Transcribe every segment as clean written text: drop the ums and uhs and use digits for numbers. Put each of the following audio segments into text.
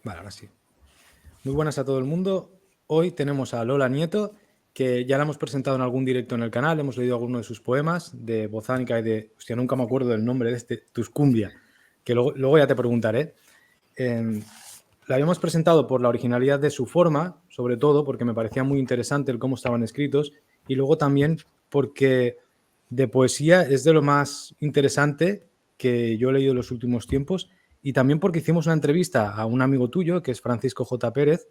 Vale, ahora sí. Muy buenas a todo el mundo. Hoy tenemos a Lola Nieto, que ya la hemos presentado en algún directo en el canal. Hemos leído algunos de sus poemas de Bozánica y de... Hostia, nunca me acuerdo del nombre de este, Tuscumbia, que luego ya te preguntaré. La habíamos presentado por la originalidad de su forma, sobre todo porque me parecía muy interesante el cómo estaban escritos, y luego también porque de poesía es de lo más interesante que yo he leído en los últimos tiempos, y también porque hicimos una entrevista a un amigo tuyo, que es Francisco J. Pérez,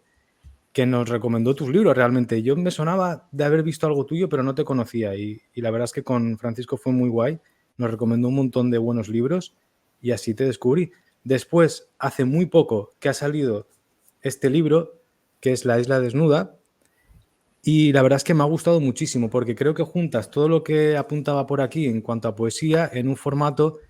que nos recomendó tus libros realmente. Yo me sonaba de haber visto algo tuyo, pero no te conocía, y la verdad es que con Francisco fue muy guay. Nos recomendó un montón de buenos libros y así te descubrí. Después, hace muy poco que ha salido este libro, que es La Isla Desnuda, y la verdad es que me ha gustado muchísimo porque creo que juntas todo lo que apuntaba por aquí en cuanto a poesía en un formato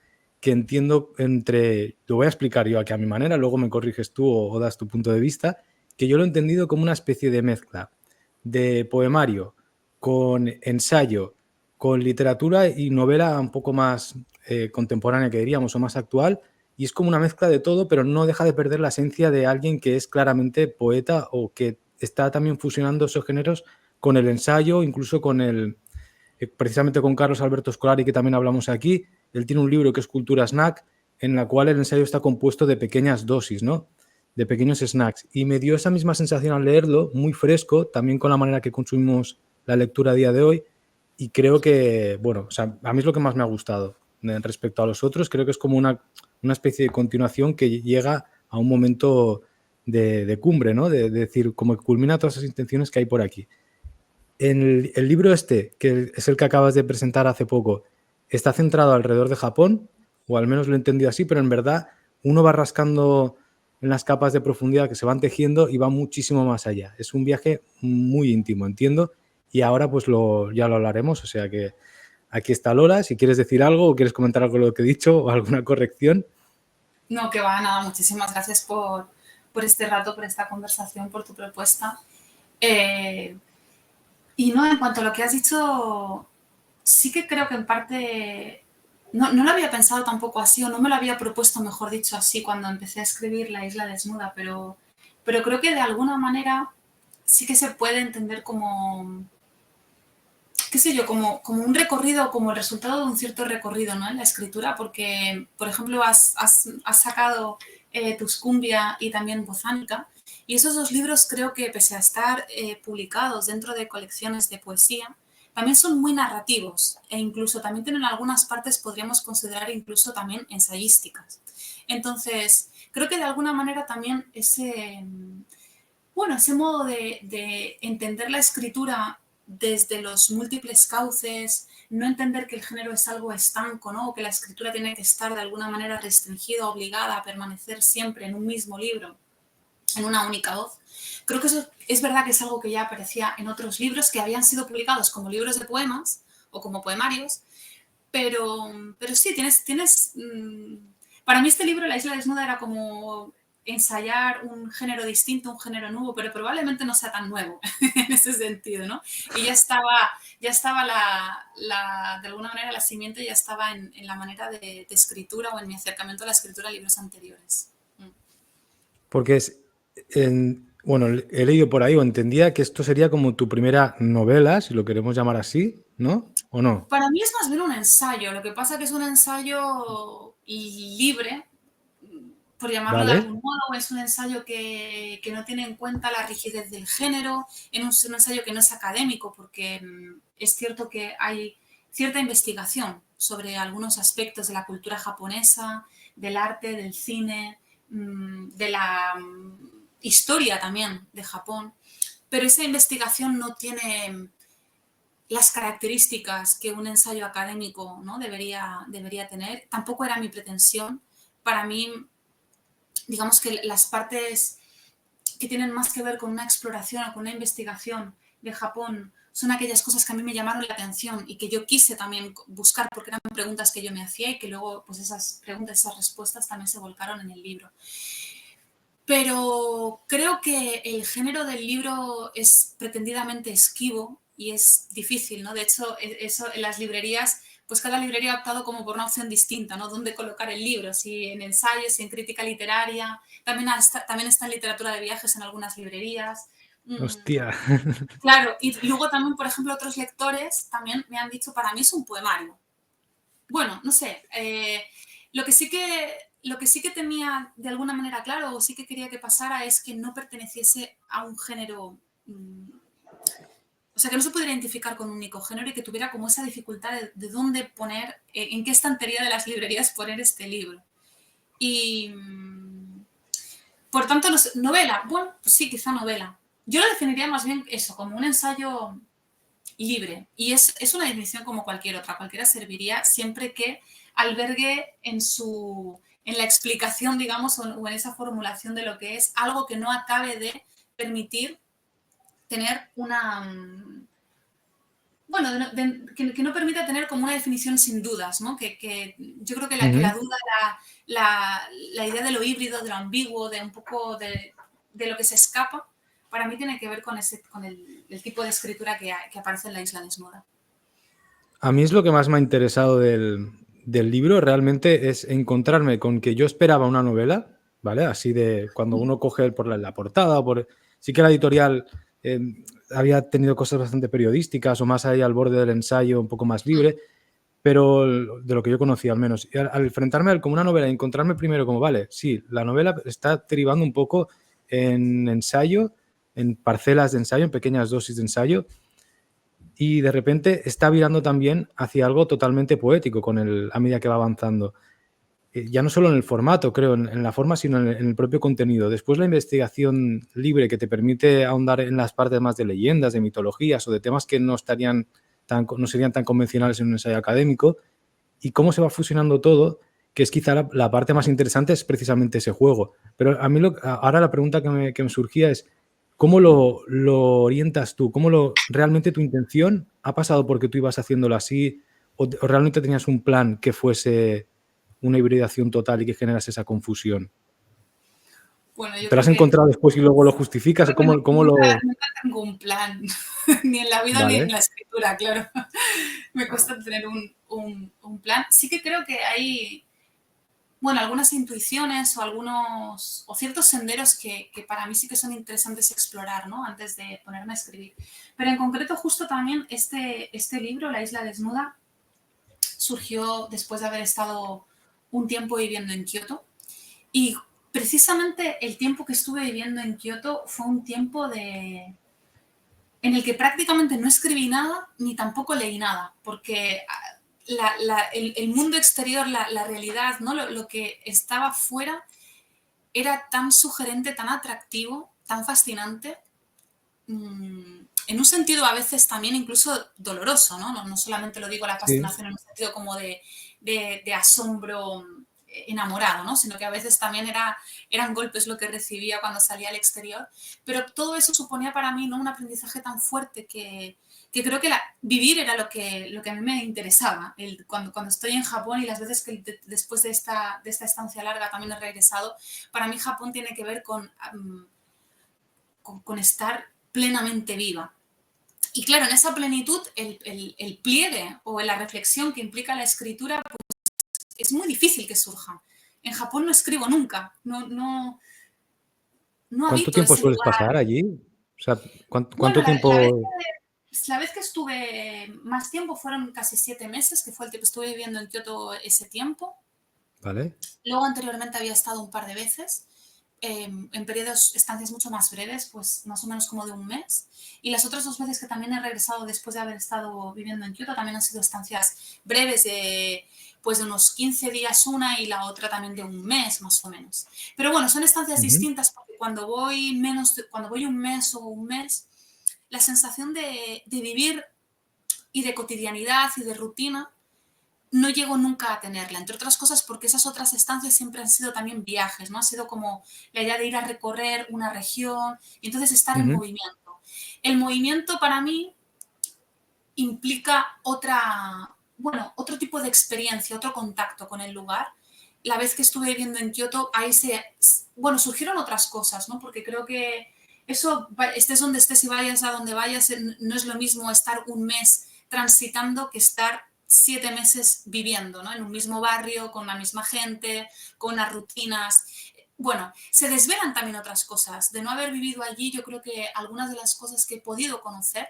que entiendo entre, lo voy a explicar yo aquí a mi manera, luego me corriges tú o das tu punto de vista, que yo lo he entendido como una especie de mezcla de poemario con ensayo, con literatura y novela un poco más contemporánea, que diríamos, o más actual, y es como una mezcla de todo, pero no deja de perder la esencia de alguien que es claramente poeta o que está también fusionando esos géneros con el ensayo, incluso con precisamente con Carlos Alberto Scolari, que también hablamos aquí. Él tiene un libro que es Cultura Snack, en la cual el ensayo está compuesto de pequeñas dosis, ¿no? De pequeños snacks. Y me dio esa misma sensación al leerlo, muy fresco, también con la manera que consumimos la lectura a día de hoy. Y creo que, bueno, o sea, a mí es lo que más me ha gustado. Respecto a los otros, creo que es como una especie de continuación que llega a un momento de cumbre, ¿no? De decir, como que culmina todas esas intenciones que hay por aquí. En el libro este, que es el que acabas de presentar hace poco, está centrado alrededor de Japón, o al menos lo he entendido así, pero en verdad uno va rascando en las capas de profundidad que se van tejiendo y va muchísimo más allá. Es un viaje muy íntimo, entiendo, y ahora pues ya lo hablaremos, o sea que aquí está Lola, si quieres decir algo o quieres comentar algo de lo que he dicho o alguna corrección. No, que va, nada, muchísimas gracias por este rato, por esta conversación, por tu propuesta. Y no, en cuanto a lo que has dicho, sí que creo que en parte no lo había pensado tampoco así, o no me lo había propuesto, mejor dicho, así cuando empecé a escribir La Isla Desnuda, pero creo que de alguna manera sí que se puede entender como, qué sé yo, como un recorrido, como el resultado de un cierto recorrido, ¿no? En la escritura, porque, por ejemplo, has sacado Tuscumbia y también Bozánica, y esos dos libros creo que, pese a estar publicados dentro de colecciones de poesía, también son muy narrativos e incluso también tienen algunas partes, podríamos considerar incluso también ensayísticas. Entonces, creo que de alguna manera también ese modo de entender la escritura desde los múltiples cauces, no entender que el género es algo estanco, ¿no? O que la escritura tiene que estar de alguna manera restringida, obligada a permanecer siempre en un mismo libro, en una única voz. Creo que eso es verdad que es algo que ya aparecía en otros libros que habían sido publicados como libros de poemas o como poemarios, pero sí, para mí este libro, La Isla Desnuda, era como ensayar un género distinto, un género nuevo, pero probablemente no sea tan nuevo en ese sentido, ¿no? Y ya estaba de alguna manera la simiente ya estaba en la manera de escritura o en mi acercamiento a la escritura a libros anteriores. Porque bueno, he leído por ahí o entendía que esto sería como tu primera novela, si lo queremos llamar así, ¿no? ¿O no? Para mí es más bien un ensayo, lo que pasa que es un ensayo libre, por llamarlo de Vale. algún modo, es un ensayo que no tiene en cuenta la rigidez del género, es un ensayo que no es académico, porque es cierto que hay cierta investigación sobre algunos aspectos de la cultura japonesa, del arte, del cine, de la historia también de Japón, pero esa investigación no tiene las características que un ensayo académico, ¿no? debería tener. Tampoco era mi pretensión. Para mí, digamos que las partes que tienen más que ver con una exploración o con una investigación de Japón son aquellas cosas que a mí me llamaron la atención y que yo quise también buscar porque eran preguntas que yo me hacía y que luego pues esas preguntas, esas respuestas también se volcaron en el libro. Pero creo que el género del libro es pretendidamente esquivo y es difícil, ¿no? De hecho, eso en las librerías pues cada librería ha optado como por una opción distinta, ¿no? Dónde colocar el libro, si en ensayos, si en crítica literaria, también está en literatura de viajes en algunas librerías. Hostia. Claro, y luego también, por ejemplo, otros lectores también me han dicho, para mí es un poemario. Bueno, no sé, lo que sí que tenía de alguna manera claro o sí que quería que pasara es que no perteneciese a un género, o sea, que no se pudiera identificar con un único género y que tuviera como esa dificultad de dónde poner, en qué estantería de las librerías poner este libro. Y, por tanto, novela, bueno, pues sí, quizá novela. Yo lo definiría más bien eso, como un ensayo libre. Y es una definición como cualquier otra. Cualquiera serviría siempre que albergue en la explicación, digamos, o en esa formulación de lo que es algo que no acabe de permitir tener una... Bueno, que no permita tener como una definición sin dudas, ¿no? Que yo creo que la duda, la idea de lo híbrido, de lo ambiguo, de un poco de lo que se escapa, para mí tiene que ver con el tipo de escritura que aparece en La isla desnuda. A mí es lo que más me ha interesado del libro, realmente es encontrarme con que yo esperaba una novela, ¿vale? Así de cuando uno coge por la portada, sí que la editorial había tenido cosas bastante periodísticas o más ahí al borde del ensayo, un poco más libre, pero de lo que yo conocía al menos. Y al enfrentarme como una novela y encontrarme primero como, vale, sí, la novela está derivando un poco en ensayo, en parcelas de ensayo, en pequeñas dosis de ensayo, y de repente está virando también hacia algo totalmente poético a medida que va avanzando. Ya no solo en el formato, creo, en la forma, sino en el propio contenido. Después la investigación libre que te permite ahondar en las partes más de leyendas, de mitologías o de temas que no serían tan convencionales en un ensayo académico, y cómo se va fusionando todo, que es quizá la parte más interesante, es precisamente ese juego. Pero a mí ahora la pregunta que me surgía es, ¿cómo lo orientas tú? ¿Realmente tu intención ha pasado porque tú ibas haciéndolo así o realmente tenías un plan que fuese una hibridación total y que generase esa confusión? Bueno, yo ¿Te lo creo has que encontrado después y luego lo justificas? ¿O cómo lo...? nunca tengo un plan, ni en la vida ni en Vale. la escritura, claro. Me cuesta tener un plan. Sí que creo que hay, bueno, algunas intuiciones o ciertos senderos que para mí sí que son interesantes explorar, ¿no? Antes de ponerme a escribir. Pero en concreto, justo también este libro, La isla desnuda, surgió después de haber estado un tiempo viviendo en Kioto. Y precisamente el tiempo que estuve viviendo en Kioto fue un tiempo en el que prácticamente no escribí nada ni tampoco leí nada, porque el mundo exterior, la realidad, ¿no? Lo que estaba fuera era tan sugerente, tan atractivo, tan fascinante, en un sentido a veces también incluso doloroso, ¿no? No solamente lo digo la Sí. fascinación en un sentido como de asombro enamorado, ¿no? Sino que a veces también eran golpes lo que recibía cuando salía al exterior. Pero todo eso suponía para mí, ¿no?, un aprendizaje tan fuerte que creo que vivir era lo que a mí me interesaba. Cuando estoy en Japón y las veces que después de esta estancia larga también he regresado, para mí Japón tiene que ver con estar plenamente viva. Y claro, en esa plenitud, el pliegue o la reflexión que implica la escritura, pues es muy difícil que surja. En Japón no escribo nunca, no ¿Cuánto habito tiempo ese sueles lugar. pasar allí? O sea, Bueno, ¿cuánto tiempo...? la vez que estuve más tiempo fueron casi 7 meses, que fue el tiempo que estuve viviendo en Kioto ese tiempo. ¿Vale? Luego anteriormente había estado un par de veces, en periodos, estancias mucho más breves, pues más o menos como de un mes. Y las otras 2 veces que también he regresado después de haber estado viviendo en Kioto también han sido estancias breves pues de unos 15 días una y la otra también de un mes más o menos. Pero bueno, son estancias Ujú. distintas porque cuando voy un mes o un mes, la sensación de vivir y de cotidianidad y de rutina no llego nunca a tenerla, entre otras cosas porque esas otras estancias siempre han sido también viajes, ¿no? Ha sido como la idea de ir a recorrer una región y entonces estar en Ujú. movimiento. El movimiento para mí implica otro tipo de experiencia, otro contacto con el lugar. La vez que estuve viviendo en Kioto, surgieron otras cosas, ¿no? Porque creo que eso, estés donde estés y vayas a donde vayas, no es lo mismo estar un mes transitando que estar 7 meses viviendo, ¿no? En un mismo barrio, con la misma gente, con unas rutinas. Bueno, se desvelan también otras cosas. De no haber vivido allí, yo creo que algunas de las cosas que he podido conocer,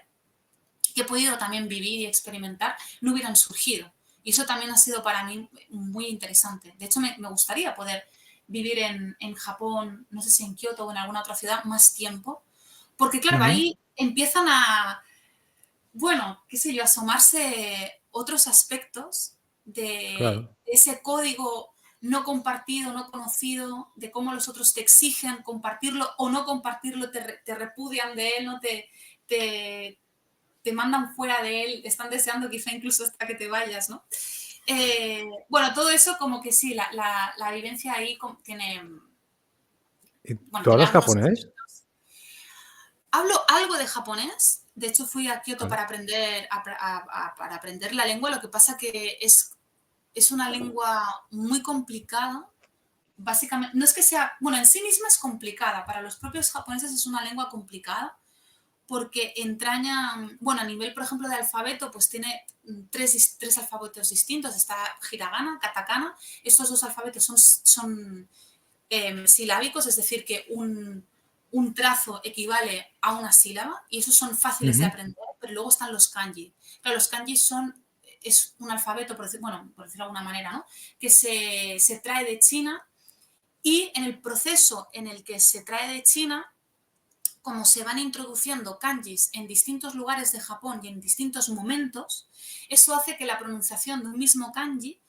que he podido también vivir y experimentar, no hubieran surgido. Y eso también ha sido para mí muy interesante. De hecho, me gustaría poder vivir en Japón, no sé si en Kioto o en alguna otra ciudad, más tiempo. Porque claro, Ujú. ahí empiezan a, bueno, qué sé yo, asomarse otros aspectos de Claro. ese código no compartido, no conocido, de cómo los otros te exigen compartirlo o no compartirlo, te repudian de él, ¿no? Te, te mandan fuera de él, están deseando quizá incluso hasta que te vayas, ¿no? Bueno, todo eso como que sí, la vivencia ahí tiene, ¿Y bueno, tú tiene hablas algunos japonés? aspectos. Hablo algo de japonés, de hecho fui a Kioto Vale. para aprender, para aprender la lengua, lo que pasa que es una lengua muy complicada, básicamente, no es que sea, bueno, en sí misma es complicada, para los propios japoneses es una lengua complicada, porque entraña, bueno, a nivel, por ejemplo, de alfabeto, pues tiene tres alfabetos distintos, está hiragana, katakana, estos dos alfabetos son silábicos, es decir, que un trazo equivale a una sílaba y esos son fáciles de Ujú. aprender, pero luego están los kanji. Claro, los kanji es un alfabeto, por decirlo de alguna manera, ¿no? Que se trae de China y en el proceso en el que se trae de China, como se van introduciendo kanjis en distintos lugares de Japón y en distintos momentos, eso hace que la pronunciación de un mismo kanji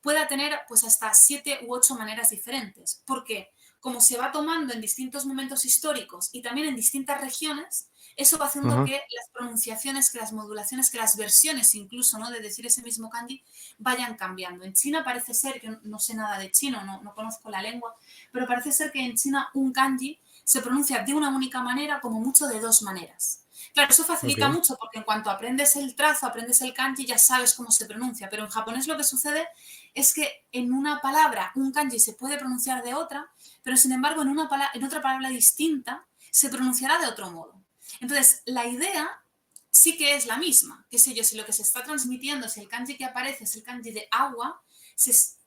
pueda tener pues hasta 7 u 8 maneras diferentes. Porque como se va tomando en distintos momentos históricos y también en distintas regiones, eso va haciendo Ajá. que las pronunciaciones, que las modulaciones, que las versiones incluso, ¿no?, de decir ese mismo kanji vayan cambiando. En China parece ser, que no sé nada de chino, no conozco la lengua, pero parece ser que en China un kanji se pronuncia de una única manera, como mucho de 2 maneras. Claro, eso Ok. facilita mucho porque en cuanto aprendes el trazo, aprendes el kanji, ya sabes cómo se pronuncia, pero en japonés lo que sucede es que en una palabra un kanji se puede pronunciar de otra, pero sin embargo en otra palabra distinta se pronunciará de otro modo. Entonces, la idea sí que es la misma, qué sé yo, si lo que se está transmitiendo, si el kanji que aparece es el kanji de agua,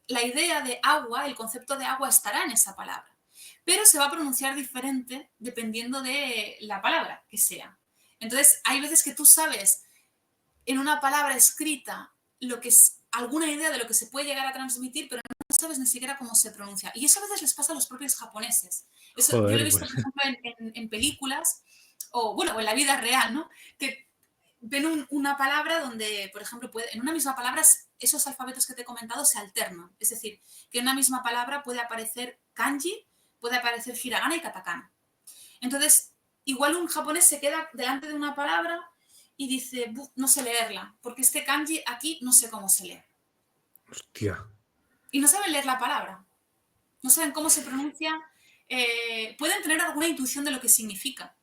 la idea de agua, el concepto de agua estará en esa palabra, pero se va a pronunciar diferente dependiendo de la palabra que sea. Entonces, hay veces que tú sabes en una palabra escrita lo que es alguna idea de lo que se puede llegar a transmitir, pero no sabes ni siquiera cómo se pronuncia. Y eso a veces les pasa a los propios japoneses. Eso yo lo he Joder, visto, pues. por ejemplo, en películas o, bueno, en la vida real, ¿no? Que ven una palabra donde, por ejemplo, en una misma palabra esos alfabetos que te he comentado se alternan. Es decir, que en una misma palabra puede aparecer kanji, puede aparecer hiragana y katakana. Entonces, igual un japonés se queda delante de una palabra y dice, no sé leerla, porque este kanji aquí no sé cómo se lee. Hostia. Y no saben leer la palabra, no saben cómo se pronuncia, pueden tener alguna intuición de lo que significa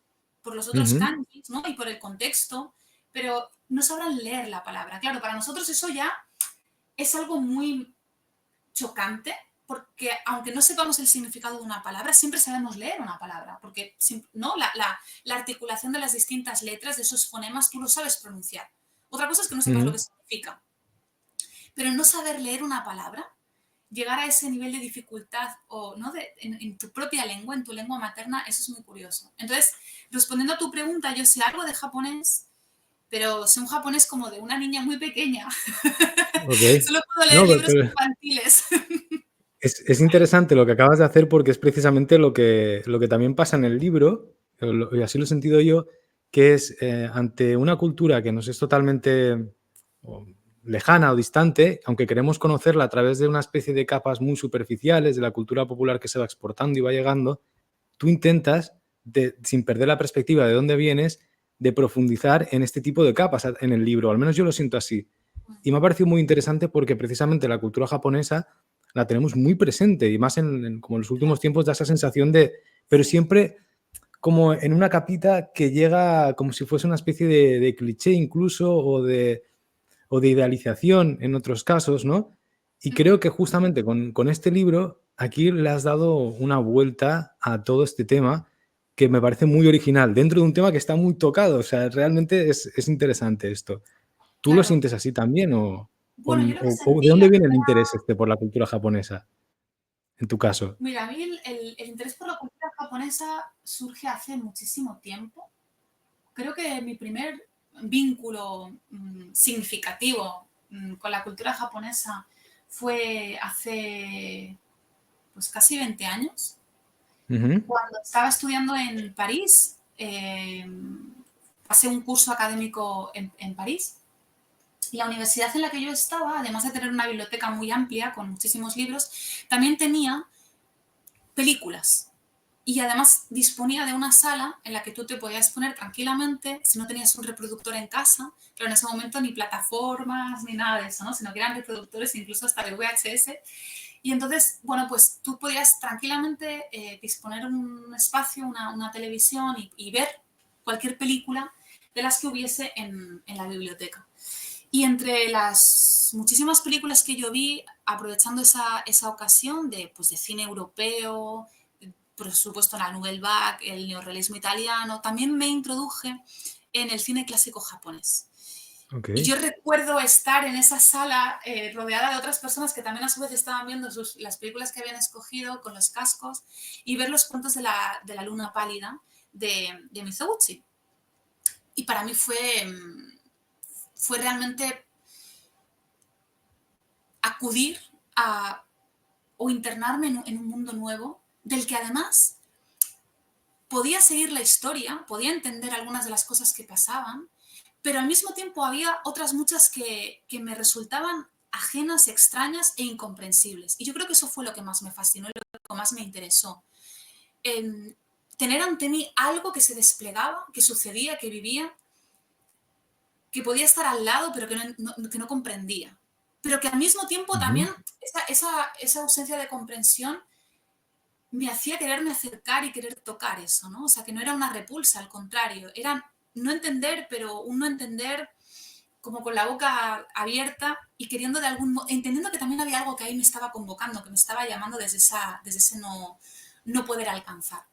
por los otros Ujú. kanjis, ¿no?, y por el contexto, pero no sabrán leer la palabra. Claro, para nosotros eso ya es algo muy chocante, porque aunque no sepamos el significado de una palabra, siempre sabemos leer una palabra, porque ¿no? La articulación de las distintas letras, de esos fonemas, tú lo sabes pronunciar. Otra cosa es que no sepas lo Ujú. que significa. Pero no saber leer una palabra, llegar a ese nivel de dificultad o ¿no? En tu propia lengua, en tu lengua materna, eso es muy curioso. Entonces, respondiendo a tu pregunta, yo sé algo de japonés, pero sé un japonés como de una niña muy pequeña. Ok. Solo puedo No, leer libros pero infantiles. es interesante lo que acabas de hacer porque es precisamente lo que también pasa en el libro, y así lo he sentido yo, que es ante una cultura que nos es totalmente o, lejana o distante, aunque queremos conocerla a través de una especie de capas muy superficiales de la cultura popular que se va exportando y va llegando, tú intentas, sin perder la perspectiva de dónde vienes, de profundizar en este tipo de capas en el libro, al menos yo lo siento así. Y me ha parecido muy interesante porque precisamente la cultura japonesa la tenemos muy presente y más como en los últimos Claro, tiempos da esa sensación de, pero sí. siempre como en una capita que llega como si fuese una especie de cliché incluso o de idealización en otros casos, ¿no? Y creo Ujú. que justamente con este libro aquí le has dado una vuelta a todo este tema que me parece muy original, dentro de un tema que está muy tocado, o sea, realmente es interesante esto. ¿Tú lo Claro. sientes así también o...? Bueno, yo lo que ¿De sentí dónde viene el era, interés por la cultura japonesa, en tu caso? mira, a mí el interés por la cultura japonesa surge hace muchísimo tiempo. Creo que mi primer vínculo significativo con la cultura japonesa fue hace pues casi 20 años, Ujú. cuando estaba estudiando en París. Pasé un curso académico en París. Y la universidad en la que yo estaba, además de tener una biblioteca muy amplia con muchísimos libros, también tenía películas. Y además disponía de una sala en la que tú te podías poner tranquilamente, si no tenías un reproductor en casa, pero en ese momento ni plataformas ni nada de eso, ¿no? Sino que eran reproductores incluso hasta de VHS. Y entonces, bueno, pues tú podías tranquilamente disponer un espacio, una televisión y ver cualquier película de las que hubiese en la biblioteca. Y entre las muchísimas películas que yo vi, aprovechando esa ocasión pues de cine europeo, por supuesto la Nouvelle Vague, el neorrealismo italiano, también me introduje en el cine clásico japonés. Y Ok. yo recuerdo estar en esa sala rodeada de otras personas que también a su vez estaban viendo las películas que habían escogido con los cascos y ver los cuentos de la luna pálida de Mizoguchi. Y para mí fue realmente acudir a, o internarme en un mundo nuevo del que además podía seguir la historia, podía entender algunas de las cosas que pasaban, pero al mismo tiempo había otras muchas que me resultaban ajenas, extrañas e incomprensibles. Y yo creo que eso fue lo que más me fascinó y lo que más me interesó. Tener ante mí algo que se desplegaba, que sucedía, que vivía, que podía estar al lado, pero que no comprendía. Pero que al mismo tiempo Ujú. también esa ausencia de comprensión me hacía quererme acercar y querer tocar eso, ¿no? O sea, que no era una repulsa, al contrario, era no entender, pero un no entender como con la boca abierta y queriendo de algún modo, entendiendo que también había algo que ahí me estaba convocando, que me estaba llamando desde ese no poder alcanzar.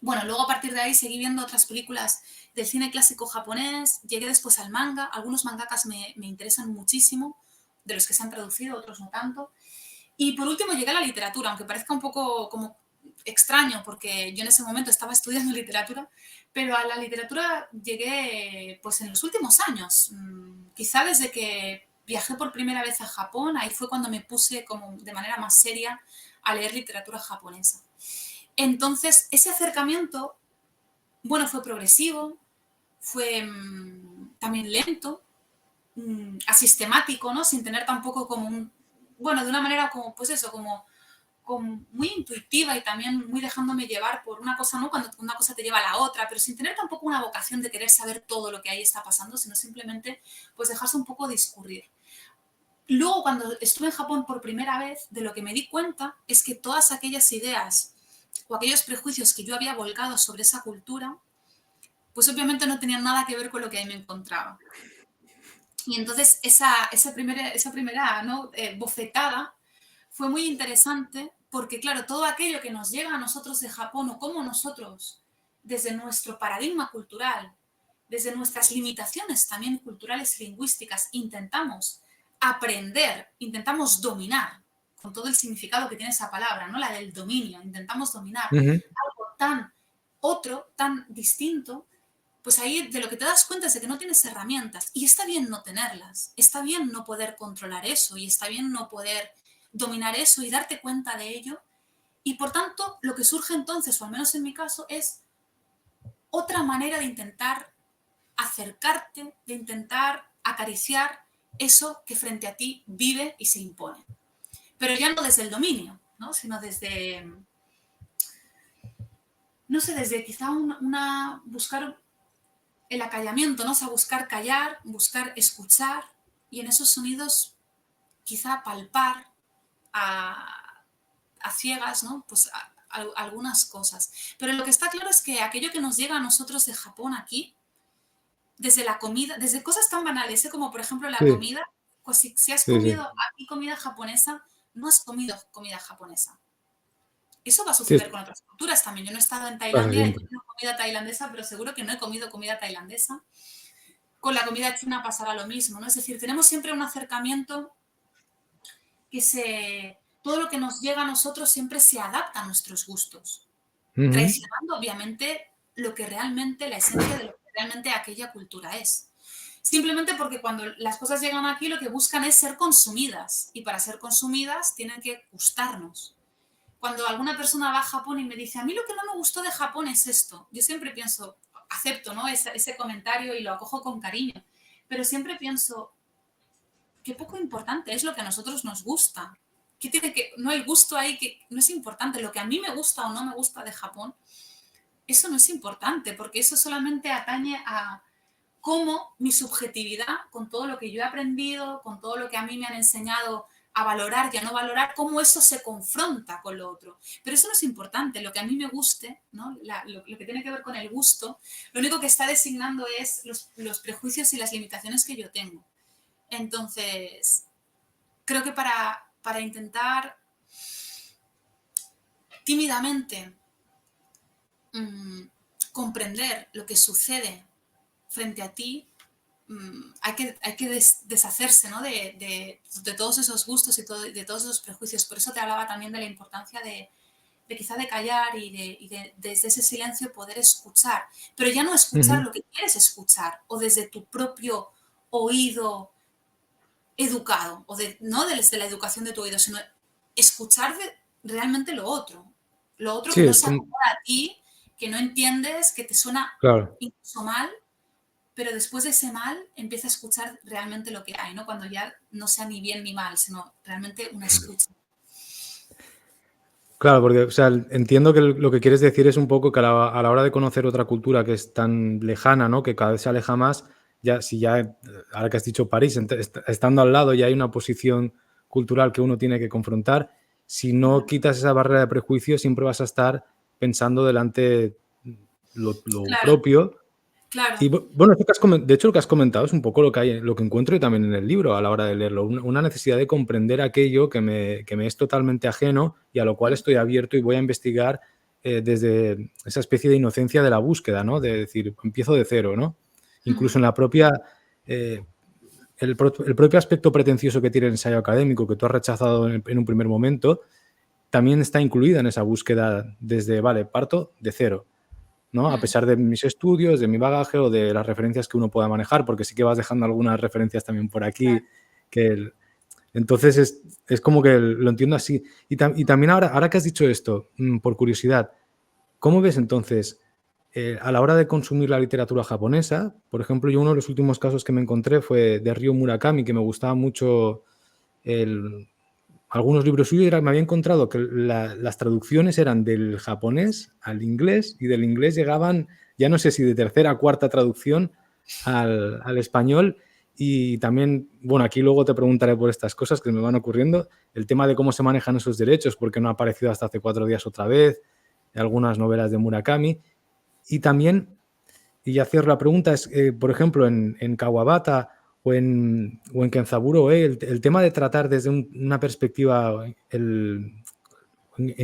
Bueno, luego a partir de ahí seguí viendo otras películas del cine clásico japonés, llegué después al manga, algunos mangakas me interesan muchísimo, de los que se han traducido, otros no tanto. Y por último llegué a la literatura, aunque parezca un poco como extraño, porque yo en ese momento estaba estudiando literatura, pero a la literatura llegué pues en los últimos años. Quizá desde que viajé por primera vez a Japón, ahí fue cuando me puse como de manera más seria a leer literatura japonesa. Entonces, ese acercamiento, bueno, fue progresivo, fue también lento, asistemático, ¿no? Sin tener tampoco como bueno, de una manera como, pues eso, como muy intuitiva y también muy dejándome llevar por una cosa, ¿no? Cuando una cosa te lleva a la otra, pero sin tener tampoco una vocación de querer saber todo lo que ahí está pasando, sino simplemente pues dejarse un poco discurrir. Luego, cuando estuve en Japón por primera vez, de lo que me di cuenta es que todas aquellas ideas o aquellos prejuicios que yo había volcado sobre esa cultura, pues obviamente no tenían nada que ver con lo que ahí me encontraba. Y entonces esa primera, ¿no? Bofetada fue muy interesante porque, claro, todo aquello que nos llega a nosotros de Japón o cómo nosotros, desde nuestro paradigma cultural, desde nuestras limitaciones también culturales y lingüísticas, intentamos aprender, intentamos dominar, con todo el significado que tiene esa palabra, ¿no? La del dominio, intentamos dominar Ujú. algo tan otro, tan distinto, pues ahí de lo que te das cuenta es de que no tienes herramientas. Y está bien no tenerlas, está bien no poder controlar eso y está bien no poder dominar eso y darte cuenta de ello. Y por tanto, lo que surge entonces, o al menos en mi caso, es otra manera de intentar acercarte, de intentar acariciar eso que frente a ti vive y se impone. Pero ya no desde el dominio, ¿no? Sino desde, no sé, desde quizá buscar el acallamiento, ¿no? O sea, buscar callar, buscar escuchar y en esos sonidos quizá palpar a, a ciegas, ¿no? Pues algunas cosas. Pero lo que está claro es que aquello que nos llega a nosotros de Japón aquí, desde la comida, desde cosas tan banales, ¿eh? Como por ejemplo la Sí, comida, pues si has sí, sí. comido aquí comida japonesa, no has comido comida japonesa. Eso va a Sí, suceder con otras culturas también. Yo no he estado en pasa Tailandia, he siempre. comido comida tailandesa, pero seguro que no he comido comida tailandesa. con la comida china pasará lo mismo, ¿no? Es decir, tenemos siempre un acercamiento todo lo que nos llega a nosotros siempre se adapta a nuestros gustos, Ujú. traicionando obviamente la esencia de lo que realmente aquella cultura es. Simplemente porque cuando las cosas llegan aquí lo que buscan es ser consumidas y para ser consumidas tienen que gustarnos. Cuando alguna persona va a Japón y me dice, a mí lo que no me gustó de Japón es esto, yo siempre pienso, acepto, ¿no?, ese comentario y lo acojo con cariño, pero siempre pienso, qué poco importante es lo que a nosotros nos gusta. ¿Qué tiene que, no, el gusto ahí que no es importante, lo que a mí me gusta o no me gusta de Japón, eso no es importante, porque eso solamente atañe a cómo mi subjetividad, con todo lo que yo he aprendido, con todo lo que a mí me han enseñado a valorar y a no valorar, cómo eso se confronta con lo otro. Pero eso no es importante, lo que a mí me guste, ¿no? Lo que tiene que ver con el gusto, lo único que está designando es los prejuicios y las limitaciones que yo tengo. Entonces, creo que para intentar tímidamente comprender lo que sucede frente a ti, hay que deshacerse, ¿no?, de todos esos gustos y de todos esos prejuicios. Por eso te hablaba también de la importancia de quizá de callar y desde ese silencio poder escuchar. Pero ya no escuchar Ujú. lo que quieres escuchar o desde tu propio oído educado, no desde la educación de tu oído, sino escuchar realmente lo otro que Sí, no es se como, acomoda a ti, que no entiendes, que te suena claro. incluso mal, pero después de ese mal empieza a escuchar realmente lo que hay, ¿no? Cuando ya no sea ni bien ni mal, sino realmente una escucha. Claro, porque, o sea, entiendo que lo que quieres decir es un poco que a la hora de conocer otra cultura que es tan lejana, ¿no? Que cada vez se aleja más, ya si ya, ahora que has dicho París, estando al lado ya hay una posición cultural que uno tiene que confrontar. Si no quitas esa barrera de prejuicio, siempre vas a estar pensando delante lo Claro, propio. claro. Y bueno, eso que de hecho, lo que has comentado es un poco lo que hay, lo que encuentro también en el libro a la hora de leerlo, una necesidad de comprender aquello que me es totalmente ajeno y a lo cual estoy abierto y voy a investigar desde esa especie de inocencia de la búsqueda, ¿no? De decir, empiezo de cero, ¿no? Incluso en la propia, eh, el propio aspecto pretencioso que tiene el ensayo académico, que tú has rechazado en un primer momento, también está incluida en esa búsqueda desde, vale, parto de cero, ¿no? A pesar de mis estudios, de mi bagaje o de las referencias que uno pueda manejar, porque sí que vas dejando algunas referencias también por Claro. aquí, que entonces es como que lo entiendo así. Y también ahora que has dicho esto, por curiosidad, ¿cómo ves entonces, a la hora de consumir la literatura japonesa? Por ejemplo, yo uno de los últimos casos que me encontré fue de Ryo Murakami, que me gustaba mucho el, algunos libros suyos me había encontrado que las traducciones eran del japonés al inglés y del inglés llegaban, ya no sé si de tercera o cuarta traducción al español. Y también, bueno, aquí luego te preguntaré por estas cosas que me van ocurriendo, el tema de cómo se manejan esos derechos, porque no ha aparecido hasta hace 4 días otra vez, algunas novelas de Murakami. Y también y ya cierro la pregunta, es, por ejemplo, en Kawabata o en Kenzaburo, el tema de tratar desde una perspectiva, en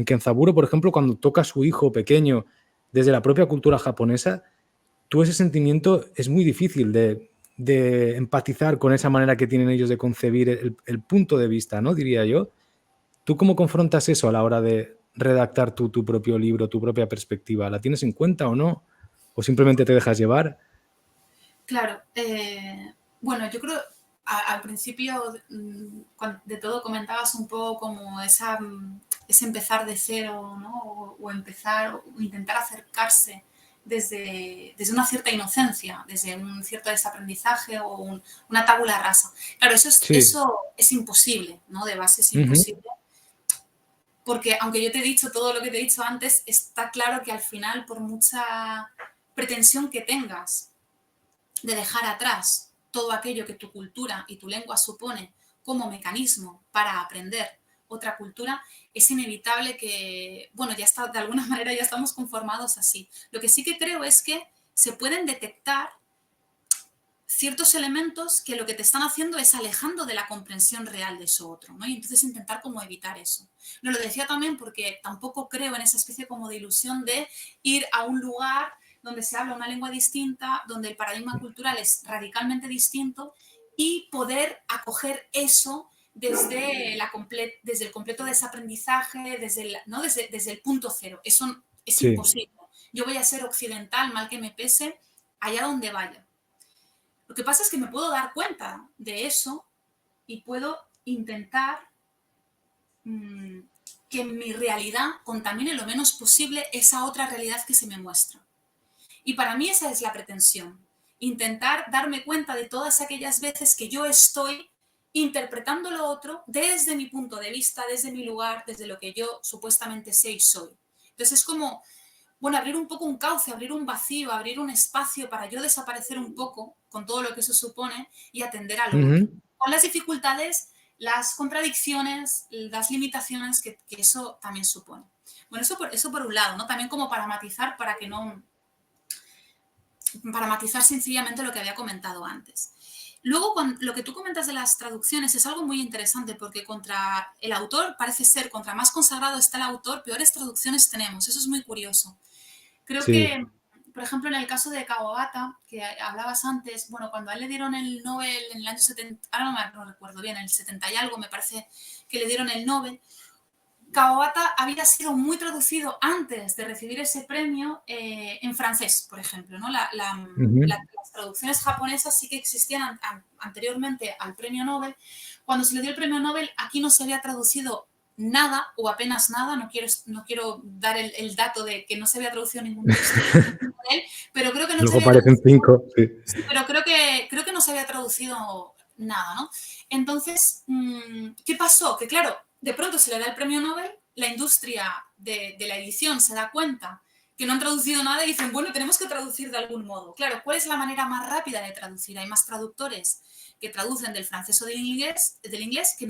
Kenzaburo, por ejemplo, cuando toca a su hijo pequeño desde la propia cultura japonesa, tú ese sentimiento es muy difícil de empatizar con esa manera que tienen ellos de concebir el punto de vista, ¿no? Diría yo. ¿Tú cómo confrontas eso a la hora de redactar tu propio libro, tu propia perspectiva? ¿La tienes en cuenta o no? ¿O simplemente te dejas llevar? Claro, bueno, yo creo al principio de todo comentabas un poco como ese empezar de cero, ¿no? O empezar o intentar acercarse desde una cierta inocencia, desde un cierto desaprendizaje o una tabula rasa. Claro, Sí. eso es imposible, ¿no? De base es Ujú. imposible, porque aunque yo te he dicho todo lo que te he dicho antes, está claro que al final, por mucha pretensión que tengas de dejar atrás todo aquello que tu cultura y tu lengua supone como mecanismo para aprender otra cultura, es inevitable que, bueno, ya está, de alguna manera ya estamos conformados así. Lo que sí que creo es que se pueden detectar ciertos elementos que lo que te están haciendo es alejando de la comprensión real de eso otro, ¿no? Y entonces intentar como evitar eso. No lo decía también porque tampoco creo en esa especie como de ilusión de ir a un lugar donde se habla una lengua distinta, donde el paradigma cultural es radicalmente distinto y poder acoger eso desde el completo desaprendizaje, desde el punto cero. Eso es Sí. imposible. Yo voy a ser occidental, mal que me pese, allá donde vaya. Lo que pasa es que me puedo dar cuenta de eso y puedo intentar que mi realidad contamine lo menos posible esa otra realidad que se me muestra. Y para mí esa es la pretensión. Intentar darme cuenta de todas aquellas veces que yo estoy interpretando lo otro desde mi punto de vista, desde mi lugar, desde lo que yo supuestamente sé y soy. Entonces es como, bueno, abrir un poco un cauce, abrir un vacío, abrir un espacio para yo desaparecer un poco con todo lo que eso supone y atender a lo otro. Con las dificultades, las contradicciones, las limitaciones que eso también supone. Bueno, eso por un lado, ¿no? También como para matizar, para matizar sencillamente lo que había comentado antes. Luego, lo que tú comentas de las traducciones es algo muy interesante porque contra el autor, parece ser, contra más consagrado está el autor, peores traducciones tenemos. Eso es muy curioso. Creo Sí. que, por ejemplo, en el caso de Kawabata, que hablabas antes, bueno, cuando a él le dieron el Nobel en el año 70, ahora no recuerdo bien, en el 70 y algo, me parece que le dieron el Nobel, Kawabata había sido muy traducido antes de recibir ese premio en francés, por ejemplo, ¿no? Las traducciones japonesas sí que existían anteriormente al premio Nobel. Cuando se le dio el premio Nobel, aquí no se había traducido nada o apenas nada, no quiero dar el dato de que no se había traducido ningún texto de él, pero creo que no se Luego había parecen traducido, 5. Sí. sí, pero creo que no se había traducido nada, ¿no? Entonces, ¿qué pasó? Que claro, de pronto se le da el premio Nobel, la industria de la edición se da cuenta que no han traducido nada y dicen, bueno, tenemos que traducir de algún modo. Claro, ¿cuál es la manera más rápida de traducir? Hay más traductores que traducen del francés o del inglés que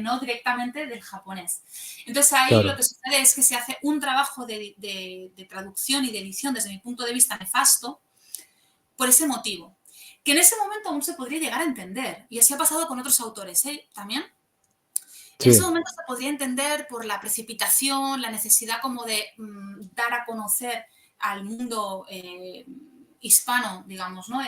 no directamente del japonés. Entonces ahí lo Claro. que sucede es que se hace un trabajo de traducción y de edición desde mi punto de vista nefasto por ese motivo, que en ese momento aún se podría llegar a entender, y así ha pasado con otros autores también. En ese Sí. momento se podría entender por la precipitación, la necesidad como de dar a conocer al mundo hispano, digamos, ¿no?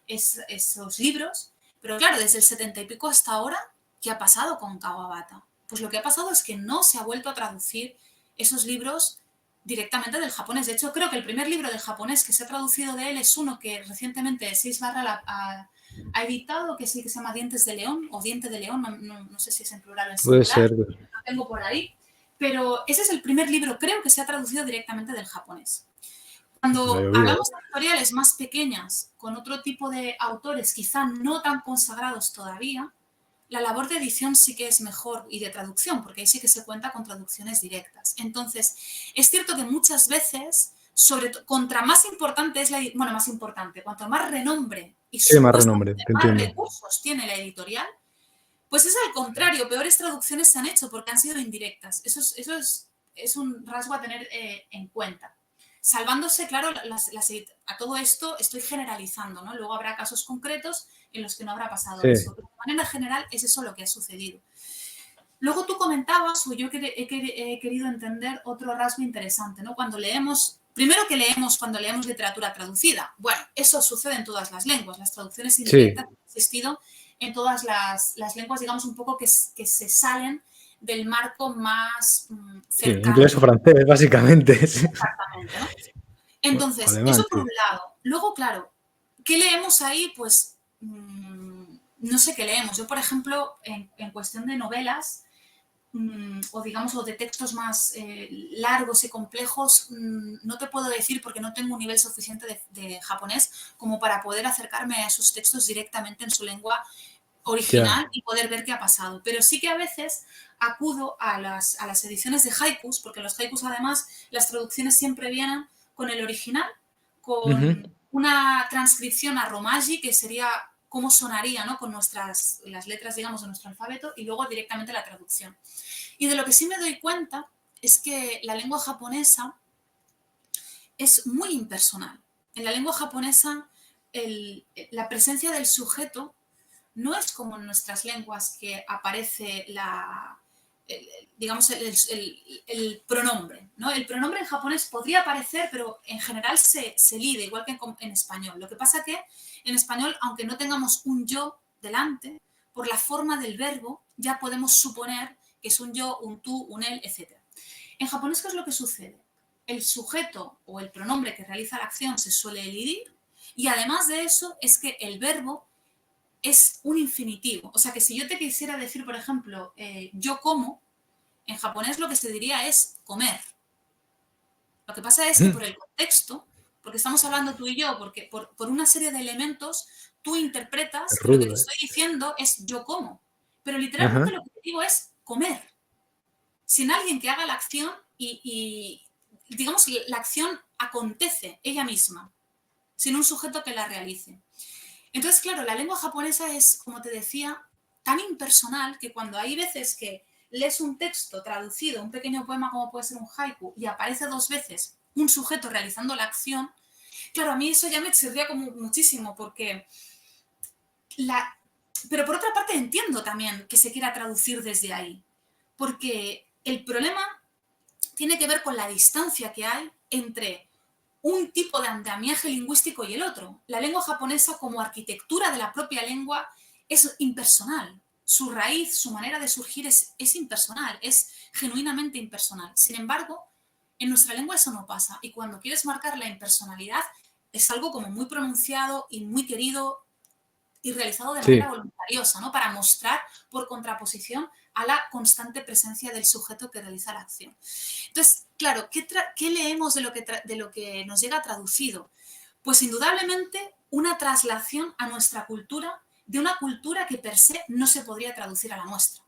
Esos libros. Pero claro, desde el 70 y pico hasta ahora, ¿qué ha pasado con Kawabata? Pues lo que ha pasado es que no se ha vuelto a traducir esos libros directamente del japonés. De hecho, creo que el primer libro del japonés que se ha traducido de él es uno que recientemente Seis Barra ha editado, que sí que se llama Dientes de León o Diente de León, no sé si es en plural o en Puede singular, ser. lo tengo por ahí, pero ese es el primer libro, creo que se ha traducido directamente del japonés. No ha Cuando llovido. hablamos de editoriales más pequeñas, con otro tipo de autores quizá no tan consagrados todavía, la labor de edición sí que es mejor y de traducción, porque ahí sí que se cuenta con traducciones directas. Entonces, es cierto que muchas veces, contra más importante es más importante, cuanto más renombre y Sí, más renombre, supuestamente te más entiendo. recursos tiene la editorial, pues es al contrario, peores traducciones se han hecho porque han sido indirectas. Eso es un rasgo a tener en cuenta. Salvándose, claro, a todo esto estoy generalizando, ¿no? Luego habrá casos concretos en los que no habrá pasado Sí. eso. Pero de manera general es eso lo que ha sucedido. Luego tú comentabas, o yo he querido entender otro rasgo interesante, ¿no? Primero que leemos cuando leemos literatura traducida. Bueno, eso sucede en todas las lenguas. Las traducciones Sí. indirectas han existido en todas las lenguas, digamos, un poco que se salen del marco más Sí, cercano. inglés o francés, básicamente. Exactamente, ¿no? O Entonces, alemán, eso por sí. un lado. Luego, claro, ¿qué leemos ahí? Pues no sé qué leemos. Yo, por ejemplo, en cuestión de novelas, o de textos más largos y complejos, no te puedo decir porque no tengo un nivel suficiente de japonés como para poder acercarme a esos textos directamente en su lengua Ya. original y poder ver qué ha pasado. Pero sí que a veces acudo a las ediciones de haikus, porque los haikus además las traducciones siempre vienen con el original, con una transcripción a romaji, que sería cómo sonaría, ¿no? Con las letras, digamos, de nuestro alfabeto, y luego directamente la traducción. Y de lo que sí me doy cuenta es que la lengua japonesa es muy impersonal. En la lengua japonesa, la presencia del sujeto no es como en nuestras lenguas, que aparece digamos, el pronombre, ¿no? El pronombre en japonés podría aparecer, pero en general se lide, igual que en español. Lo que pasa que en español, aunque no tengamos un yo delante, por la forma del verbo ya podemos suponer que es un yo, un tú, un él, etc. En japonés, ¿qué es lo que sucede? El sujeto o el pronombre que realiza la acción se suele elidir y además de eso es que el verbo es un infinitivo. O sea que si yo te quisiera decir, por ejemplo, yo como, en japonés lo que se diría es comer. Lo que pasa es que por el contexto, porque estamos hablando tú y yo, porque por una serie de elementos, tú interpretas Es que lo que te rudo, ¿eh? estoy diciendo es yo como. Pero literalmente Ajá. lo que te digo es comer. Sin alguien que haga la acción y digamos, la acción acontece ella misma, sin un sujeto que la realice. Entonces, claro, la lengua japonesa es, como te decía, tan impersonal que cuando hay veces que lees un texto traducido, un pequeño poema como puede ser un haiku, y aparece 2 veces un sujeto realizando la acción, claro, a mí eso ya me chirría como muchísimo, porque pero por otra parte entiendo también que se quiera traducir desde ahí, porque el problema tiene que ver con la distancia que hay entre un tipo de andamiaje lingüístico y el otro. La lengua japonesa, como arquitectura de la propia lengua, es impersonal. Su raíz, su manera de surgir es impersonal, es genuinamente impersonal. Sin embargo, en nuestra lengua eso no pasa. Y cuando quieres marcar la impersonalidad, es algo como muy pronunciado y muy querido y realizado de manera Sí. voluntariosa, ¿no? Para mostrar por contraposición a la constante presencia del sujeto que realiza la acción. Entonces, claro, ¿qué leemos de lo que nos llega traducido? Pues indudablemente una traslación a nuestra cultura de una cultura que per se no se podría traducir a la nuestra.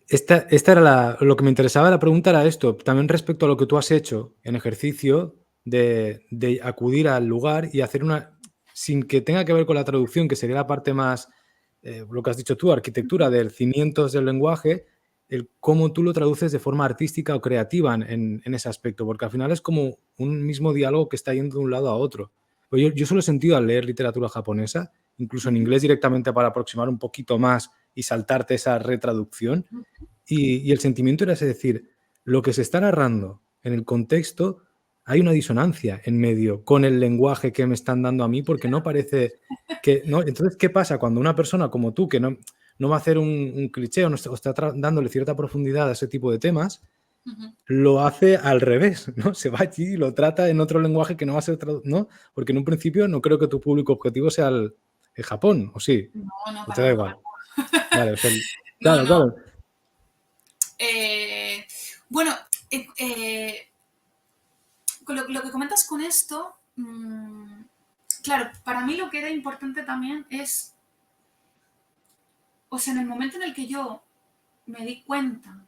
Esta era lo que me interesaba la pregunta era esto, también respecto a lo que tú has hecho en ejercicio de acudir al lugar y hacer una sin que tenga que ver con la traducción, que sería la parte más, lo que has dicho tú, arquitectura del cimientos del lenguaje, el cómo tú lo traduces de forma artística o creativa en ese aspecto, porque al final es como un mismo diálogo que está yendo de un lado a otro. Pues yo solo he sentido al leer literatura japonesa, incluso en inglés directamente para aproximar un poquito más y saltarte esa retraducción. Y el sentimiento era ese, decir, lo que se está narrando en el contexto, hay una disonancia en medio con el lenguaje que me están dando a mí, porque no parece que... ¿no? Entonces, ¿qué pasa cuando una persona como tú, que no va a hacer un cliché o no está dándole cierta profundidad a ese tipo de temas, lo hace al revés, ¿no? Se va allí y lo trata en otro lenguaje que no va a ser ¿no? Porque en un principio no creo que tu público objetivo sea el Japón, ¿o sí? No, no, ¿O te para da nada. igual? Vale, No, claro, no. claro. Eh, bueno, con lo que comentas con esto, claro, para mí lo que era importante también es, o sea, en el momento en el que yo me di cuenta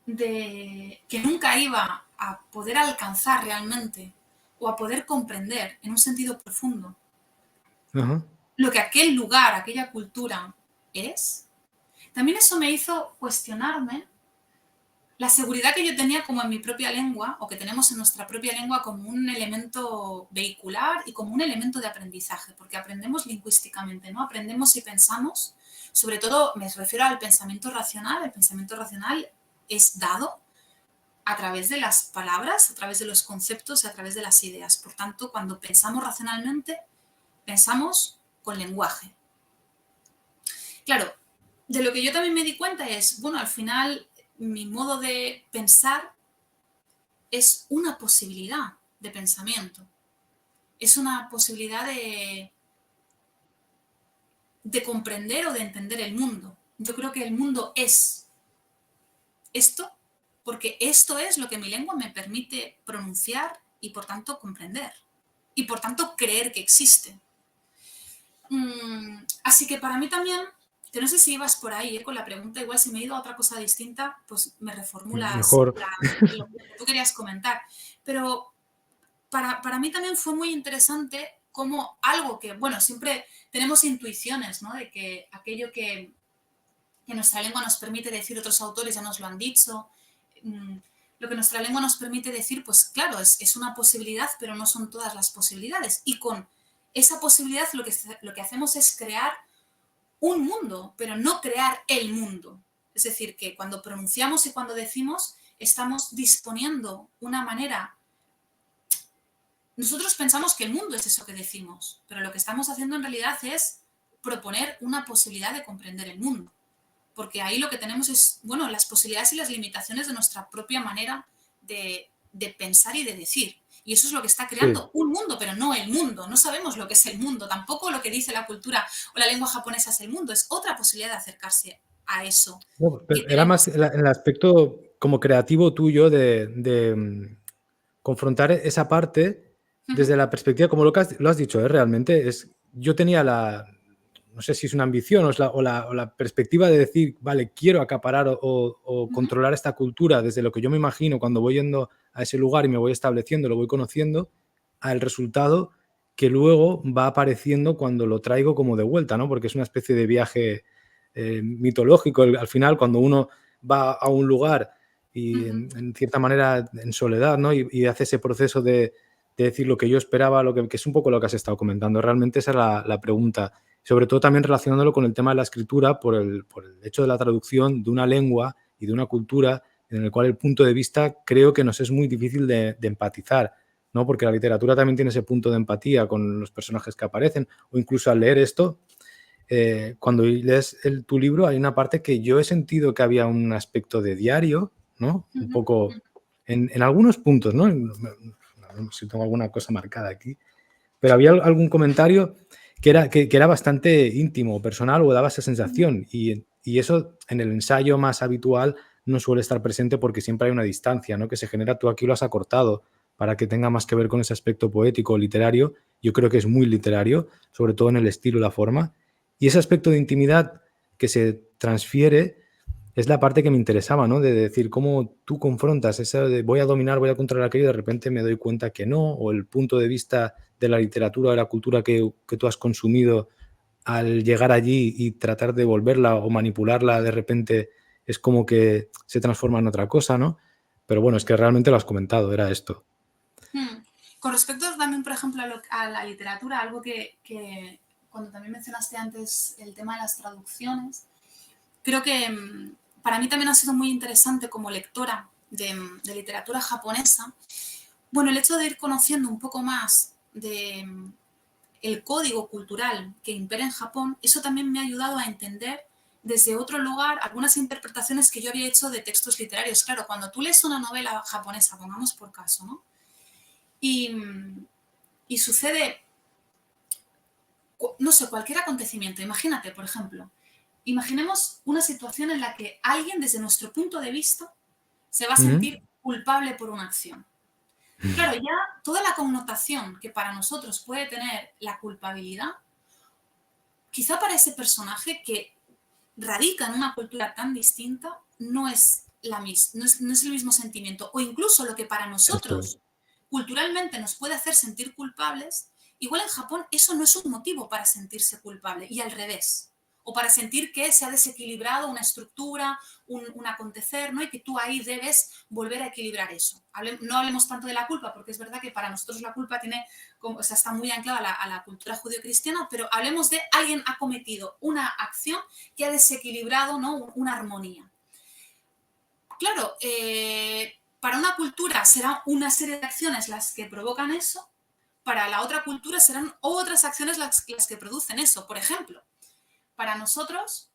de que nunca iba a poder alcanzar realmente o a poder comprender en un sentido profundo Ajá. lo que aquel lugar, aquella cultura es, también eso me hizo cuestionarme la seguridad que yo tenía como en mi propia lengua o que tenemos en nuestra propia lengua como un elemento vehicular y como un elemento de aprendizaje, porque aprendemos lingüísticamente, ¿no? Aprendemos y pensamos, sobre todo me refiero al pensamiento racional, el pensamiento racional es dado a través de las palabras, a través de los conceptos y a través de las ideas. Por tanto, cuando pensamos racionalmente, pensamos con lenguaje. Claro, de lo que yo también me di cuenta es, bueno, al final mi modo de pensar es una posibilidad de pensamiento, es una posibilidad de comprender o de entender el mundo. Yo creo que el mundo es esto, porque esto es lo que mi lengua me permite pronunciar y por tanto comprender, y por tanto creer que existe. Así que para mí también, que no sé si ibas por ahí con la pregunta, igual si me he ido a otra cosa distinta, pues me reformulas Mejor. lo que tú querías comentar. Pero para mí también fue muy interesante como algo que, bueno, siempre tenemos intuiciones, ¿no? De que aquello que nuestra lengua nos permite decir, otros autores ya nos lo han dicho, lo que nuestra lengua nos permite decir, pues claro, es una posibilidad, pero no son todas las posibilidades. Y con esa posibilidad lo que hacemos es crear un mundo, pero no crear el mundo. Es decir, que cuando pronunciamos y cuando decimos, estamos disponiendo una manera. Nosotros pensamos que el mundo es eso que decimos, pero lo que estamos haciendo en realidad es proponer una posibilidad de comprender el mundo. Porque ahí lo que tenemos es, bueno, las posibilidades y las limitaciones de nuestra propia manera de pensar y de decir. Y eso es lo que está Sí. creando un mundo, pero no el mundo. No sabemos lo que es el mundo. Tampoco lo que dice la cultura o la lengua japonesa es el mundo. Es otra posibilidad de acercarse a eso No, que pero era más tenemos. el aspecto como creativo tuyo de confrontar esa parte Ujú, desde la perspectiva, como lo has dicho, realmente es, yo tenía no sé si es una ambición o la perspectiva de decir, vale, quiero acaparar o ujú, controlar esta cultura desde lo que yo me imagino cuando voy yendo a ese lugar y me voy estableciendo, lo voy conociendo, al resultado que luego va apareciendo cuando lo traigo como de vuelta, ¿no? Porque es una especie de viaje mitológico. Al final, cuando uno va a un lugar y ujú. en cierta manera en soledad, ¿no? Y hace ese proceso de decir lo que yo esperaba, que es un poco lo que has estado comentando. Realmente esa es la pregunta. Sobre todo también relacionándolo con el tema de la escritura por el hecho de la traducción de una lengua y de una cultura en el cual el punto de vista creo que nos es muy difícil de empatizar, ¿no? Porque la literatura también tiene ese punto de empatía con los personajes que aparecen, o incluso al leer esto, cuando lees tu libro hay una parte que yo he sentido que había un aspecto de diario, ¿no? Un Ujú, poco ujú, en algunos puntos, ¿no? No sé si tengo alguna cosa marcada aquí, pero había algún comentario que era bastante íntimo, personal, o daba esa ujú, sensación. Y eso en el ensayo más habitual no suele estar presente porque siempre hay una distancia, ¿no? Que se genera, tú aquí lo has acortado para que tenga más que ver con ese aspecto poético o literario. Yo creo que es muy literario, sobre todo en el estilo y la forma. Y ese aspecto de intimidad que se transfiere es la parte que me interesaba, ¿no? De decir cómo tú confrontas eso de voy a dominar, voy a controlar aquello, y de repente me doy cuenta que no, o el punto de vista de la literatura o de la cultura que tú has consumido al llegar allí y tratar de volverla o manipularla, de repente es como que se transforma en otra cosa, ¿no? Pero bueno, es que realmente lo has comentado, era esto. mm. Con respecto también, por ejemplo, a la literatura, algo que cuando también mencionaste antes el tema de las traducciones, creo que para mí también ha sido muy interesante como lectora de literatura japonesa. Bueno, el hecho de ir conociendo un poco más de el código cultural que impera en Japón, eso también me ha ayudado a entender desde otro lugar algunas interpretaciones que yo había hecho de textos literarios. Claro, cuando tú lees una novela japonesa, pongamos por caso, ¿no? Y, y sucede, no sé, cualquier acontecimiento. Imagínate, por ejemplo, imaginemos una situación en la que alguien desde nuestro punto de vista se va a Ujú. sentir culpable por una acción. Claro, ya toda la connotación que para nosotros puede tener la culpabilidad, quizá para ese personaje que radica en una cultura tan distinta, no es no es el mismo sentimiento. O incluso lo que para Eso es. nosotros culturalmente nos puede hacer sentir culpables, igual en Japón eso no es un motivo para sentirse culpable, y al revés. O para sentir que se ha desequilibrado una estructura, un acontecer, ¿no? Y que tú ahí debes volver a equilibrar eso. No hablemos tanto de la culpa, porque es verdad que para nosotros la culpa tiene, o sea, está muy anclada a la cultura judío-cristiana, pero hablemos de alguien ha cometido una acción que ha desequilibrado, ¿no? Una armonía. Claro, para una cultura serán una serie de acciones las que provocan eso, para la otra cultura serán otras acciones las que producen eso. Por ejemplo, para nosotros,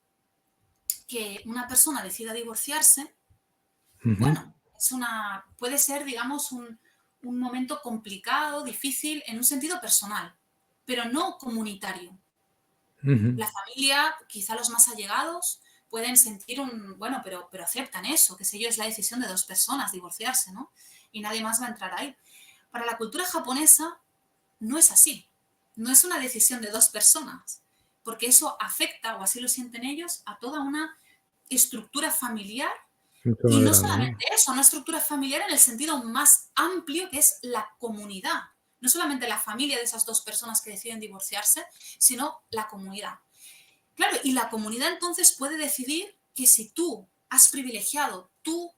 que una persona decida divorciarse, Ujú, bueno, puede ser, digamos, un momento complicado, difícil, en un sentido personal, pero no comunitario. ujú. La familia, quizá los más allegados, pueden sentir bueno, pero aceptan eso, qué sé yo, es la decisión de dos personas divorciarse, ¿no? Y nadie más va a entrar ahí. Para la cultura japonesa no es así, no es una decisión de dos personas, porque eso afecta, o así lo sienten ellos, a toda una estructura familiar. Mucho Y más no grande, ¿no? solamente eso, una estructura familiar en el sentido más amplio que es la comunidad. No solamente la familia de esas dos personas que deciden divorciarse, sino la comunidad. Claro, y la comunidad entonces puede decidir que si tú has privilegiado tu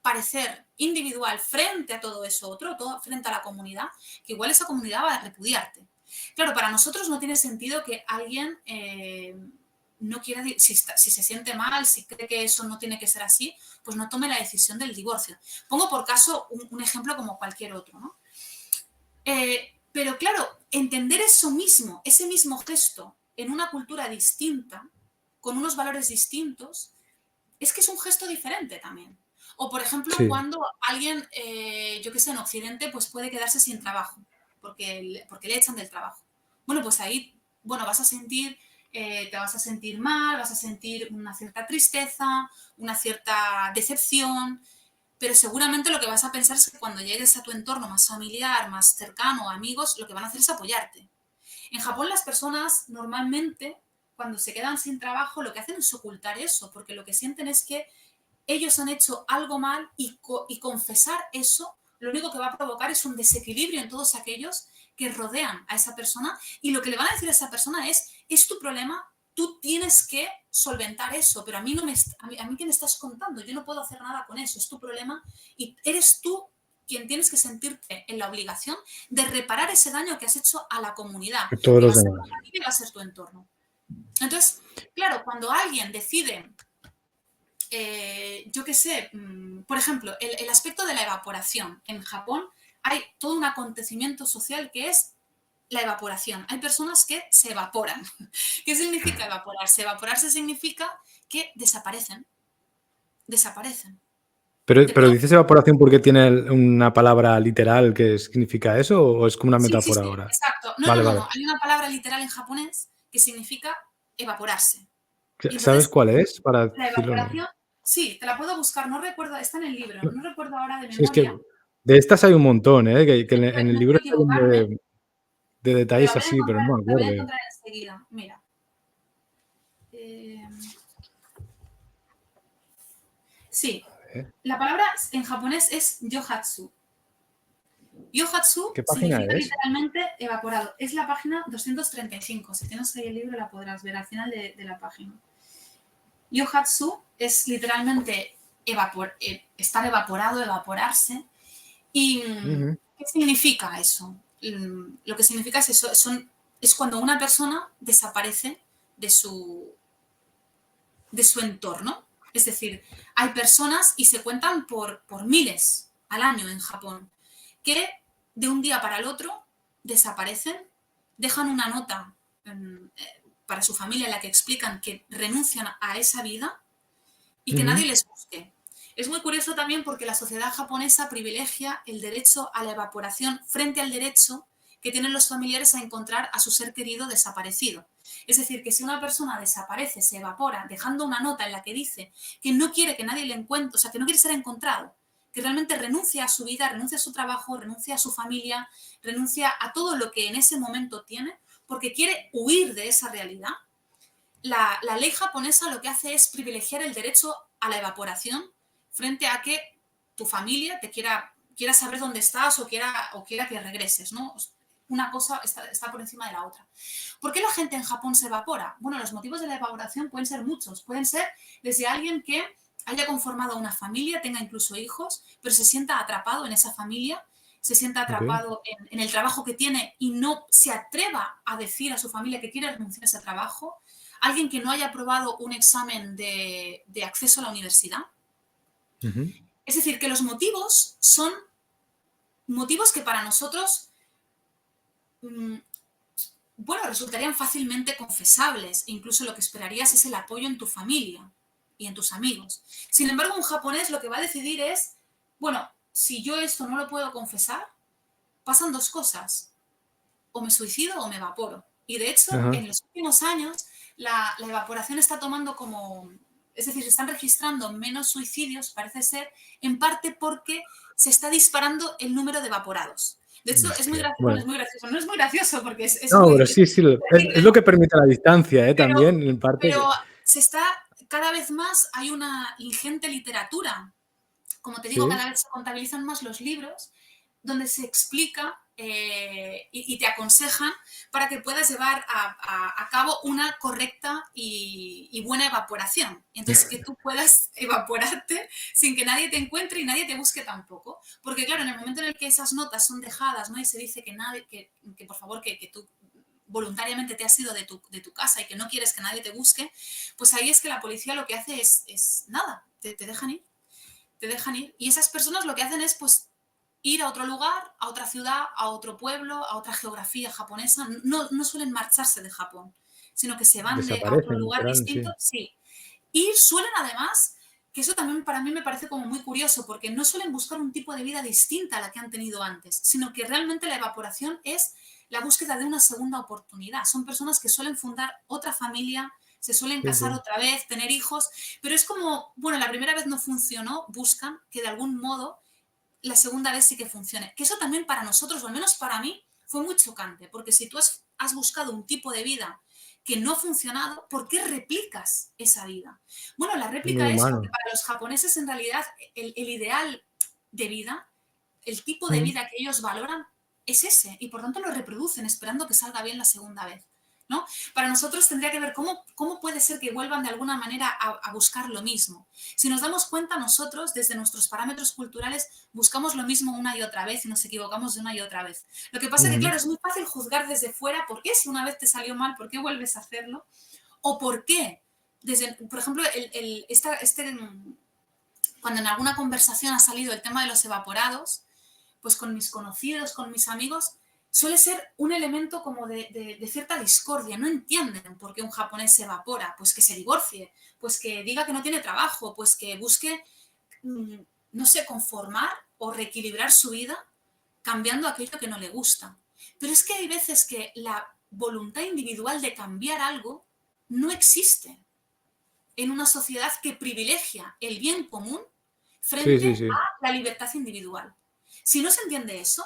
parecer individual frente a todo eso otro, frente a la comunidad, que igual esa comunidad va a repudiarte. Claro, para nosotros no tiene sentido que alguien no quiera, si se siente mal, si cree que eso no tiene que ser así, pues no tome la decisión del divorcio. Pongo por caso un ejemplo como cualquier otro, ¿no? Pero claro, entender eso mismo, ese mismo gesto en una cultura distinta, con unos valores distintos, es que es un gesto diferente también. O, por ejemplo, Sí. cuando alguien, yo que sé, en Occidente, pues puede quedarse sin trabajo, porque le echan del trabajo. Bueno, pues ahí, bueno, te vas a sentir mal, vas a sentir una cierta tristeza, una cierta decepción, pero seguramente lo que vas a pensar es que cuando llegues a tu entorno más familiar, más cercano, amigos, lo que van a hacer es apoyarte. En Japón las personas normalmente, cuando se quedan sin trabajo, lo que hacen es ocultar eso, porque lo que sienten es que ellos han hecho algo mal y confesar eso, lo único que va a provocar es un desequilibrio en todos aquellos que rodean a esa persona y lo que le van a decir a esa persona es tu problema, tú tienes que solventar eso, pero a mí, ¿qué me estás contando? Yo no puedo hacer nada con eso, es tu problema y eres tú quien tienes que sentirte en la obligación de reparar ese daño que has hecho a la comunidad, Todos que va los a ser tu demás. familia y va a ser tu entorno. Entonces, claro, cuando alguien decide yo qué sé, por ejemplo, el aspecto de la evaporación. En Japón hay todo un acontecimiento social que es la evaporación. Hay personas que se evaporan. ¿Qué significa evaporarse? Evaporarse significa que desaparecen. Desaparecen. De Pero pronto. ¿dices evaporación porque tiene una palabra literal que significa eso o es como una Sí, sí, metáfora sí, ahora? exacto. No, no, Vale, no, vale. no. Hay una palabra literal en japonés que significa evaporarse. Y ¿Sabes entonces, cuál es? Para la decirlo, no. evaporación, sí, te la puedo buscar, no recuerdo, está en el libro, No. no recuerdo ahora de Sí, es que memoria. de estas hay un montón, ¿eh? Que en el No libro quiero está lleno equivocarme, de pero detalles así, pero no me la voy a acuerdo. encontrar enseguida. Mira. Eh, sí, ¿Eh? la palabra en japonés es yohatsu. Yohatsu ¿Qué página significa es? literalmente evaporado. Es la página 235. Si tienes ahí el libro la podrás ver al final de la página. Yohatsu es literalmente estar evaporado, evaporarse. ¿Y Ujú, qué significa eso? Lo que significa es eso, es cuando una persona desaparece de su entorno. Es decir, hay personas, y se cuentan por miles al año en Japón, que de un día para el otro desaparecen, dejan una nota para su familia en la que explican que renuncian a esa vida y que ujú. nadie les busque. Es muy curioso también porque la sociedad japonesa privilegia el derecho a la evaporación frente al derecho que tienen los familiares a encontrar a su ser querido desaparecido. Es decir, que si una persona desaparece, se evapora, dejando una nota en la que dice que no quiere que nadie le encuentre, o sea, que no quiere ser encontrado, que realmente renuncia a su vida, renuncia a su trabajo, renuncia a su familia, renuncia a todo lo que en ese momento tiene, porque quiere huir de esa realidad, la ley japonesa lo que hace es privilegiar el derecho a la evaporación frente a que tu familia te quiera saber dónde estás o quiera que regreses, ¿no? Una cosa está por encima de la otra. ¿Por qué la gente en Japón se evapora? Bueno, los motivos de la evaporación pueden ser muchos. Pueden ser desde alguien que haya conformado una familia, tenga incluso hijos, pero se sienta atrapado en esa familia, se sienta Ok. atrapado en el trabajo que tiene y no se atreva a decir a su familia que quiere renunciar a ese trabajo, alguien que no haya aprobado un examen de acceso a la universidad. Ujú. Es decir, que los motivos son motivos que para nosotros, mm, bueno, resultarían fácilmente confesables. Incluso lo que esperarías es el apoyo en tu familia y en tus amigos. Sin embargo, un japonés lo que va a decidir es, bueno, si yo esto no lo puedo confesar, pasan dos cosas. O me suicido o me evaporo. Y de hecho, Ajá. en los últimos años, la evaporación está tomando como, es decir, se están registrando menos suicidios, parece ser, en parte porque se está disparando el número de evaporados. De hecho, es muy Hostia. gracioso, bueno, Bueno. es muy gracioso, no es muy gracioso porque es No, muy, pero sí, sí. Es lo ¿no? que permite la distancia, ¿eh? Pero, También, en parte. pero se está, cada vez más hay una ingente literatura. Como te digo, Sí. cada vez se contabilizan más los libros donde se explica y te aconsejan para que puedas llevar a cabo una correcta y buena evaporación. Entonces, que tú puedas evaporarte sin que nadie te encuentre y nadie te busque tampoco. Porque, claro, en el momento en el que esas notas son dejadas, ¿no? Y se dice que nadie, que por favor, que tú voluntariamente te has ido de tu casa y que no quieres que nadie te busque, pues ahí es que la policía lo que hace es nada, te dejan ir, te dejan ir. Y esas personas lo que hacen es pues ir a otro lugar, a otra ciudad, a otro pueblo, a otra geografía japonesa. No suelen marcharse de Japón, sino que se van a otro Desaparecen, lugar literal, distinto, sí. sí. Y suelen además, que eso también para mí me parece como muy curioso, porque no suelen buscar un tipo de vida distinta a la que han tenido antes, sino que realmente la evaporación es la búsqueda de una segunda oportunidad. Son personas que suelen fundar otra familia, se suelen Sí, casar sí. otra vez, tener hijos, pero es como, bueno, la primera vez no funcionó, buscan que de algún modo la segunda vez sí que funcione. Que eso también para nosotros, o al menos para mí, fue muy chocante, porque si tú has buscado un tipo de vida que no ha funcionado, ¿por qué replicas esa vida? Bueno, la Es muy réplica es porque humano. para los japoneses en realidad el ideal de vida, el tipo de Mm. vida que ellos valoran es ese y por tanto lo reproducen esperando que salga bien la segunda vez. ¿No? Para nosotros tendría que ver cómo puede ser que vuelvan de alguna manera a buscar lo mismo. Si nos damos cuenta, nosotros, desde nuestros parámetros culturales, buscamos lo mismo una y otra vez y nos equivocamos de una y otra vez. Lo que pasa es que, Ujú. claro, es muy fácil juzgar desde fuera por qué si una vez te salió mal, por qué vuelves a hacerlo, o por qué. Desde, por ejemplo, cuando en alguna conversación ha salido el tema de los evaporados, pues con mis conocidos, con mis amigos, suele ser un elemento como de cierta discordia. No entienden por qué un japonés se evapora. Pues que se divorcie, pues que diga que no tiene trabajo, pues que busque, no sé, conformar o reequilibrar su vida cambiando aquello que no le gusta. Pero es que hay veces que la voluntad individual de cambiar algo no existe en una sociedad que privilegia el bien común Sí, frente sí, sí. a la libertad individual. Si no se entiende eso,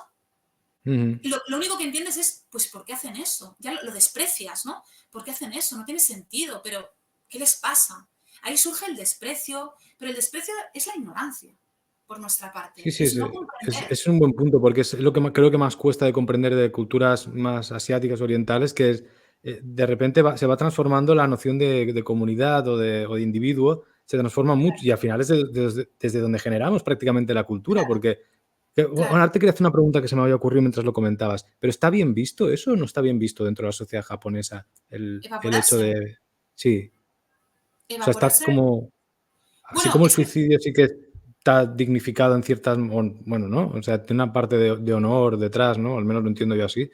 Ujú. lo único que entiendes es, pues, ¿por qué hacen eso? Ya lo desprecias, ¿no? ¿Por qué hacen eso? No tiene sentido, pero ¿qué les pasa? Ahí surge el desprecio, pero el desprecio es la ignorancia por nuestra Sí, parte, sí, es no comprender. es un buen punto, porque es lo que creo que más cuesta de comprender de culturas más asiáticas, orientales, que es, de repente se va transformando la noción de comunidad o de individuo, se transforma mucho y al final es desde donde generamos prácticamente la cultura, Claro, porque bueno, claro. ahora te quería hacer una pregunta que se me había ocurrido mientras lo comentabas, pero ¿está bien visto eso o no está bien visto dentro de la sociedad japonesa el hecho Evaporarse. de... Sí, o sea, está Evaporarse. como... Así Bueno, como el es que suicidio sí que está dignificado en ciertas, bueno, ¿no? O sea, tiene una parte de honor detrás, ¿no? Al menos lo entiendo yo así.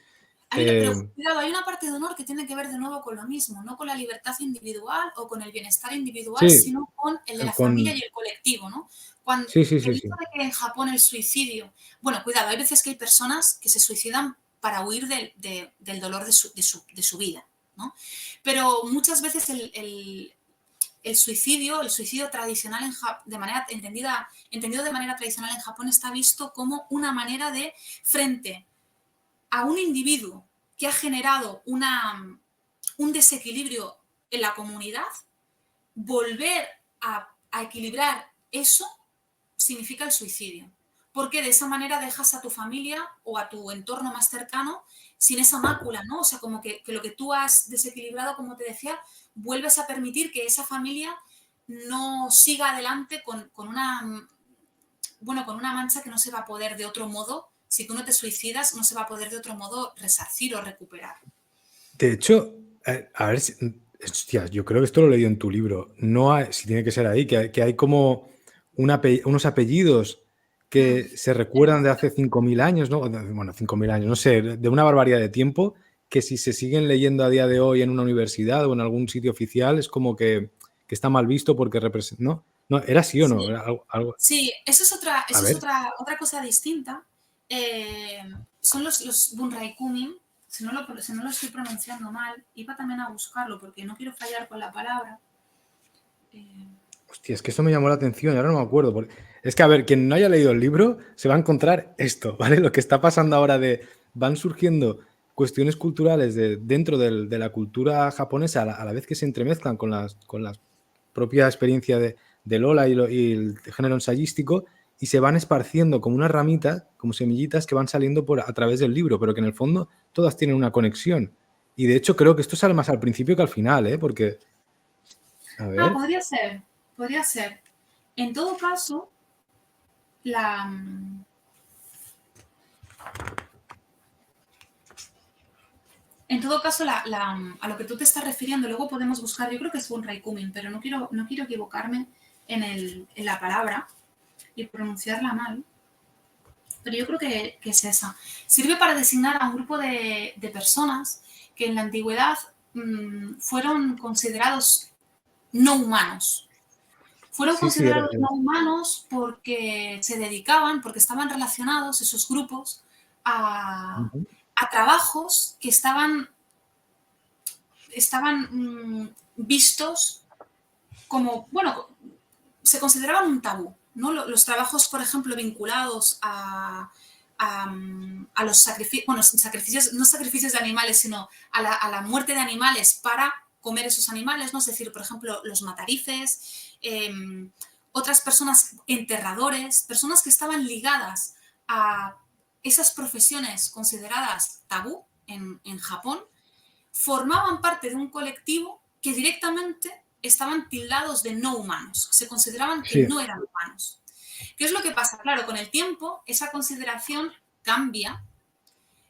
pero Eh, cuidado, hay una parte de honor que tiene que ver de nuevo con lo mismo, no con la libertad individual o con el bienestar individual, sí, sino con el de la familia y con... el colectivo, ¿no? Cuando, Sí, sí, el sí, hecho sí. de que en Japón el suicidio, bueno, cuidado, hay veces que hay personas que se suicidan para huir del dolor de su vida, ¿no? Pero muchas veces el suicidio tradicional de manera entendido de manera tradicional en Japón está visto como una manera de, frente a un individuo que ha generado un desequilibrio en la comunidad, volver a equilibrar eso significa el suicidio. Porque de esa manera dejas a tu familia o a tu entorno más cercano sin esa mácula, ¿no? O sea, como que lo que tú has desequilibrado, como te decía, vuelves a permitir que esa familia no siga adelante con una mancha que no se va a poder de otro modo, si tú no te suicidas, no se va a poder de otro modo resarcir o recuperar. De hecho, a ver, hostias, yo creo que esto lo he leído en tu libro. No hay, si tiene que ser ahí, que hay como unos apellidos Mm. que se recuerdan de hace 5.000 años, ¿no? Bueno, 5.000 años, no sé, de una barbaridad de tiempo, que si se siguen leyendo a día de hoy en una universidad o en algún sitio oficial, es como que está mal visto porque representa. ¿No? No, ¿era así o no? Sí, Era sí, a eso es ver. otra cosa distinta. Eh, son los Bunraikumin, si no lo estoy pronunciando mal, iba también a buscarlo porque no quiero fallar con la palabra. Eh, Hostia, es que esto me llamó la atención y ahora no me acuerdo. Es que, a ver, quien no haya leído el libro se va a encontrar esto, ¿vale? Lo que está pasando ahora van surgiendo cuestiones culturales dentro de la cultura japonesa a la vez que se entremezclan con la propia experiencia de Lola y el género ensayístico y se van esparciendo como unas ramitas, como semillitas que van saliendo a través del libro, pero que en el fondo todas tienen una conexión. Y de hecho creo que esto sale más al principio que al final, ¿eh? Porque, a ah, ver, podría ser, podría ser. En todo caso, la, En todo caso, a lo que tú te estás refiriendo, luego podemos buscar, yo creo que es Bunrai Kumin, pero no quiero equivocarme en la palabra y pronunciarla mal, pero yo creo que es esa. Sirve para designar a un grupo de personas que en la antigüedad fueron considerados no humanos. Fueron Sí, sí, considerados no humanos porque se dedicaban, porque estaban relacionados esos grupos Ujú. a trabajos que estaban vistos como, bueno, se consideraban un tabú, ¿no? Los trabajos, por ejemplo, vinculados a los sacrificios, bueno, sacrificios, no sacrificios de animales, sino a la muerte de animales para comer esos animales, ¿no? Es decir, por ejemplo, los matarifes, otras personas, enterradores, personas que estaban ligadas a esas profesiones consideradas tabú en Japón, formaban parte de un colectivo que directamente estaban tildados de no humanos, se consideraban que Sí, no eran humanos. ¿Qué es lo que pasa? Claro, con el tiempo esa consideración cambia,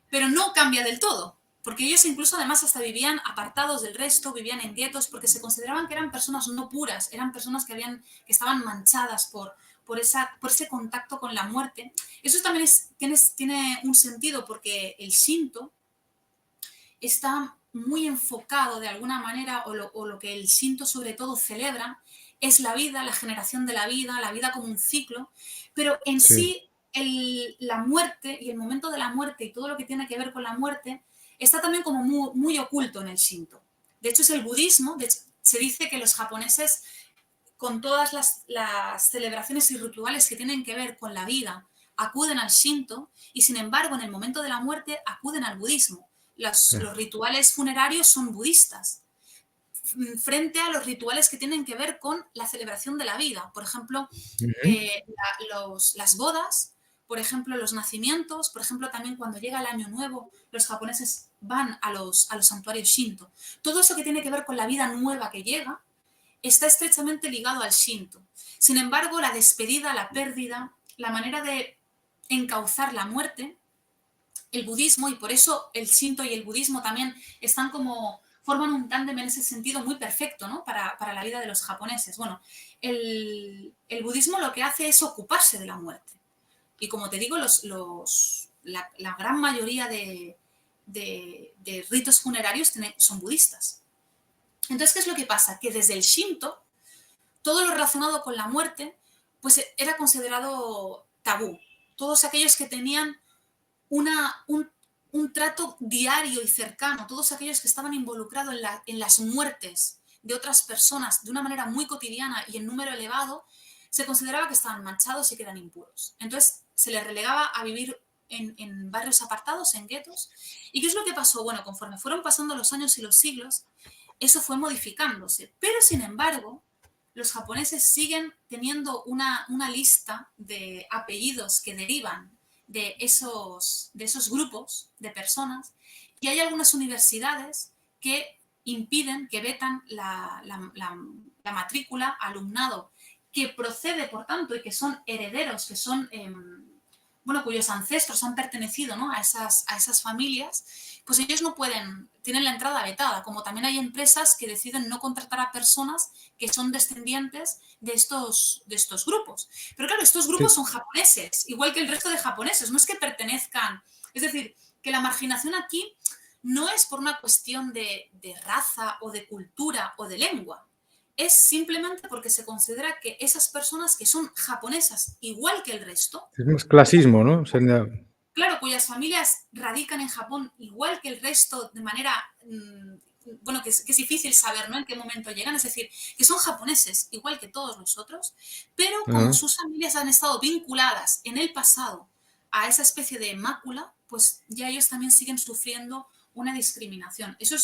pero no cambia del todo, porque ellos incluso además hasta vivían apartados del resto, vivían en guetos, porque se consideraban que eran personas no puras, eran personas que estaban manchadas por ese contacto con la muerte. Eso también tiene un sentido porque el Shinto está muy enfocado de alguna manera, o lo que el Shinto sobre todo celebra, es la vida, la generación de la vida como un ciclo, pero en sí, sí la muerte y el momento de la muerte y todo lo que tiene que ver con la muerte está también como muy oculto en el Shinto. De hecho, es el budismo, de hecho, se dice que los japoneses, con todas las celebraciones y rituales que tienen que ver con la vida, acuden al Shinto y, sin embargo, en el momento de la muerte acuden al budismo. Los rituales funerarios son budistas, frente a los rituales que tienen que ver con la celebración de la vida. Por ejemplo, ujú, las bodas, por ejemplo, los nacimientos, por ejemplo, también cuando llega el año nuevo, los japoneses van a los santuarios Shinto. Todo eso que tiene que ver con la vida nueva que llega está estrechamente ligado al Shinto. Sin embargo, la despedida, la pérdida, la manera de encauzar la muerte, el budismo, y por eso el Shinto y el budismo también forman un tándem en ese sentido muy perfecto, ¿no? Para la vida de los japoneses. Bueno, el budismo lo que hace es ocuparse de la muerte. Y como te digo, la gran mayoría de ritos funerarios son budistas. Entonces, ¿qué es lo que pasa? Que desde el Shinto, todo lo relacionado con la muerte, pues era considerado tabú. Todos aquellos que tenían un trato diario y cercano, todos aquellos que estaban involucrados en las muertes de otras personas de una manera muy cotidiana y en número elevado, se consideraba que estaban manchados y que eran impuros. Entonces se les relegaba a vivir en barrios apartados, en guetos. ¿Y qué es lo que pasó? Bueno, conforme fueron pasando los años y los siglos, eso fue modificándose. Pero, sin embargo, los japoneses siguen teniendo una lista de apellidos que derivan de esos grupos de personas, y hay algunas universidades que impiden, que vetan la matrícula, alumnado que procede, por tanto, y que son herederos, que son, bueno, cuyos ancestros han pertenecido, ¿no? a esas familias, pues ellos no pueden, tienen la entrada vetada, como también hay empresas que deciden no contratar a personas que son descendientes de estos grupos. Pero claro, estos grupos sí. son japoneses, igual que el resto de japoneses, no es que pertenezcan, es decir, que la marginación aquí no es por una cuestión de raza o de cultura o de lengua, es simplemente porque se considera que esas personas que son japonesas igual que el resto, Es más clasismo, ¿no? Sería- claro, cuyas familias radican en Japón igual que el resto de manera, bueno, que es difícil saber, ¿no? En qué momento llegan, es decir, que son japoneses igual que todos nosotros, pero como Ajá. sus familias han estado vinculadas en el pasado a esa especie de mácula, pues ya ellos también siguen sufriendo una discriminación. Eso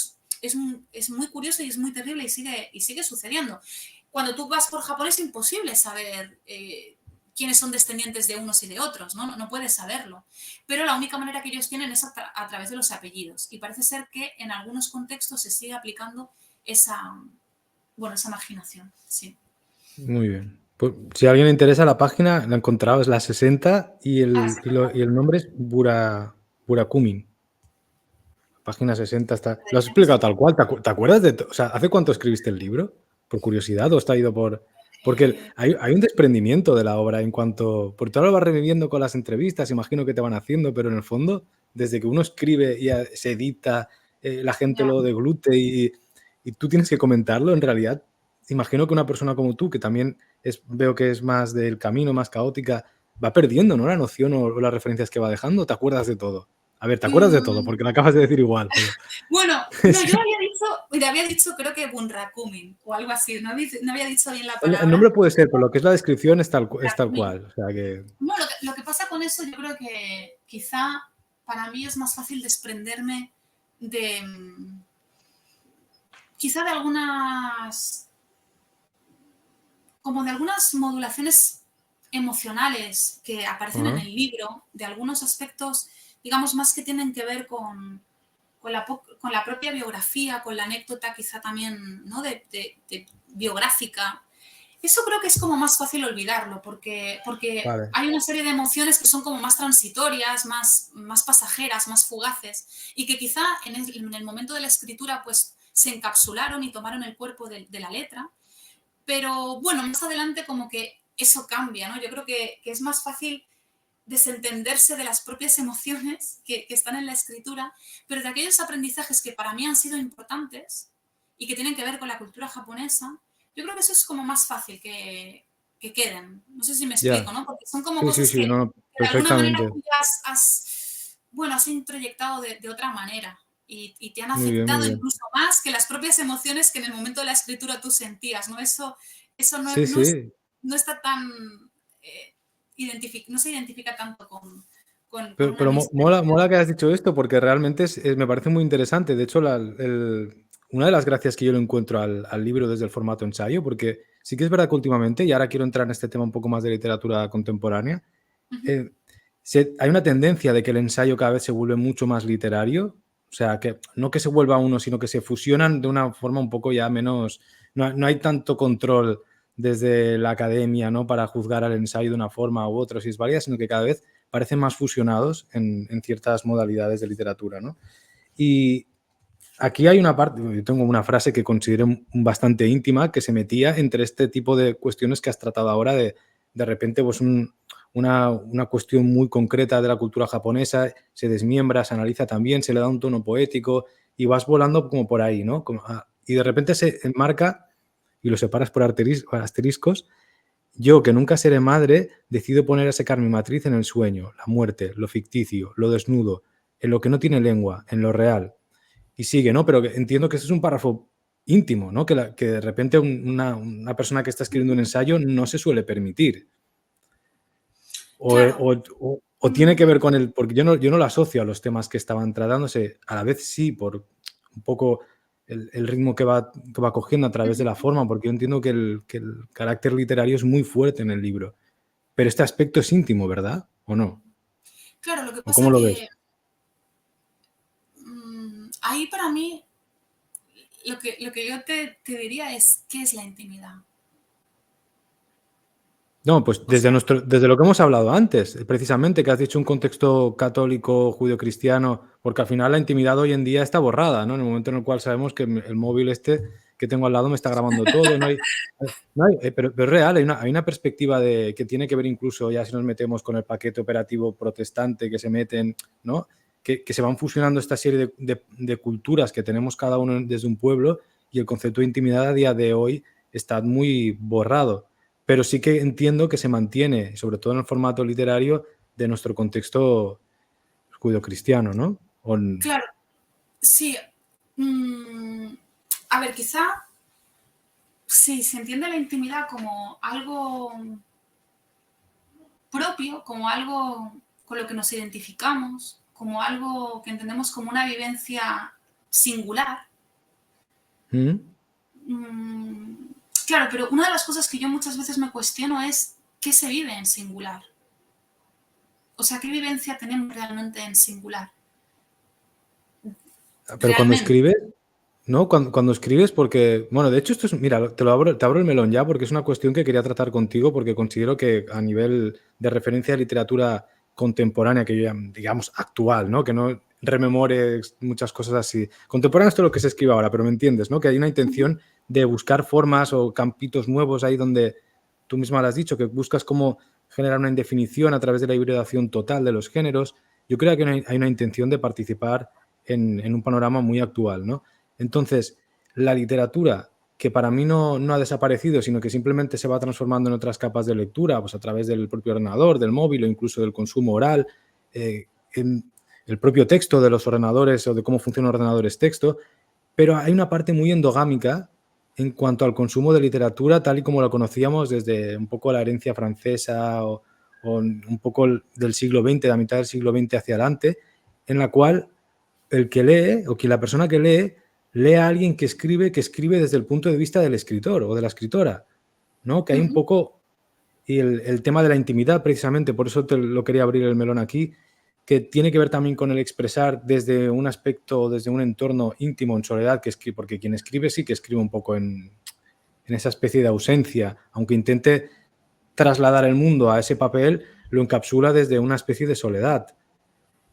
es muy curioso y es muy terrible y sigue sucediendo. Cuando tú vas por Japón es imposible saber quiénes son descendientes de unos y de otros, ¿no? No puedes saberlo. Pero la única manera que ellos tienen es a través de los apellidos. Y parece ser que en algunos contextos se sigue aplicando esa marginación. Sí. Muy bien. Pues, si a alguien le interesa la página, la he encontrado, es la 60 y Ah, sí, el nombre es Burakumin. página 60 está... Lo has explicado tal cual. ¿Te acuerdas de... O sea, ¿hace cuánto escribiste el libro? ¿Por curiosidad o está ido por...? Porque hay un desprendimiento de la obra en cuanto... Porque ahora lo vas reviviendo con las entrevistas, imagino que te van haciendo, pero en el fondo, desde que uno escribe y se edita, la gente Ya. lo deglute y tú tienes que comentarlo, en realidad, imagino que una persona como tú, que también veo que es más del camino, más caótica, va perdiendo, ¿no? La noción o las referencias que va dejando. ¿Te acuerdas de todo? A ver, te acuerdas de todo, Mm, porque lo acabas de decir igual, pero... bueno, no, yo había dicho creo que Bunrakumin o algo así, no había dicho bien la El palabra. nombre puede ser, pero lo que es la descripción es tal Bunrakumin. cual. O sea que... No, lo que pasa con eso, yo creo que quizá para mí es más fácil desprenderme de quizá de algunas modulaciones emocionales que aparecen en Ajá. el libro, de algunos aspectos, digamos, más que tienen que ver con la propia biografía, con la anécdota quizá también, ¿no? de biográfica. Eso creo que es como más fácil olvidarlo, porque Vale. hay una serie de emociones que son como más transitorias, más pasajeras, más fugaces, y que quizá en el momento de la escritura pues se encapsularon y tomaron el cuerpo de la letra, pero bueno, más adelante como que eso cambia, ¿no? Yo creo que es más fácil desentenderse de las propias emociones que están en la escritura, pero de aquellos aprendizajes que para mí han sido importantes y que tienen que ver con la cultura japonesa, yo creo que eso es como más fácil que queden. No sé si me explico, Ya. ¿no? Porque son como Sí, sí, cosas sí, no, que de alguna manera perfectamente. tú ya has introyectado de otra manera y te han Muy bien, muy afectado bien. incluso más que las propias emociones que en el momento de la escritura tú sentías, ¿no? Eso Sí, sí. no está tan... eh, no se identifica tanto con una Pero misma mola que hayas dicho esto porque realmente me parece muy interesante. De hecho, una de las gracias que yo le encuentro al libro desde el formato ensayo, porque sí que es verdad que últimamente, y ahora quiero entrar en este tema un poco más de literatura contemporánea, Ujú. eh, hay una tendencia de que el ensayo cada vez se vuelve mucho más literario. O sea, que no que se vuelva uno, sino que se fusionan de una forma un poco ya menos... No hay tanto control desde la academia, ¿no? Para juzgar al ensayo de una forma u otra, si es válida, sino que cada vez parecen más fusionados en ciertas modalidades de literatura, ¿no? Y aquí hay una parte, yo tengo una frase que considero bastante íntima, que se metía entre este tipo de cuestiones que has tratado ahora de repente, pues una cuestión muy concreta de la cultura japonesa, se desmiembra, se analiza también, se le da un tono poético y vas volando como por ahí, ¿no? Y de repente se enmarca y lo separas por asteriscos. Yo, que nunca seré madre, decido poner a secar mi matriz en el sueño, la muerte, lo ficticio, lo desnudo, en lo que no tiene lengua, en lo real. Y sigue, ¿no? Pero entiendo que ese es un párrafo íntimo, ¿no? Que de repente una persona que está escribiendo un ensayo no se suele permitir. Claro. O tiene que ver con el... Porque yo no lo asocio a los temas que estaban tratándose, a la vez sí, por un poco el ritmo que va cogiendo a través de la forma, porque yo entiendo que el carácter literario es muy fuerte en el libro. Pero este aspecto es íntimo, ¿verdad? ¿O no? Claro, lo que ¿O cómo pasa lo ves? que ahí para mí lo que yo te diría es qué es la intimidad. No, pues O sea, desde lo que hemos hablado antes, precisamente, que has dicho un contexto católico, judío-cristiano, porque al final la intimidad hoy en día está borrada, ¿no? En el momento en el cual sabemos que el móvil que tengo al lado me está grabando todo, pero es real, hay una perspectiva que tiene que ver incluso, ya si nos metemos con el paquete operativo protestante que se meten, ¿no? Que se van fusionando esta serie de culturas que tenemos cada uno desde un pueblo y el concepto de intimidad a día de hoy está muy borrado, pero sí que entiendo que se mantiene, sobre todo en el formato literario, de nuestro contexto judio-cristiano, ¿no? claro, sí. mm, a ver, quizá sí, se entiende la intimidad como algo propio, como algo con lo que nos identificamos, como algo que entendemos como una vivencia singular. ¿Mm? Mm, claro, pero una de las cosas que yo muchas veces me cuestiono es qué se vive en singular. O sea, qué vivencia tenemos realmente en singular. Pero cuando Realmente. escribes, ¿no? Cuando escribes, porque, bueno, de hecho esto es, mira, te abro el melón ya, porque es una cuestión que quería tratar contigo, porque considero que a nivel de referencia de literatura contemporánea, que yo digamos actual, ¿no? Que no, rememores muchas cosas así. Contemporáneo es todo lo que se escribe ahora, pero me entiendes, ¿no? Que hay una intención de buscar formas o campitos nuevos ahí donde tú misma lo has dicho, que buscas cómo generar una indefinición a través de la hibridación total de los géneros. Yo creo que hay una intención de participar en un panorama muy actual, ¿no? Entonces, la literatura, que para mí no ha desaparecido, sino que simplemente se va transformando en otras capas de lectura, pues a través del propio ordenador, del móvil o incluso del consumo oral, en el propio texto de los ordenadores o de cómo funcionan los ordenadores texto, pero hay una parte muy endogámica en cuanto al consumo de literatura tal y como lo conocíamos desde un poco la herencia francesa o un poco del siglo XX, de la mitad del siglo XX hacia adelante, en la cual el que lee o que la persona que lee a alguien que escribe desde el punto de vista del escritor o de la escritora, ¿no? Que hay un poco, y el tema de la intimidad precisamente, por eso te lo quería abrir el melón aquí, que tiene que ver también con el expresar desde un aspecto, desde un entorno íntimo, en soledad, porque quien escribe sí que escribe un poco en esa especie de ausencia, aunque intente trasladar el mundo a ese papel, lo encapsula desde una especie de soledad.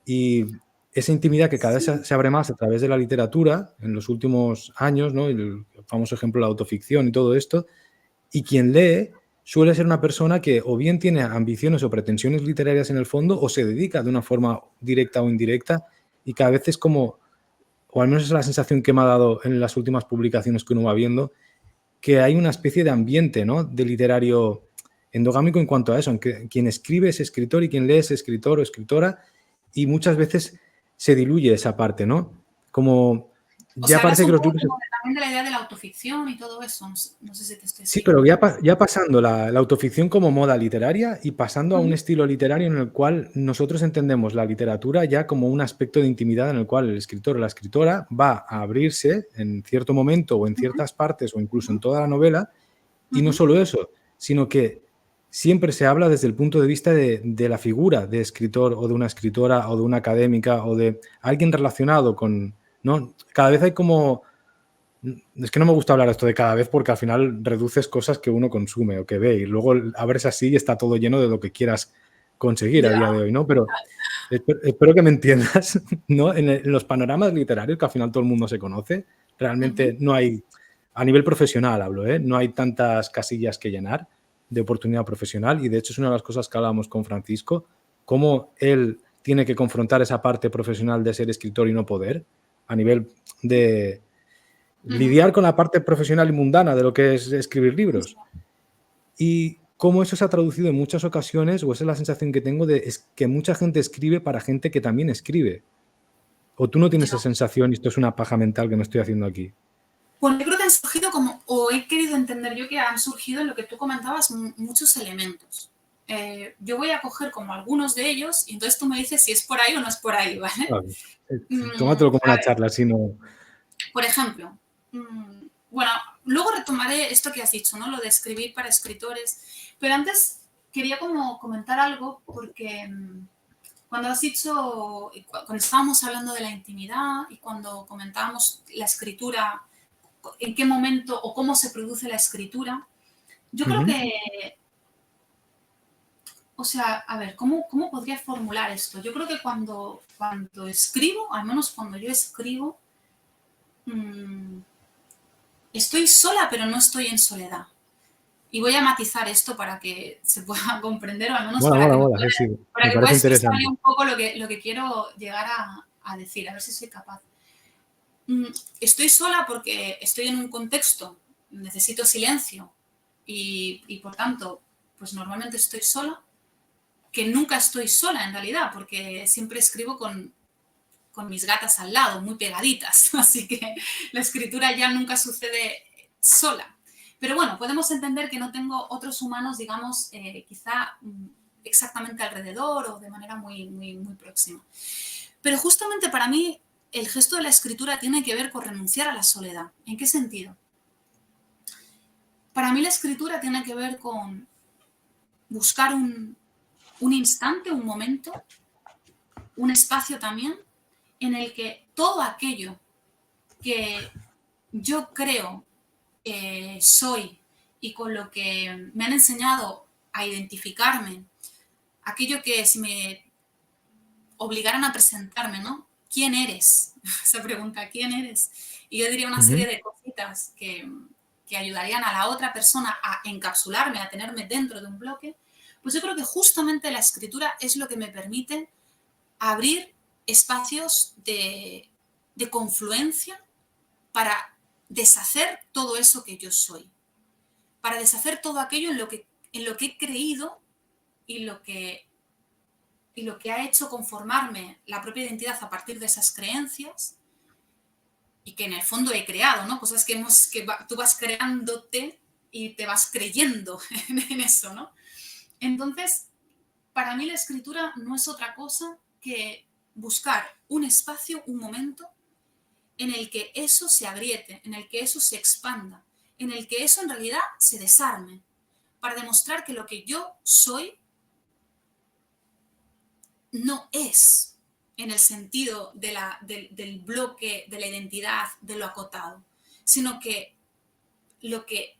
Y esa intimidad que cada vez se abre más a través de la literatura en los últimos años, ¿no? El famoso ejemplo de la autoficción y todo esto, y quien lee suele ser una persona que o bien tiene ambiciones o pretensiones literarias en el fondo o se dedica de una forma directa o indirecta, y cada vez es como, o al menos es la sensación que me ha dado en las últimas publicaciones que uno va viendo, que hay una especie de ambiente, ¿no? De literario endogámico en cuanto a eso, en que quien escribe es escritor y quien lee es escritor o escritora, y muchas veces se diluye esa parte, ¿no? Como O ya sea, hablas parece que un los poco libros... como también de la idea de la autoficción y todo eso. No sé si te estoy Sí, siguiendo. pero ya pasando la autoficción como moda literaria y pasando a un estilo literario en el cual nosotros entendemos la literatura ya como un aspecto de intimidad en el cual el escritor o la escritora va a abrirse en cierto momento o en ciertas partes o incluso en toda la novela, y no solo eso, sino que siempre se habla desde el punto de vista de la figura de escritor o de una escritora o de una académica o de alguien relacionado con, ¿no? Cada vez hay como... Es que no me gusta hablar esto de cada vez porque al final reduces cosas que uno consume o que ve y luego abres así y está todo lleno de lo que quieras conseguir a Ya. día de hoy, ¿no? Pero espero que me entiendas, ¿no? En los panoramas literarios, que al final todo el mundo se conoce, realmente no hay, a nivel profesional hablo, ¿eh? No hay tantas casillas que llenar de oportunidad profesional, y de hecho es una de las cosas que hablábamos con Francisco, cómo él tiene que confrontar esa parte profesional de ser escritor y no poder, a nivel de lidiar con la parte profesional y mundana de lo que es escribir libros. Y cómo eso se ha traducido en muchas ocasiones, o esa es la sensación que tengo, de es que mucha gente escribe para gente que también escribe. ¿O tú no tienes esa sensación y esto es una paja mental que me estoy haciendo aquí? Bueno, yo creo que han surgido como, o he querido entender yo que han surgido en lo que tú comentabas muchos elementos. Yo voy a coger como algunos de ellos y entonces tú me dices si es por ahí o no es por ahí, ¿vale? Vale. Tómatelo como A una ver, charla, si no... por ejemplo, bueno, luego retomaré esto que has dicho, ¿no? Lo de escribir para escritores, pero antes quería como comentar algo porque cuando has dicho, cuando estábamos hablando de la intimidad y cuando comentábamos la escritura, en qué momento o cómo se produce la escritura, yo creo que, o sea, a ver, ¿cómo podría formular esto? Yo creo que cuando escribo, al menos cuando yo escribo, estoy sola, pero no estoy en soledad. Y voy a matizar esto para que se pueda comprender, o al menos Mola, para mola, que, mola, sí, sí. para Me que pueda parece expresar yo interesante. un poco lo que quiero llegar a decir, a ver si soy capaz. Estoy sola porque estoy en un contexto, necesito silencio y por tanto, pues normalmente estoy sola, que nunca estoy sola en realidad, porque siempre escribo con mis gatas al lado, muy pegaditas, así que la escritura ya nunca sucede sola. Pero bueno, podemos entender que no tengo otros humanos, digamos, quizá exactamente alrededor o de manera muy próxima. Pero justamente para mí el gesto de la escritura tiene que ver con renunciar a la soledad. ¿En qué sentido? Para mí la escritura tiene que ver con buscar un instante, un momento, un espacio también, en el que todo aquello que yo creo soy y con lo que me han enseñado a identificarme, aquello que si me obligaran a presentarme, ¿no? ¿quién eres? Esa pregunta, ¿quién eres? Y yo diría una serie Ujú. de cositas que ayudarían a la otra persona a encapsularme, a tenerme dentro de un bloque. Pues yo creo que justamente la escritura es lo que me permite abrir espacios de confluencia para deshacer todo eso que yo soy, para deshacer todo aquello en lo que he creído y lo que ha hecho conformarme la propia identidad a partir de esas creencias y que en el fondo he creado, ¿no? Cosas tú vas creándote y te vas creyendo en eso, ¿no? Entonces, para mí la escritura no es otra cosa que buscar un espacio, un momento en el que eso se agriete, en el que eso se expanda, en el que eso en realidad se desarme, para demostrar que lo que yo soy no es en el sentido del bloque, de la identidad, de lo acotado, sino que lo que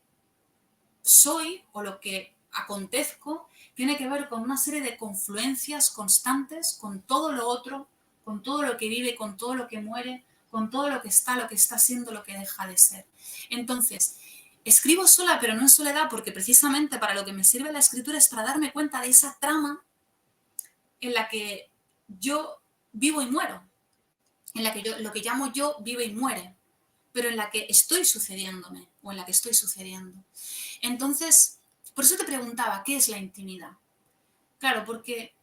soy o lo que acontezco tiene que ver con una serie de confluencias constantes con todo lo otro, con todo lo que vive, con todo lo que muere, con todo lo que está siendo, lo que deja de ser. Entonces, escribo sola, pero no en soledad, porque precisamente para lo que me sirve la escritura es para darme cuenta de esa trama en la que yo vivo y muero, en la que lo que llamo yo vive y muere, pero en la que estoy sucediéndome o en la que estoy sucediendo. Entonces, por eso te preguntaba, ¿qué es la intimidad? Claro, porque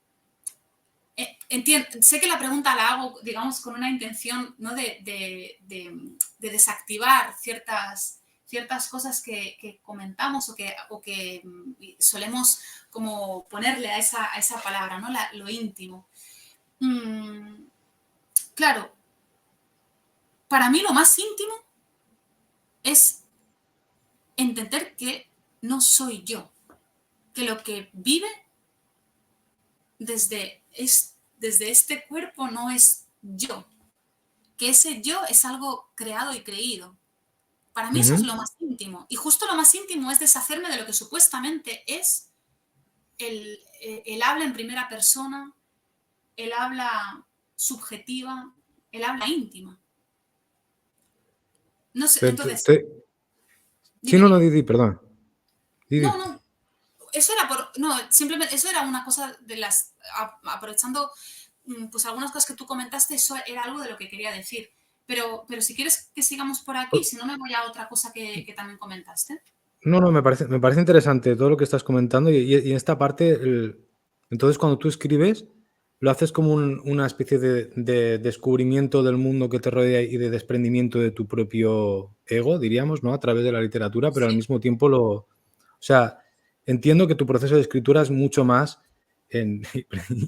sé que la pregunta la hago, digamos, con una intención, ¿no? de desactivar ciertas cosas que comentamos o que solemos como ponerle a esa palabra, ¿no? Lo íntimo. Claro, para mí lo más íntimo es entender que no soy yo, que lo que vive desde este cuerpo no es yo, que ese yo es algo creado y creído. Para mí eso es Ujú. lo más íntimo. Y justo lo más íntimo es deshacerme de lo que supuestamente es el habla en primera persona, el habla subjetiva, el habla íntima. No sé, Te- te- entonces, te- Sí, dime, no, no, dime. Didi, perdón. No, Didi. no, simplemente eso era una cosa de aprovechando pues algunas cosas que tú comentaste, eso era algo de lo que quería decir. Pero si quieres que sigamos por aquí, si no me voy a otra cosa que también comentaste. No, no, me parece interesante todo lo que estás comentando y en esta parte, entonces cuando tú escribes, lo haces como una especie de descubrimiento del mundo que te rodea y de desprendimiento de tu propio ego, diríamos, ¿no? A través de la literatura, pero al Sí, mismo tiempo o sea, entiendo que tu proceso de escritura es mucho más en-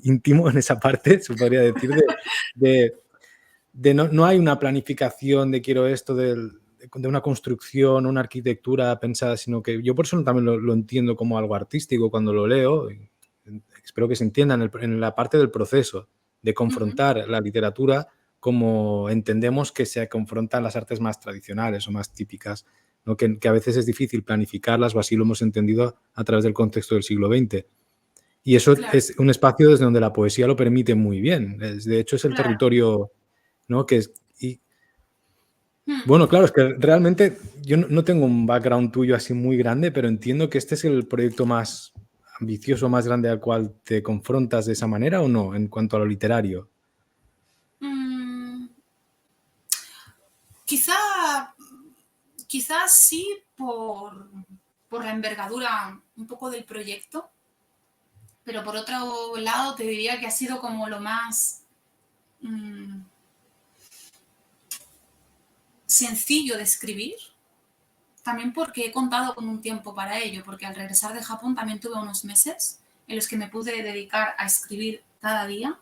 íntimo en esa parte, se podría decir, de no hay una planificación de quiero esto de una construcción, una arquitectura pensada, sino que yo por eso también lo entiendo como algo artístico cuando lo leo. Y espero que se entienda en la parte del proceso de ujú, confrontar la literatura como entendemos que se confrontan las artes más tradicionales o más típicas, ¿no? Que a veces es difícil planificarlas o así lo hemos entendido a través del contexto del siglo XX. Y eso claro, es un espacio desde donde la poesía lo permite muy bien. De hecho, es el claro. territorio, ¿no? Y Mm, bueno, claro, es que realmente yo no tengo un background tuyo así muy grande, pero entiendo que este es el proyecto más ambicioso, más grande al cual te confrontas de esa manera o no, en cuanto a lo literario. mm, quizá, quizás sí por la envergadura un poco del proyecto, pero por otro lado te diría que ha sido como lo más mm, sencillo de escribir, también porque he contado con un tiempo para ello, porque al regresar de Japón también tuve unos meses en los que me pude dedicar a escribir cada día.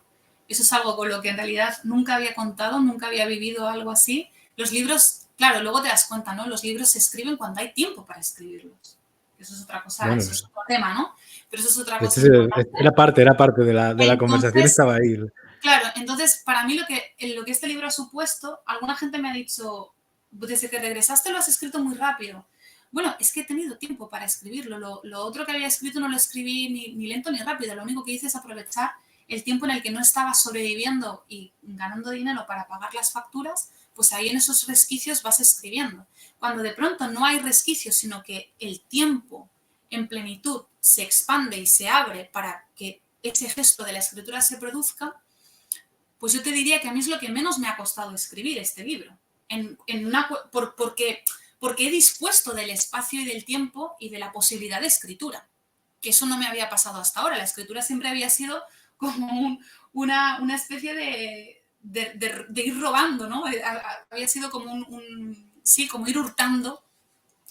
Eso es algo con lo que en realidad nunca había contado, nunca había vivido algo así. Los libros, claro, luego te das cuenta, ¿no? Los libros se escriben cuando hay tiempo para escribirlos. Eso es otra cosa, Bueno, eso es otro tema, ¿no? Pero eso es otra este cosa es- importante. era parte de la conversación, Entonces, estaba ahí. claro, entonces para mí lo que este libro ha supuesto, alguna gente me ha dicho, desde que regresaste lo has escrito muy rápido. Bueno, es que he tenido tiempo para escribirlo. Lo otro que había escrito no lo escribí ni lento ni rápido. Lo único que hice es aprovechar el tiempo en el que no estaba sobreviviendo y ganando dinero para pagar las facturas, pues ahí en esos resquicios vas escribiendo. Cuando de pronto no hay resquicios, sino que el tiempo en plenitud se expande y se abre para que ese gesto de la escritura se produzca, pues yo te diría que a mí es lo que menos me ha costado escribir este libro. Porque he dispuesto del espacio y del tiempo y de la posibilidad de escritura, que eso no me había pasado hasta ahora. La escritura siempre había sido como una especie de ir robando, ¿no? Había sido como como ir hurtando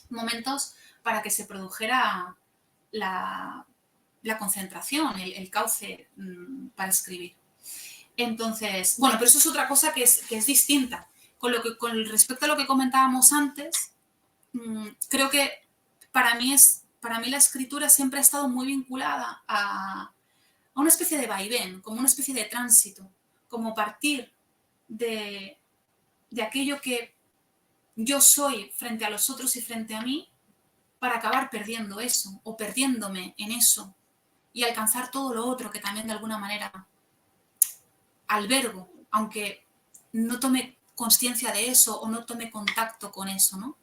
momentos para que se produjera la concentración, el cauce para escribir. Entonces, bueno, pero eso es otra cosa que es distinta. Con respecto a lo que comentábamos antes, creo que para mí la escritura siempre ha estado muy vinculada a una especie de vaivén, como una especie de tránsito, como partir de aquello que yo soy frente a los otros y frente a mí, para acabar perdiendo eso o perdiéndome en eso y alcanzar todo lo otro que también de alguna manera albergo, aunque no tome conciencia de eso o no tome contacto con eso, ¿no?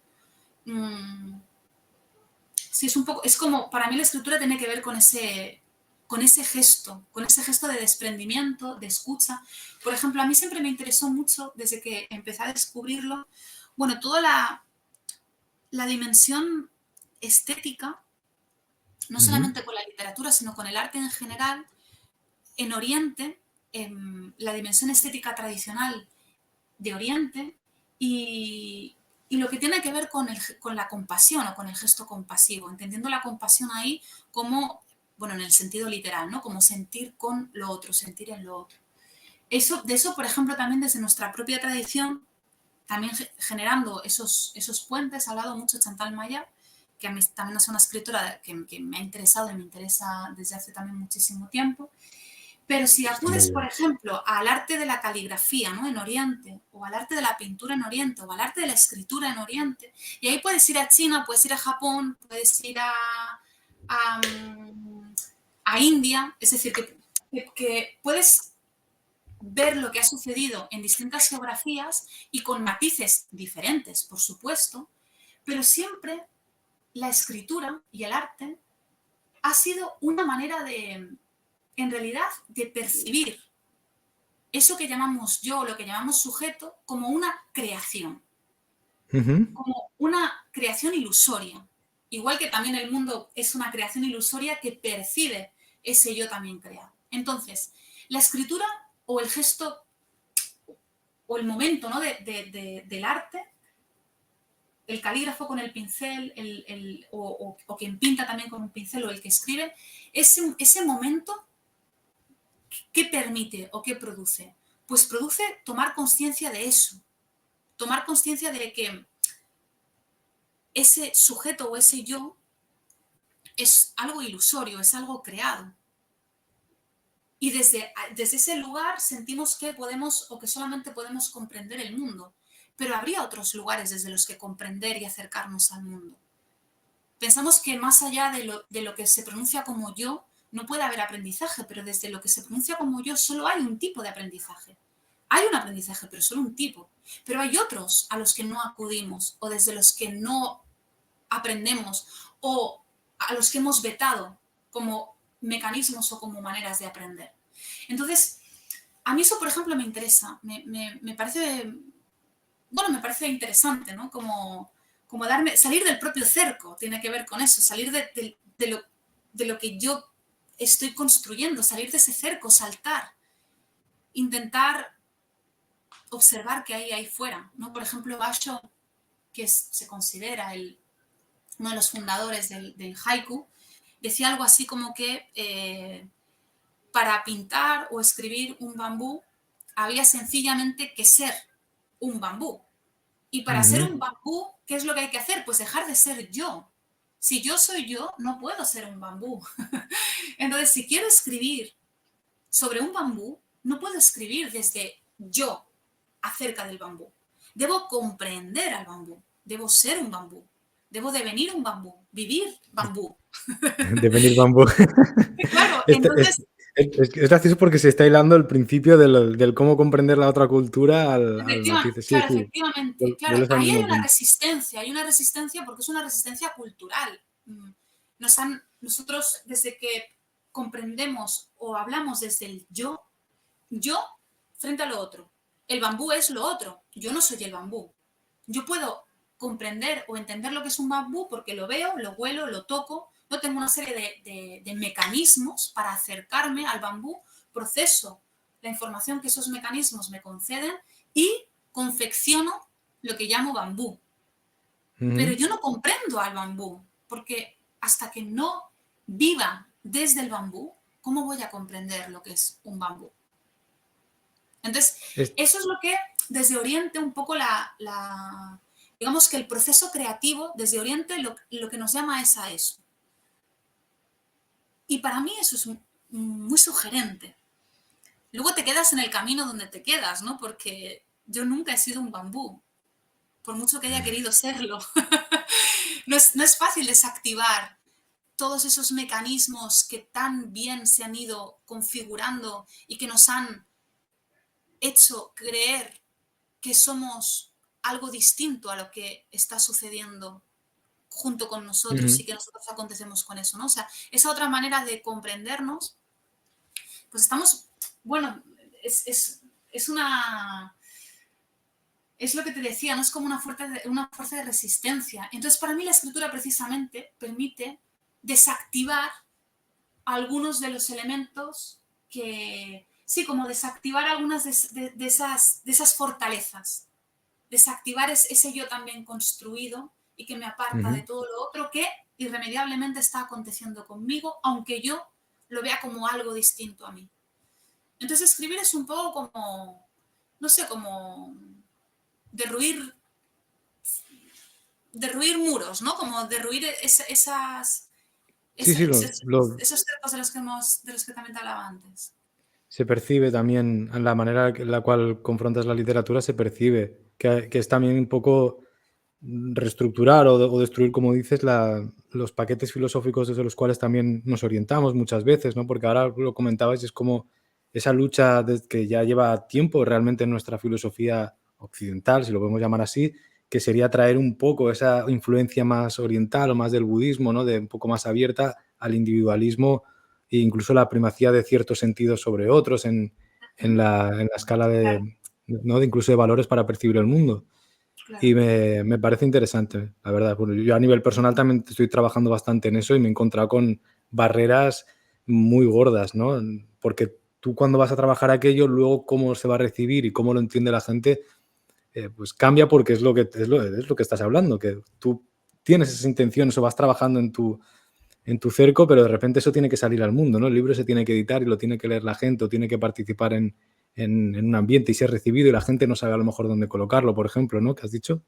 Sí, es como, para mí la escritura tiene que ver con ese gesto de desprendimiento, de escucha. Por ejemplo, a mí siempre me interesó mucho, desde que empecé a descubrirlo, bueno, toda la dimensión estética, no solamente con la literatura, sino con el arte en general, en Oriente, la dimensión estética tradicional de Oriente y lo que tiene que ver con la compasión o con el gesto compasivo, entendiendo la compasión ahí como, bueno, en el sentido literal, ¿no? Como sentir con lo otro, sentir en lo otro. De eso, por ejemplo, también desde nuestra propia tradición, también generando esos puentes, ha hablado mucho Chantal Mayar, que a mí también es una escritora que me ha interesado y me interesa desde hace también muchísimo tiempo. Pero si acudes, por ejemplo, al arte de la caligrafía, ¿no? En Oriente, o al arte de la pintura en Oriente, o al arte de la escritura en Oriente, y ahí puedes ir a China, puedes ir a Japón, puedes ir a India, es decir, que puedes ver lo que ha sucedido en distintas geografías y con matices diferentes, por supuesto, pero siempre la escritura y el arte ha sido una manera en realidad, de percibir eso que llamamos yo, lo que llamamos sujeto, como una creación, como una creación ilusoria. Igual que también el mundo es una creación ilusoria que percibe ese yo también creado. Entonces, la escritura o el gesto o el momento, ¿no? del arte, el calígrafo con el pincel, o quien pinta también con un pincel, o el que escribe, ese momento, ¿qué permite o qué produce? Pues produce tomar conciencia de eso, tomar conciencia de que ese sujeto o ese yo es algo ilusorio, es algo creado. Y desde ese lugar sentimos que podemos o que solamente podemos comprender el mundo, pero habría otros lugares desde los que comprender y acercarnos al mundo. Pensamos que más allá de lo que se pronuncia como yo, no puede haber aprendizaje, pero desde lo que se pronuncia como yo solo hay un tipo de aprendizaje. Hay un aprendizaje, pero solo un tipo. Pero hay otros a los que no acudimos o desde los que no aprendemos o a los que hemos vetado como mecanismos o como maneras de aprender. Entonces, a mí eso, por ejemplo, me interesa. Me parece, bueno, me parece interesante, ¿no? Como salir del propio cerco, tiene que ver con eso, salir de lo que yo estoy construyendo, salir de ese cerco, saltar, intentar observar qué hay ahí fuera, ¿no? Por ejemplo, Basho, que se considera uno de los fundadores del haiku, decía algo así como que para pintar o escribir un bambú había sencillamente que ser un bambú. Y para ser un bambú, ¿qué es lo que hay que hacer? Pues dejar de ser yo. Si yo soy yo, no puedo ser un bambú. Entonces, si quiero escribir sobre un bambú, no puedo escribir desde yo acerca del bambú. Debo comprender al bambú. Debo ser un bambú. Debo devenir un bambú. Vivir bambú. Devenir bambú. Claro, entonces Es gracioso porque se está hilando el principio del cómo comprender la otra cultura al matiz. Sí, Claro, sí, efectivamente. Claro, vuelves al ahí mismo punto. hay una resistencia porque es una resistencia cultural. Nosotros, desde que comprendemos o hablamos desde el yo frente a lo otro. El bambú es lo otro. Yo no soy el bambú. Yo puedo comprender o entender lo que es un bambú porque lo veo, lo huelo, lo toco. Yo tengo una serie de mecanismos para acercarme al bambú, proceso la información que esos mecanismos me conceden y confecciono lo que llamo bambú. Pero Ujú. yo no comprendo al bambú, porque hasta que no viva desde el bambú, ¿cómo voy a comprender lo que es un bambú? Entonces, Es- eso es lo que desde Oriente un poco digamos que el proceso creativo desde Oriente lo que nos llama es a eso. Y para mí eso es muy sugerente. Luego te quedas en el camino donde te quedas, ¿no? Porque yo nunca he sido un bambú, por mucho que haya querido serlo. No es fácil desactivar todos esos mecanismos que tan bien se han ido configurando y que nos han hecho creer que somos algo distinto a lo que está sucediendo junto con nosotros Ujú. y que nosotros acontecemos con eso, ¿no? O sea, esa otra manera de comprendernos, pues estamos, bueno, es una, es lo que te decía, no es como una fuerza de resistencia. Entonces, para mí la escritura precisamente permite desactivar algunos de los elementos que, sí, como desactivar algunas de esas fortalezas, desactivar ese yo también construido y que me aparta de Ujú. todo lo otro que irremediablemente está aconteciendo conmigo, aunque yo lo vea como algo distinto a mí. Entonces escribir es un poco como, no sé, como derruir, derruir muros, ¿no? Como derruir Sí, sí, esos cercos de los que también te hablaba antes. se percibe también en la manera en la cual confrontas la literatura, se percibe que es también un poco reestructurar o destruir, como dices, los paquetes filosóficos desde los cuales también nos orientamos muchas veces, ¿no? Porque ahora lo comentabais, es como esa lucha que ya lleva tiempo realmente en nuestra filosofía occidental, si lo podemos llamar así, que sería traer un poco esa influencia más oriental o más del budismo, ¿no? De un poco más abierta al individualismo e incluso la primacía de ciertos sentidos sobre otros en la escala Claro, ¿no? De incluso de valores para percibir el mundo. claro. Y me parece interesante, la verdad. Bueno, yo a nivel personal también estoy trabajando bastante en eso y me he encontrado con barreras muy gordas, ¿no? Porque tú cuando vas a trabajar aquello, luego cómo se va a recibir y cómo lo entiende la gente, pues cambia porque es lo que estás hablando, que tú tienes esas intenciones o vas trabajando en tu cerco, pero de repente eso tiene que salir al mundo, ¿no? El libro se tiene que editar y lo tiene que leer la gente o tiene que participar en un ambiente y ser recibido y la gente no sabe a lo mejor dónde colocarlo, por ejemplo, ¿no? Que has dicho,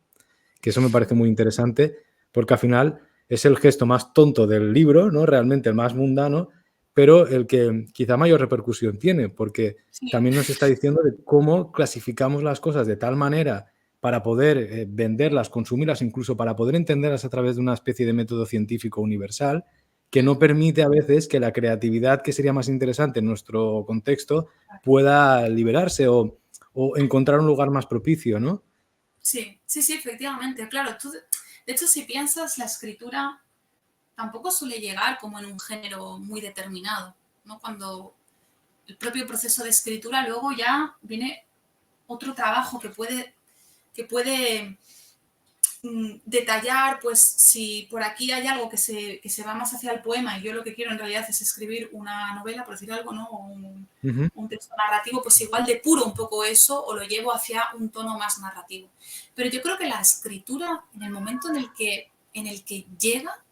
que eso me parece muy interesante porque al final es el gesto más tonto del libro, ¿no? Realmente el más mundano, pero el que quizá mayor repercusión tiene, porque Sí, también nos está diciendo de cómo clasificamos las cosas de tal manera para poder venderlas, consumirlas, incluso para poder entenderlas a través de una especie de método científico universal, que no permite a veces que la creatividad, que sería más interesante en nuestro contexto, pueda liberarse o encontrar un lugar más propicio, ¿no? sí, sí, sí, efectivamente. Claro, de hecho, si piensas, la escritura tampoco suele llegar como en un género muy determinado, ¿no? Cuando el propio proceso de escritura luego ya viene otro trabajo que puede detallar, pues si por aquí hay algo que se va más hacia el poema y yo lo que quiero en realidad es escribir una novela, por decir algo, ¿no? O Ujú. un texto narrativo, pues igual depuro un poco eso o lo llevo hacia un tono más narrativo. Pero yo creo que la escritura, en el momento en el que llega,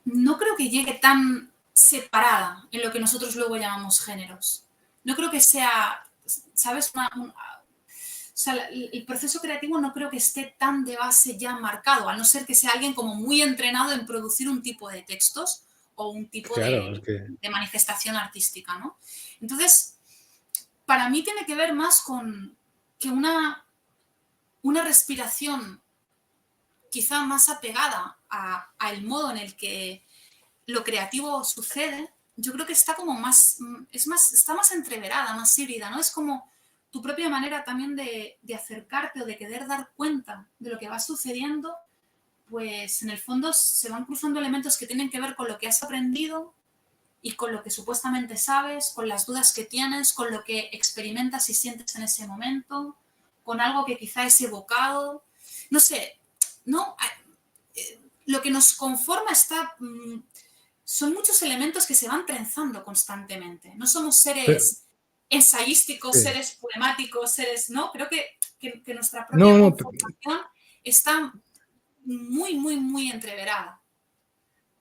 no creo que llegue tan separada en lo que nosotros luego llamamos géneros. No creo que sea, ¿sabes? O sea, el proceso creativo no creo que esté tan de base ya marcado, a no ser que sea alguien como muy entrenado en producir un tipo de textos o un tipo Claro, es que de manifestación artística, ¿no? Entonces, para mí tiene que ver más con que una respiración quizá más apegada al modo en el que lo creativo sucede, yo creo que está como más, está más entreverada, más híbrida, ¿no? Es como tu propia manera también de acercarte o de querer dar cuenta de lo que va sucediendo, pues en el fondo se van cruzando elementos que tienen que ver con lo que has aprendido y con lo que supuestamente sabes, con las dudas que tienes, con lo que experimentas y sientes en ese momento, con algo que quizá es evocado. No sé, ¿no? Lo que nos conforma está... son muchos elementos que se van trenzando constantemente. No somos Pero, seres ensayísticos, sí. seres poemáticos, seres... No, creo que nuestra propia No, no, conformación está muy, muy, muy entreverada.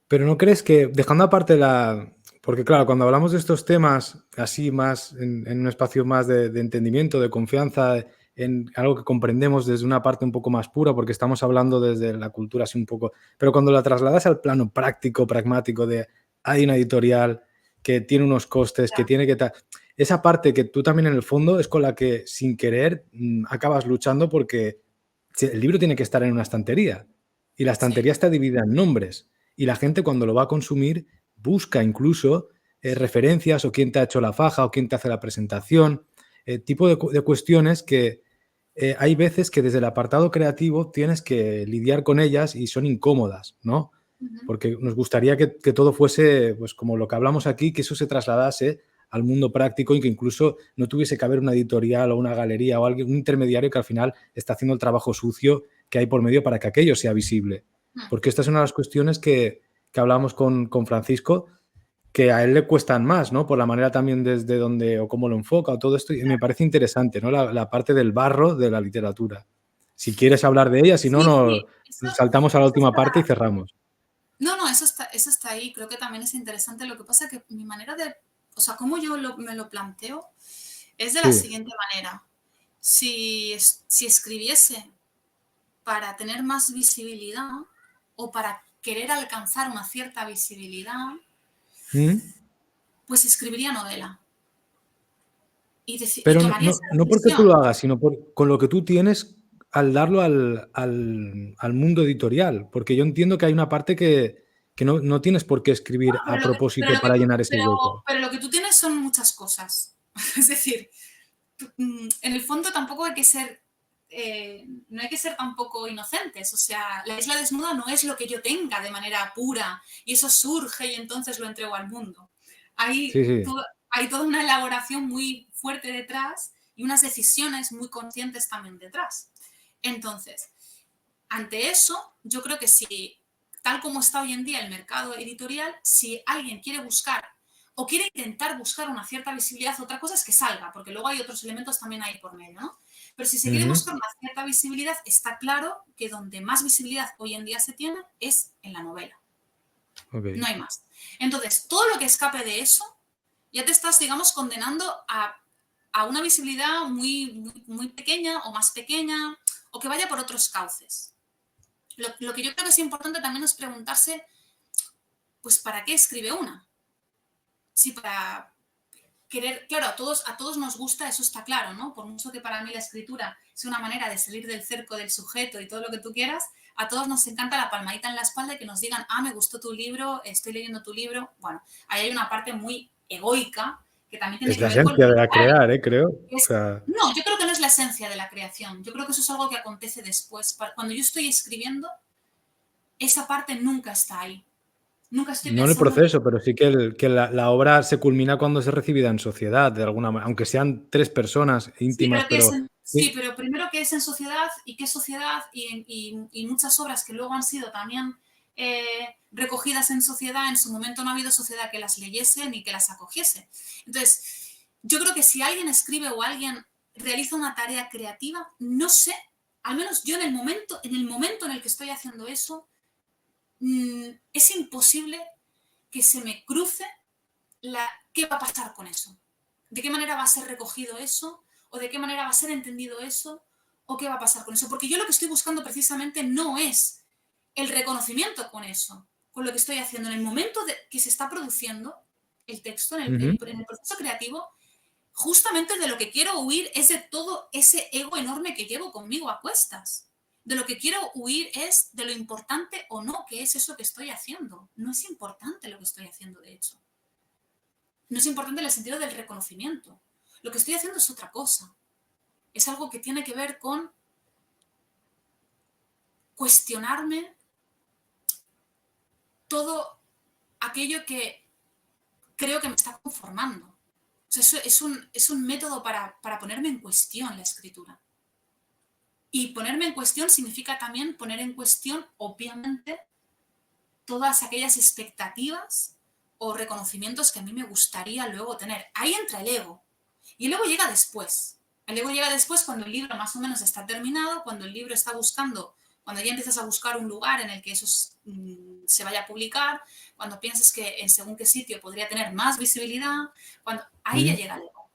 pero ¿no crees que, dejando aparte la... Porque claro, cuando hablamos de estos temas así más en un espacio más de entendimiento, de confianza, en algo que comprendemos desde una parte un poco más pura, porque estamos hablando desde la cultura así un poco, pero cuando la trasladas al plano práctico, pragmático, de hay una editorial que tiene unos costes, que Ya, tiene que... Esa parte que tú también en el fondo es con la que sin querer acabas luchando porque el libro tiene que estar en una estantería y la sí. estantería está dividida en nombres. Y la gente cuando lo va a consumir busca incluso referencias o quién te ha hecho la faja o quién te hace la presentación, tipo de cuestiones que hay veces que desde el apartado creativo tienes que lidiar con ellas y son incómodas, ¿no? Ujú. Porque nos gustaría que todo fuese, pues como lo que hablamos aquí, que eso se trasladase al mundo práctico y que incluso no tuviese que haber una editorial o una galería o alguien, un intermediario que al final está haciendo el trabajo sucio que hay por medio para que aquello sea visible. Mm. Porque esta es una de las cuestiones que hablábamos con Francisco, que a él le cuestan más, ¿no? Por la manera también desde donde o cómo lo enfoca o todo esto. Y me parece interesante, ¿no? La parte del barro de la literatura. Si quieres hablar de ella, si no, Sí, nos sí, saltamos a la eso última está... parte y cerramos. No, no, eso está ahí. Creo que también es interesante. Lo que pasa que mi manera de... O sea, cómo yo me lo planteo es de la Sí. siguiente manera. Si escribiese para tener más visibilidad o para querer alcanzar una cierta visibilidad, ¿Mm? pues escribiría novela y Pero tomaría esa no porque tú decisión. lo hagas, sino con lo que tú tienes al darlo al mundo editorial. Porque yo entiendo que hay una parte que no tienes por qué escribir Bueno, a propósito para llenar ese hueco. pero lo que tú tienes son muchas cosas. Es decir, en el fondo tampoco hay que ser, no hay que ser tampoco inocentes. O sea, la isla desnuda no es lo que yo tenga de manera pura y eso surge y entonces lo entrego al mundo. Sí, Hay, sí. todo, hay toda una elaboración muy fuerte detrás y unas decisiones muy conscientes también detrás. Entonces, ante eso, yo creo que si, tal como está hoy en día el mercado editorial, si alguien quiere buscar o quiere intentar buscar una cierta visibilidad, otra cosa es que salga, porque luego hay otros elementos también ahí por medio, ¿no? Pero si se quiere Ujú. buscar una cierta visibilidad, está claro que donde más visibilidad hoy en día se tiene es en la novela. Ok. No hay más. Entonces, todo lo que escape de eso, ya te estás, digamos, condenando a una visibilidad muy, muy, muy pequeña o más pequeña o que vaya por otros cauces. Lo que yo creo que es importante también es preguntarse, pues, ¿para qué escribe una? Si para querer, claro, a todos nos gusta, eso está claro, ¿no? Por mucho que para mí la escritura sea una manera de salir del cerco del sujeto y todo lo que tú quieras, a todos nos encanta la palmadita en la espalda y que nos digan, ah, me gustó tu libro, estoy leyendo tu libro. Bueno, ahí hay una parte muy egoica que también tiene Es que la ver con lo esencia de la literario. crear, creo. O Es, sea, no, yo creo que no es la esencia de la creación. Yo creo que eso es algo que acontece después. Cuando yo estoy escribiendo, esa parte nunca está ahí. Nunca estoy no en el pensando en... proceso, pero sí que la obra se culmina cuando es recibida en sociedad, de alguna manera, aunque sean tres personas Sí, íntimas, pero, que es pero en... sí, sí, pero primero que es en sociedad y qué sociedad y muchas obras que luego han sido también recogidas en sociedad, en su momento no ha habido sociedad que las leyese ni que las acogiese. Entonces, yo creo que si alguien escribe o alguien realiza una tarea creativa, no sé, al menos yo en el momento en el que estoy haciendo eso, es imposible que se me cruce qué va a pasar con eso. ¿De qué manera va a ser recogido eso? ¿O de qué manera va a ser entendido eso? ¿O qué va a pasar con eso? Porque yo lo que estoy buscando precisamente no es el reconocimiento con eso, con lo que estoy haciendo. En el momento que se está produciendo el texto, ujú. en el proceso creativo, justamente de lo que quiero huir es de todo ese ego enorme que llevo conmigo a cuestas. De lo que quiero huir es de lo importante o no que es eso que estoy haciendo. No es importante lo que estoy haciendo, de hecho. no es importante en el sentido del reconocimiento. Lo que estoy haciendo es otra cosa. Es algo que tiene que ver con cuestionarme todo aquello que creo que me está conformando. O sea, eso es un método para ponerme en cuestión la escritura. Y ponerme en cuestión significa también poner en cuestión, obviamente, todas aquellas expectativas o reconocimientos que a mí me gustaría luego tener. Ahí entra el ego. Y el ego llega después. El ego llega después cuando el libro más o menos está terminado, cuando el libro está buscando, cuando ya empiezas a buscar un lugar en el que eso se vaya a publicar, cuando piensas que en según qué sitio podría tener más visibilidad, ahí ya llega el ego.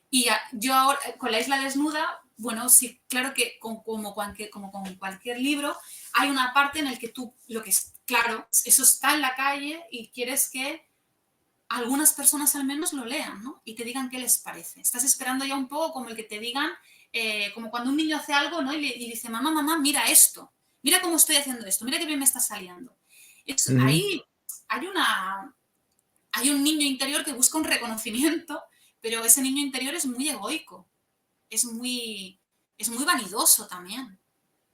Y yo ahora, con La isla desnuda, bueno, sí, claro que como con cualquier libro, hay una parte en la que tú, lo que es, claro, eso está en la calle y quieres que algunas personas al menos lo lean, ¿no? Y te digan qué les parece. Estás esperando ya un poco como el que te digan, como cuando un niño hace algo, ¿no? Y dice, mamá, mamá, mira esto, mira cómo estoy haciendo esto, mira qué bien me está saliendo. Ahí hay un niño interior que busca un reconocimiento, pero ese niño interior es muy egoico, es muy vanidoso también.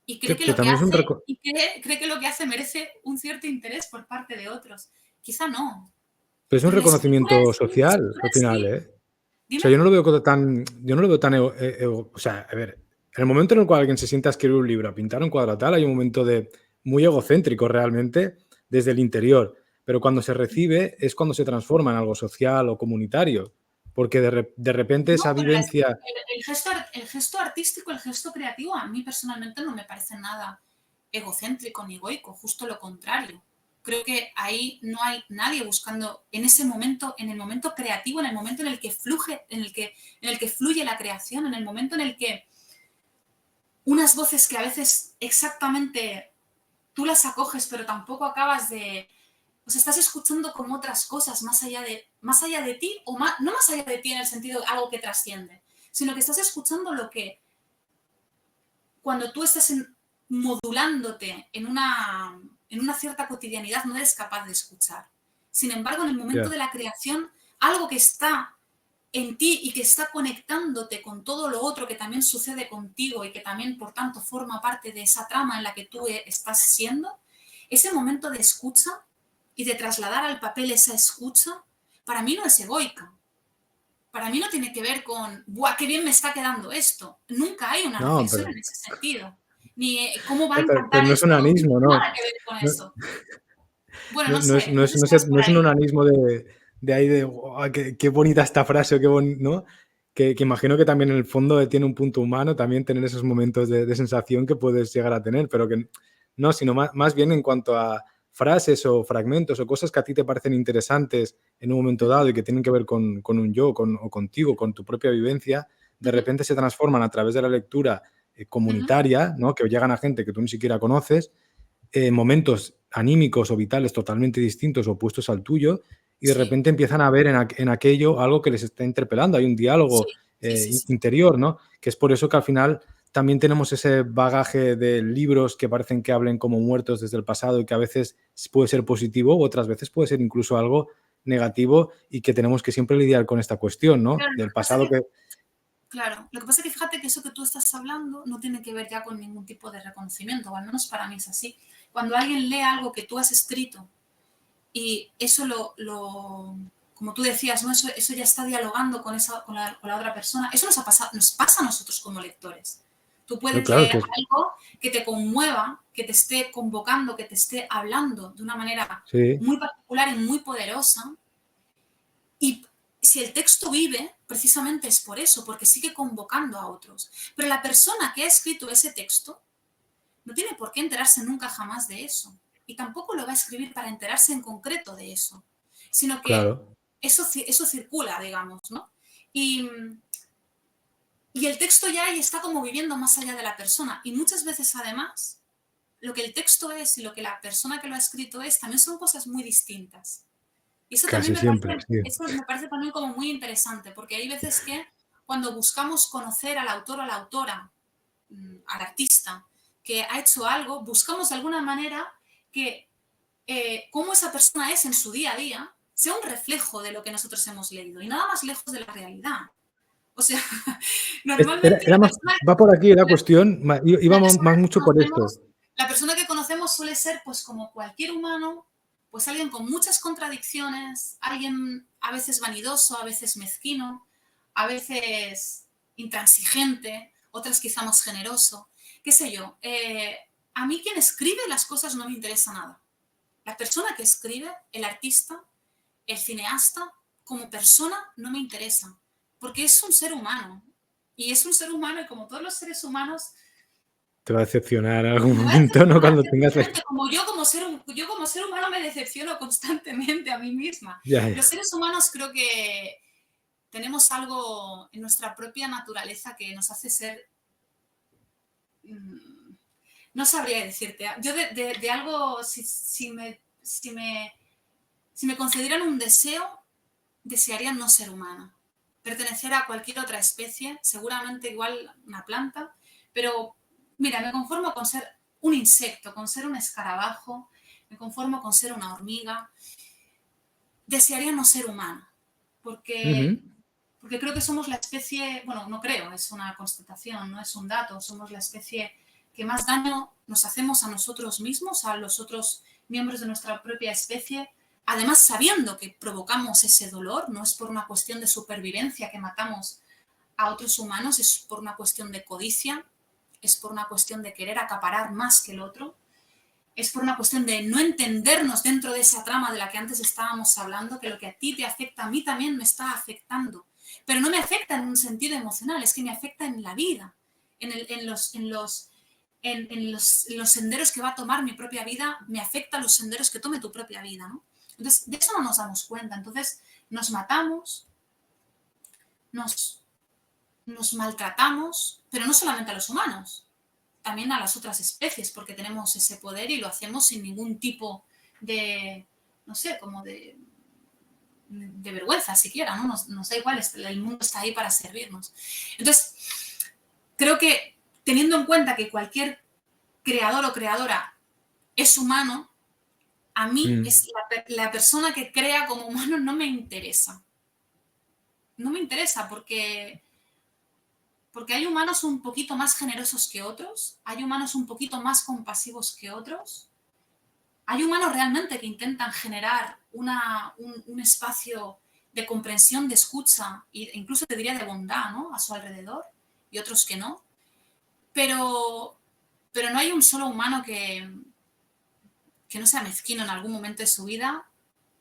Y cree que, también es un cree que lo que hace merece un cierto interés por parte de otros. Quizá no. Pero es un Pues reconocimiento social, al final, sí. ¿eh? O Dime. sea, yo no lo veo tan o sea, a ver, en el momento en el cual alguien se sienta a escribir un libro, a pintar un cuadro tal, hay un momento de muy egocéntrico realmente desde el interior, pero cuando se recibe es cuando se transforma en algo social o comunitario, porque de repente No, esa pero vivencia... el gesto artístico, el gesto creativo, a mí personalmente no me parece nada egocéntrico ni egoico, justo lo contrario. Creo que ahí no hay nadie buscando en ese momento, en el momento creativo, en el momento en el que fluye la creación, en el momento en el que unas voces que a veces exactamente tú las acoges, pero tampoco acabas de... Pues estás escuchando como otras cosas más allá de ti, o no más allá de ti en el sentido de algo que trasciende, sino que estás escuchando lo que cuando tú estás modulándote en una cierta cotidianidad no eres capaz de escuchar. Sin embargo, en el momento de la creación, algo que está en ti y que está conectándote con todo lo otro que también sucede contigo y que también, por tanto, forma parte de esa trama en la que tú estás siendo, ese momento de escucha y de trasladar al papel esa escucha, para mí no es egoica. Para mí no tiene que ver con, ¡buah, qué bien me está quedando esto! Nunca hay una No, reflexión pero, en ese sentido. Ni cómo va a pero encantar no es un esto. anismo, ¿no? Nada que ver con No, eso. Bueno, no, no sé, no sé si no vas no por es un ahí. onanismo de ahí de "Guau, qué bonita esta frase", o qué ¿no? Que imagino que también en el fondo tiene un punto humano también tener esos momentos de sensación que puedes llegar a tener, pero que no, sino más bien en cuanto a frases o fragmentos o cosas que a ti te parecen interesantes en un momento dado y que tienen que ver con un yo o contigo, con tu propia vivencia, de repente se transforman a través de la lectura comunitaria, ¿no? Que llegan a gente que tú ni siquiera conoces, momentos anímicos o vitales totalmente distintos, opuestos al tuyo, y de Sí, repente empiezan a ver en aquello algo que les está interpelando. Hay un sí, diálogo sí, sí, sí. interior, ¿no? Que es por eso que al final también tenemos ese bagaje de libros que parecen que hablen como muertos desde el pasado y que a veces puede ser positivo o otras veces puede ser incluso algo negativo y que tenemos que siempre lidiar con esta cuestión, ¿no? Claro, Del pasado que... claro, lo que pasa es que fíjate que eso que tú estás hablando no tiene que ver ya con ningún tipo de reconocimiento, o al menos para mí es así. Cuando alguien lee algo que tú has escrito y eso como tú decías, ¿no? Eso ya está dialogando con la otra persona. Eso nos pasa a nosotros como lectores. Tú puedes Claro, leer que algo que te conmueva, que te esté convocando, que te esté hablando de una manera sí, muy particular y muy poderosa. Y si el texto vive, precisamente es por eso, porque sigue convocando a otros. Pero la persona que ha escrito ese texto no tiene por qué enterarse nunca jamás de eso. Y tampoco lo va a escribir para enterarse en concreto de eso, sino que claro, eso circula, digamos, ¿no? Y, y el texto ya ahí está como viviendo más allá de la persona. Y muchas veces, además, lo que el texto es y lo que la persona que lo ha escrito es, también son cosas muy distintas. Y eso también casi siempre, sí. eso me parece también como muy interesante, porque hay veces que cuando buscamos conocer al autor o a la autora, al artista que ha hecho algo, buscamos de alguna manera que cómo esa persona es en su día a día sea un reflejo de lo que nosotros hemos leído y nada más lejos de la realidad. O sea, normalmente Era más, va por aquí la cuestión, iba la persona más que mucho por esto. conocemos, la persona que conocemos suele ser, pues como cualquier humano, pues alguien con muchas contradicciones, alguien a veces vanidoso, a veces mezquino, a veces intransigente, otras quizá más generoso, qué sé yo. A mí quien escribe las cosas no me interesa nada. La persona que escribe, el artista, el cineasta, como persona no me interesa, porque es un ser humano. Y es un ser humano y como todos los seres humanos, Te va a decepcionar en algún me va a momento, ¿no? decepcionar, Cuando tengas la... efectivamente, como yo como ser humano me decepciono constantemente a mí misma. Ya, Los ya. seres humanos creo que tenemos algo en nuestra propia naturaleza que nos hace ser... No sabría decirte. Yo de algo, si me concedieran un deseo, desearía no ser humana. Pertenecer a cualquier otra especie, seguramente igual una planta, pero mira, me conformo con ser un insecto, con ser un escarabajo, me conformo con ser una hormiga. Desearía no ser humana, porque, Ujú. porque creo que somos la especie, bueno, no creo, es una constatación, no es un dato, somos la especie que más daño nos hacemos a nosotros mismos, a los otros miembros de nuestra propia especie, además sabiendo que provocamos ese dolor, no es por una cuestión de supervivencia que matamos a otros humanos, es por una cuestión de codicia, es por una cuestión de querer acaparar más que el otro, es por una cuestión de no entendernos dentro de esa trama de la que antes estábamos hablando, que lo que a ti te afecta, a mí también me está afectando. Pero no me afecta en un sentido emocional, es que me afecta en la vida, en los senderos que va a tomar mi propia vida, me afecta los senderos que tome tu propia vida, ¿no? Entonces, de eso no nos damos cuenta. Entonces, nos matamos, nos, nos maltratamos, pero no solamente a los humanos, también a las otras especies, porque tenemos ese poder y lo hacemos sin ningún tipo de, no sé, como de vergüenza siquiera, ¿no? Nos da igual, el mundo está ahí para servirnos. Entonces, creo que teniendo en cuenta que cualquier creador o creadora es humano, a mí Mm. es la persona que crea como humano no me interesa. No me interesa porque hay humanos un poquito más generosos que otros, hay humanos un poquito más compasivos que otros, hay humanos realmente que intentan generar un espacio de comprensión, de escucha e incluso te diría de bondad, ¿no? A su alrededor y otros que no. Pero no hay un solo humano que no sea mezquino en algún momento de su vida,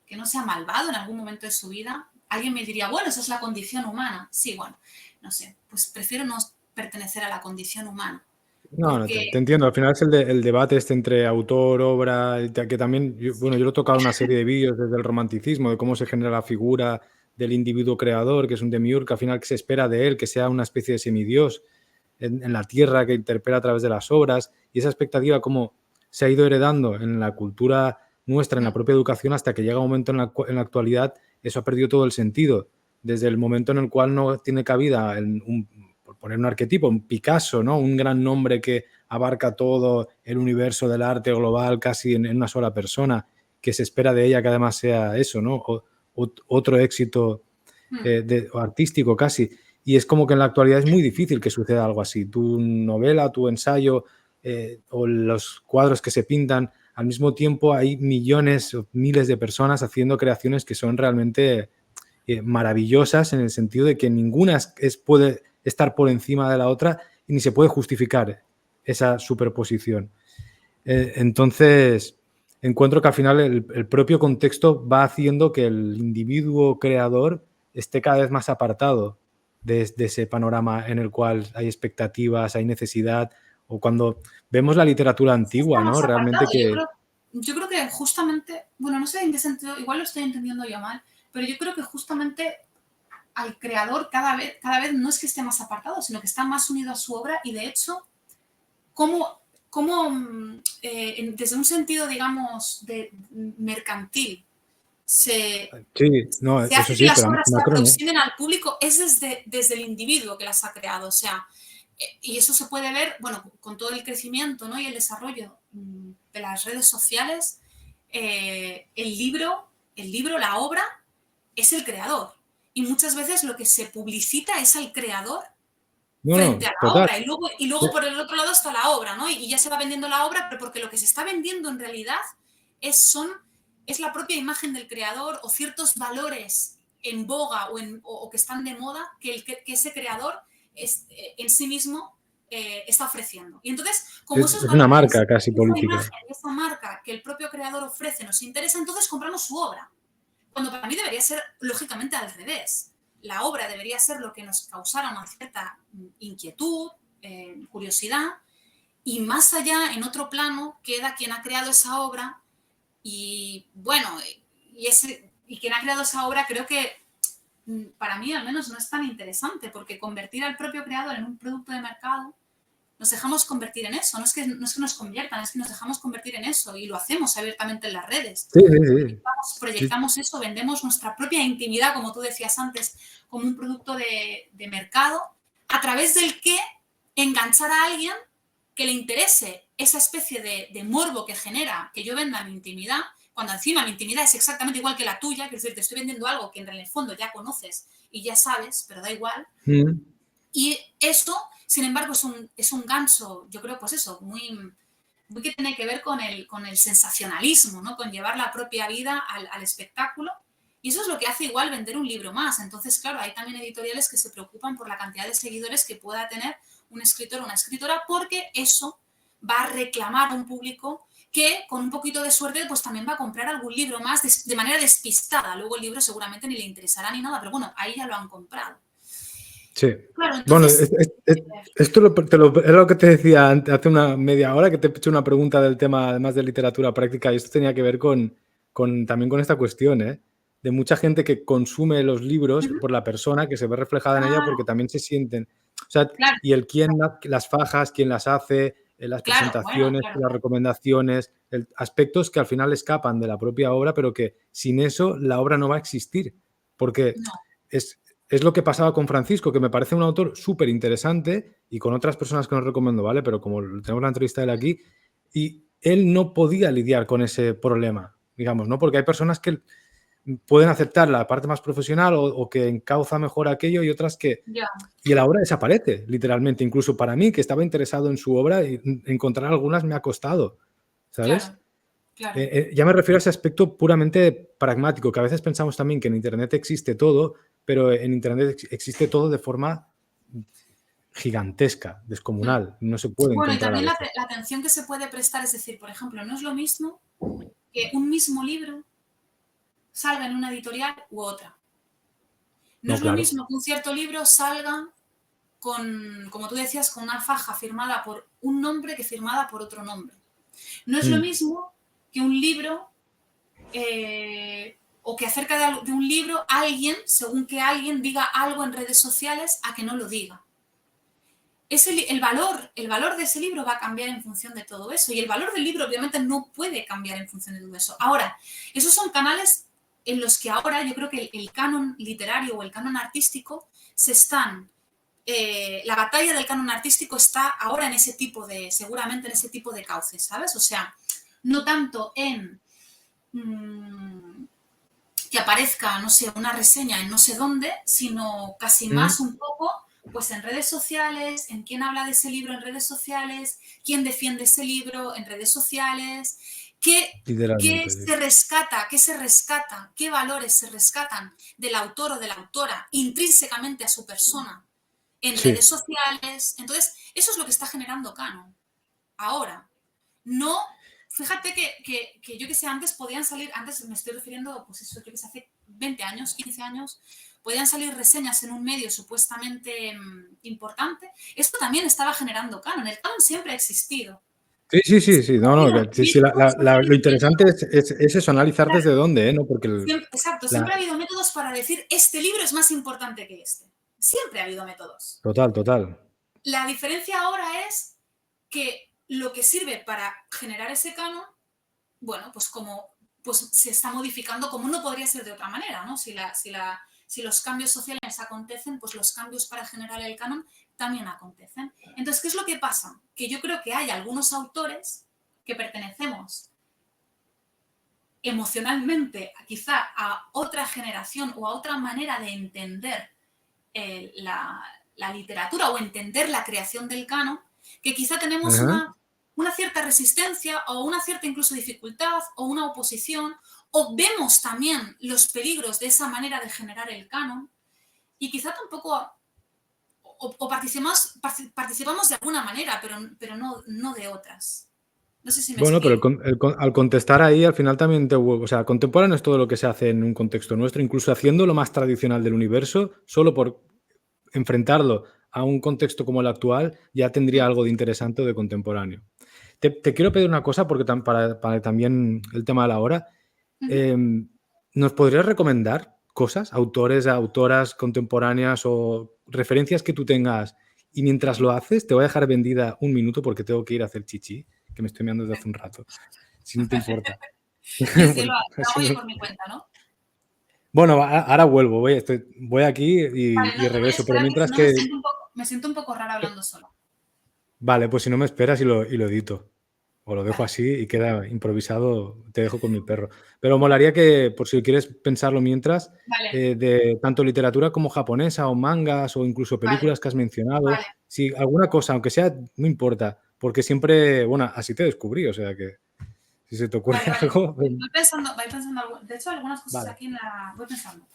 que no sea malvado en algún momento de su vida. Alguien me diría, bueno, esa es la condición humana. Sí, bueno, no sé, pues prefiero no pertenecer a la condición humana. No, no, Porque te entiendo. Al final es el debate este entre autor, obra, que también, bueno, yo lo he tocado en una serie de vídeos desde el romanticismo, de cómo se genera la figura del individuo creador, que es un demiurgo, que al final que se espera de él, que sea una especie de semidios en la tierra, que interpela a través de las obras, y esa expectativa cómo se ha ido heredando en la cultura nuestra, en la propia educación, hasta que llega un momento en la actualidad, eso ha perdido todo el sentido. Desde el momento en el cual no tiene cabida por poner un arquetipo, un Picasso, ¿no? Un gran nombre que abarca todo el universo del arte global casi en una sola persona, que se espera de ella que además sea eso, ¿no? Otro éxito artístico casi. Y es como que en la actualidad es muy difícil que suceda algo así. Tu novela, tu ensayo o los cuadros que se pintan, al mismo tiempo hay millones o miles de personas haciendo creaciones que son realmente maravillosas en el sentido de que ninguna puede estar por encima de la otra y ni se puede justificar esa superposición. Entonces, encuentro que al final el propio contexto va haciendo que el individuo creador esté cada vez más apartado de ese panorama en el cual hay expectativas, hay necesidad, o cuando vemos la literatura sí antigua, ¿no? estamos Realmente apartados. que... Yo creo que justamente, bueno, no sé en qué sentido, igual lo estoy entendiendo yo mal, pero yo creo que justamente al creador cada vez no es que esté más apartado, sino que está más unido a su obra y de hecho, desde un sentido, digamos, de mercantil, Sí, no, se eso hace que sí, las pero obras se macro no. aproximen al público, es desde el individuo que las ha creado. O sea, y eso se puede ver, bueno, con todo el crecimiento, ¿no? Y el desarrollo de las redes sociales, el libro el libro, la obra, es el creador. Y muchas veces lo que se publicita es al creador No, frente a no, la total. obra. Y luego por el otro lado está la obra, ¿no? Y ya se va vendiendo la obra, pero porque lo que se está vendiendo en realidad es la propia imagen del creador o ciertos valores en boga o que están de moda que ese creador en sí mismo está ofreciendo. Y entonces, como esos Es una valores, marca casi esa política. imagen, esa marca que el propio creador ofrece nos interesa, entonces compramos su obra. Cuando para mí debería ser, lógicamente, al revés. La obra debería ser lo que nos causara una cierta inquietud, curiosidad, y más allá, en otro plano, queda quien ha creado esa obra y, bueno, y quien ha creado esa obra creo que para mí al menos no es tan interesante, porque convertir al propio creador en un producto de mercado nos dejamos convertir en eso, no es que nos conviertan, es que nos dejamos convertir en eso y lo hacemos abiertamente en las redes. Sí, sí, sí. Sí, Proyectamos eso, vendemos nuestra propia intimidad, como tú decías antes, como un producto de mercado, a través del que enganchar a alguien que le interese esa especie de morbo que genera que yo venda mi intimidad, cuando encima mi intimidad es exactamente igual que la tuya, que es decir, te estoy vendiendo algo que en el fondo ya conoces y ya sabes, pero da igual. Y eso, sin embargo, es un gancho, yo creo, pues eso, muy que tiene que ver con el sensacionalismo, ¿no? Con llevar la propia vida al espectáculo. Y eso es lo que hace igual vender un libro más. Entonces, claro, hay también editoriales que se preocupan por la cantidad de seguidores que pueda tener un escritor o una escritora, porque eso va a reclamar a un público que, con un poquito de suerte, pues también va a comprar algún libro más de manera despistada. Luego el libro seguramente ni le interesará ni nada, pero bueno, ahí ya lo han comprado. sí. Claro, Bueno, entonces... esto es lo que te decía hace una media hora, que te he hecho una pregunta del tema, además de literatura práctica, y esto tenía que ver también con esta cuestión, ¿eh? De mucha gente que consume los libros por la persona, que se ve reflejada en ella porque también se sienten. O sea, Claro, y el quién, las fajas, quién las hace, las claro, bueno, presentaciones, claro. las recomendaciones, aspectos que al final escapan de la propia obra, pero que sin eso la obra no va a existir. Porque No. es lo que pasaba con Francisco, que me parece un autor súper interesante y con otras personas que nos recomiendo, ¿vale? Pero como tenemos la entrevista de él aquí, y él no podía lidiar con ese problema, digamos, ¿no? Porque hay personas que pueden aceptar la parte más profesional o que encauza mejor aquello y otras que... Ya. Y la obra desaparece, literalmente. Incluso para mí, que estaba interesado en su obra, encontrar algunas me ha costado, ¿sabes? Claro, claro. Ya me refiero a ese aspecto puramente pragmático, que a veces pensamos también que en Internet existe todo, pero en Internet existe todo de forma gigantesca, descomunal. No se puede Bueno, y encontrar a también veces. la atención que se puede prestar, es decir, por ejemplo, no es lo mismo que un mismo libro salga en una editorial u otra. No No, es lo claro. mismo que un cierto libro salga con, como tú decías, con una faja firmada por un nombre que firmada por otro nombre. No es lo mismo que un libro o que acerca de un libro alguien, según que alguien diga algo en redes sociales, a que no lo diga. El valor de ese libro va a cambiar en función de todo eso. Y el valor del libro obviamente no puede cambiar en función de todo eso. Ahora, esos son canales en los que ahora yo creo que el canon literario o el canon artístico se están... la batalla del canon artístico está ahora en ese tipo de, seguramente en ese tipo de cauces, ¿sabes? O sea, no tanto en que aparezca, no sé, una reseña en no sé dónde, sino casi más un poco pues en redes sociales, en quién habla de ese libro en redes sociales, quién defiende ese libro en redes sociales, qué Literalmente, sí. se rescata, qué valores se rescatan del autor o de la autora intrínsecamente a su persona en redes Sí. sociales. Entonces, eso es lo que está generando canon. Ahora, no, fíjate que yo que sé, antes podían salir, antes me estoy refiriendo, pues eso, yo que sé, hace 20 años, 15 años, podían salir reseñas en un medio supuestamente importante. Esto también estaba generando canon. El canon siempre ha existido. Sí, sí, sí, sí. No, no, sí, sí, lo interesante Métodos, es eso, analizar desde dónde, ¿eh? ¿No? Porque exacto, la, siempre ha habido métodos para decir este libro es más importante que este. Siempre ha habido métodos. total, total. La diferencia ahora es que lo que sirve para generar ese canon, bueno, pues como pues se está modificando como no podría ser de otra manera, ¿no? Si los cambios sociales acontecen, pues los cambios para generar el canon también acontecen. Entonces, ¿qué es lo que pasa? Que yo creo que hay algunos autores que pertenecemos emocionalmente quizá a otra generación o a otra manera de entender la literatura o entender la creación del canon, que quizá tenemos Ajá. una cierta resistencia o una cierta incluso dificultad o una oposición, o vemos también los peligros de esa manera de generar el canon y quizá tampoco o participamos de alguna manera, pero no de otras. No sé si me Bueno, pero explico. al contestar ahí, al final también o sea, contemporáneo es todo lo que se hace en un contexto nuestro, incluso haciendo lo más tradicional del universo, solo por enfrentarlo a un contexto como el actual, ya tendría algo de interesante o de contemporáneo. Te quiero pedir una cosa, porque para también el tema de la hora, Ujú. em, ¿nos podrías recomendar cosas, autores, autoras contemporáneas o referencias que tú tengas? Y mientras lo haces, te voy a dejar vendida un minuto porque tengo que ir a hacer chichi, que me estoy meando desde hace un rato, si no te importa. Sí, sí, lo Así hago yo no. por mi cuenta, ¿no? Bueno, ahora vuelvo, voy aquí Vale, y no, te voy a regreso, pero esperar que si mientras no que... me siento un poco rara hablando sola. Vale, pues si no me esperas y lo edito. O lo dejo Vale, así y queda improvisado, te dejo con mi perro. Pero molaría que, por si quieres pensarlo mientras, vale, de tanto literatura como japonesa o mangas o incluso vale, películas que has mencionado, vale. si alguna cosa, aunque sea, no importa, porque siempre, bueno, así te descubrí, o sea que si se te ocurre Vale, vale. algo, Voy pensando de hecho, algunas cosas vale. aquí voy pensando.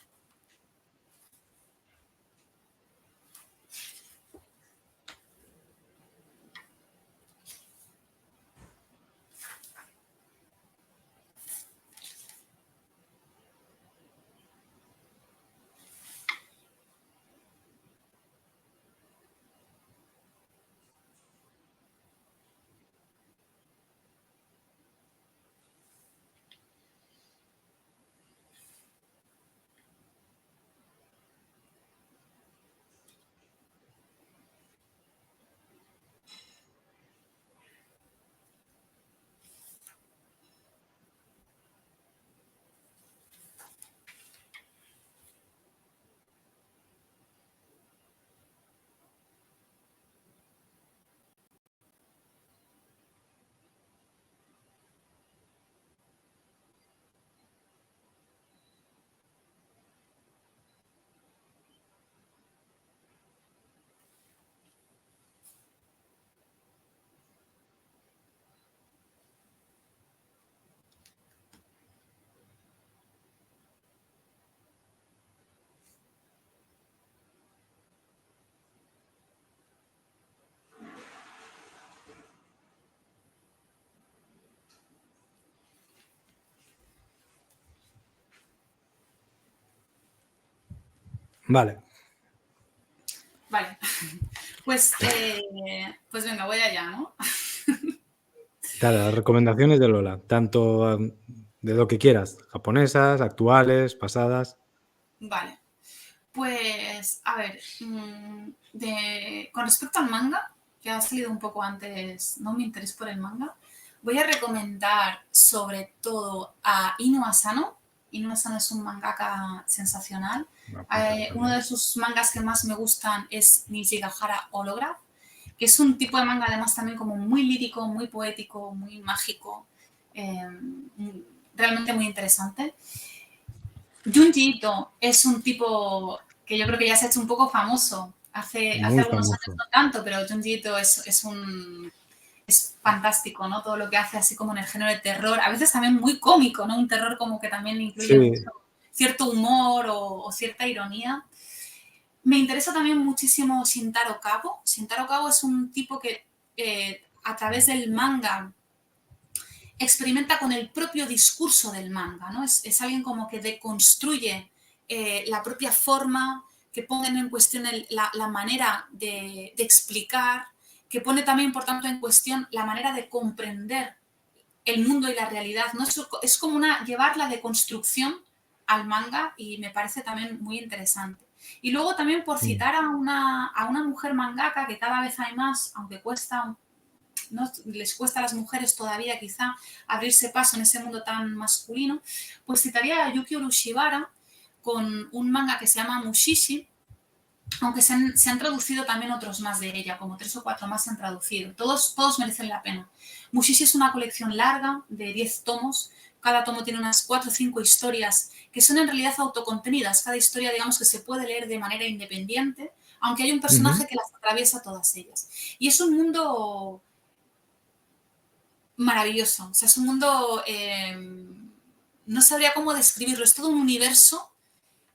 Vale, Vale. Pues venga, voy allá, ¿no? dale, las recomendaciones de Lola, tanto de lo que quieras, japonesas, actuales, pasadas. Vale. Pues, a ver, con respecto al manga, que ha salido un poco antes, no mi interés por el manga, voy a recomendar sobre todo a Inu Asano. Inu Asano es un mangaka sensacional. Voy a apuntar Uno también. de sus mangas que más me gustan es Nijigahara Holograph, que es un tipo de manga además también como muy lírico, muy poético, muy mágico, eh, realmente muy interesante. Junji Ito es un tipo que yo creo que ya se ha hecho un poco famoso. Hace Muy algunos años famoso. no tanto, pero Junji Ito es fantástico, ¿no? Todo lo que hace así como en el género de terror, a veces también muy cómico, ¿no? Un terror como que también incluye mucho, Sí, cierto humor o cierta ironía. Me interesa también muchísimo Shintaro Kabo. Shintaro Kabo es un tipo que a través del manga experimenta con el propio discurso del manga, ¿no? Es alguien como que deconstruye la propia forma, que pone en cuestión la manera de explicar, que pone también, por tanto, en cuestión la manera de comprender el mundo y la realidad, ¿no? Es como llevar la deconstrucción al manga y me parece también muy interesante. Y luego también por sí. citar a una mujer mangaka, que cada vez hay más, aunque cuesta, ¿no? Les cuesta a las mujeres todavía quizá abrirse paso en ese mundo tan masculino, pues citaría a Yuki Urushibara con un manga que se llama Mushishi, aunque se han traducido también otros más de ella, como 3 o 4 más se han traducido. Todos merecen la pena. Mushishi es una colección larga de 10 tomos, cada tomo tiene unas 4 o 5 historias que son en realidad autocontenidas. Cada historia, digamos, que se puede leer de manera independiente, aunque hay un personaje que las atraviesa todas ellas. Y es un mundo maravilloso. O sea, es un mundo, no sabría cómo describirlo, es todo un universo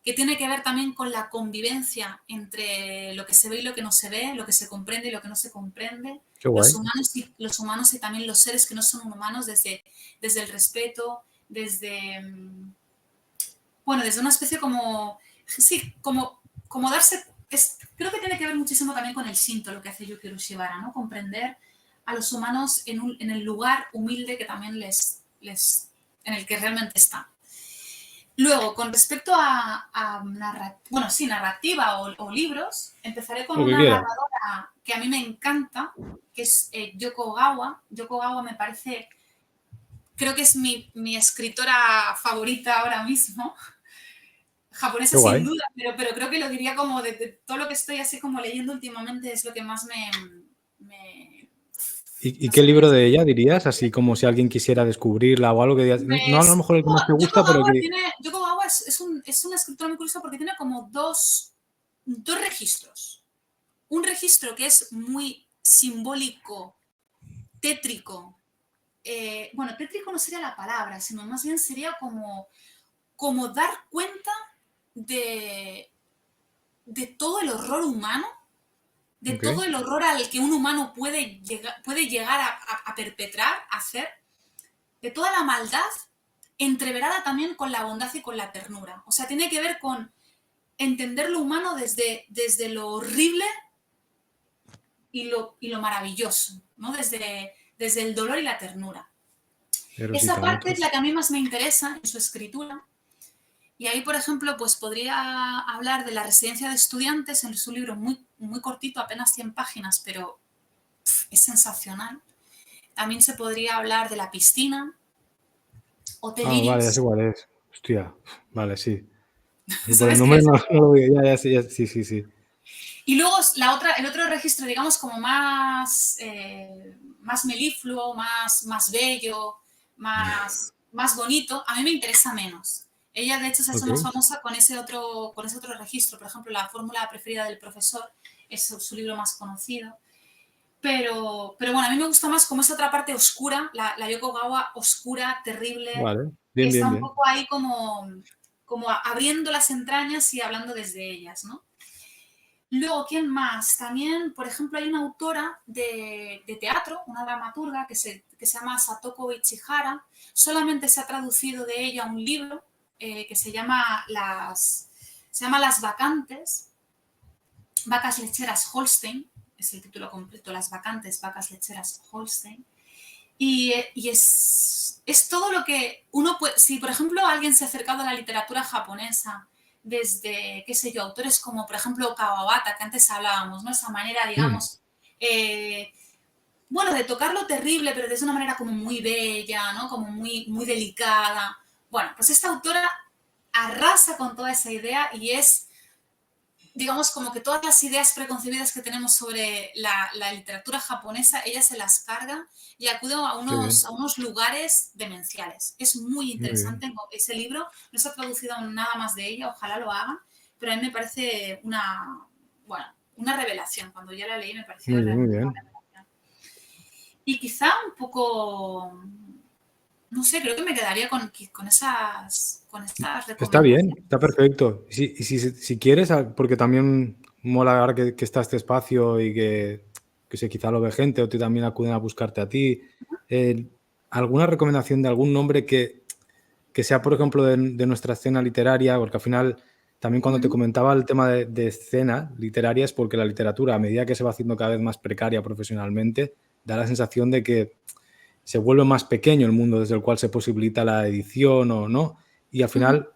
que tiene que ver también con la convivencia entre lo que se ve y lo que no se ve, lo que se comprende y lo que no se comprende, Qué guay. los humanos y también los seres que no son humanos desde el respeto, desde, bueno, desde una especie como, sí, como darse, creo que tiene que ver muchísimo también con el Shinto, lo que hace Yukio Ushibara, ¿no? Comprender a los humanos en el lugar humilde que también en el que realmente están. Luego, con respecto a narrativa o libros, empezaré con Lo que una quieras. narradora que a mí me encanta, que es Yoko Ogawa. Yoko Ogawa me parece, creo que es mi escritora favorita ahora mismo, japonesa Qué sin guay. duda, pero creo que lo diría como de todo lo que estoy así como leyendo últimamente es lo que más ¿Y no qué sé, libro de ella dirías? Así como si alguien quisiera descubrirla o algo que digas, no a lo mejor el que más te gusta, pero que... Yoko Ogawa es una escritora muy curiosa porque tiene como dos registros. Un registro que es muy simbólico, tétrico. Bueno, tétrico no sería la palabra, sino más bien sería como dar cuenta de todo el horror humano, de Ok, todo el horror al que un humano puede llegar a perpetrar, a hacer, de toda la maldad, entreverada también con la bondad y con la ternura. O sea, tiene que ver con entender lo humano desde lo horrible y lo maravilloso, ¿no? Desde el dolor y la ternura. Eros y Esa parte Tánatos. es la que a mí más me interesa en su escritura. Y ahí, por ejemplo, pues podría hablar de la residencia de estudiantes en su libro muy, muy cortito, apenas 100 páginas, pero es sensacional. También se podría hablar de la piscina, Hotel Ah, vale, ya sé Iris. cuál es. Hostia, vale, sí. Por el ¿Sabes qué nombre es? no lo veo, ya sé, sí, sí, sí. Y luego el otro registro, digamos, como más melifluo, más bello, más bonito, a mí me interesa menos. Ella, de hecho, se ha hecho Ok, más famosa con ese otro registro. Por ejemplo, La fórmula preferida del profesor es su libro más conocido. Pero bueno, a mí me gusta más como esa otra parte oscura, la Yoko Gawa oscura, terrible, vale. que Bien, está bien, un bien. poco ahí como abriendo las entrañas y hablando desde ellas, ¿no? Luego, ¿quién más? También, por ejemplo, hay una autora de teatro, una dramaturga que se llama Satoko Ichihara. Solamente se ha traducido de ella un libro que se llama Las Vacantes, Vacas Lecheras Holstein, es el título completo, Las Vacantes, Vacas Lecheras Holstein. Y es todo lo que uno puede... Si, por ejemplo, alguien se ha acercado a la literatura japonesa desde, qué sé yo, autores como, por ejemplo, Kawabata, que antes hablábamos, ¿no? Esa manera, Mm, digamos, bueno, de tocar lo terrible, pero de una manera como muy bella, ¿no? Como muy, muy delicada. Bueno, pues esta autora arrasa con toda esa idea y es, digamos, como que todas las ideas preconcebidas que tenemos sobre la literatura japonesa, ella se las carga y acude qué bien, a unos lugares demenciales. Es muy muy bien. interesante ese libro, no se ha traducido nada más de ella, ojalá lo hagan, pero a mí me parece una revelación. Cuando ya la leí me pareció Muy bien, muy realmente una bien. revelación. Y quizá un poco, no sé, creo que me quedaría con estas Está bien, recomendaciones. está perfecto. Si quieres, porque también mola ahora que está este espacio y que sé, quizá lo ve gente o tú también acuden a buscarte a ti. eh, ¿Alguna recomendación de algún nombre que sea, por ejemplo, de nuestra escena literaria? Porque al final, también cuando te Ujú. comentaba el tema de escena literaria, es porque la literatura, a medida que se va haciendo cada vez más precaria profesionalmente, da la sensación de que se vuelve más pequeño el mundo desde el cual se posibilita la edición o no. Y al Ujú. final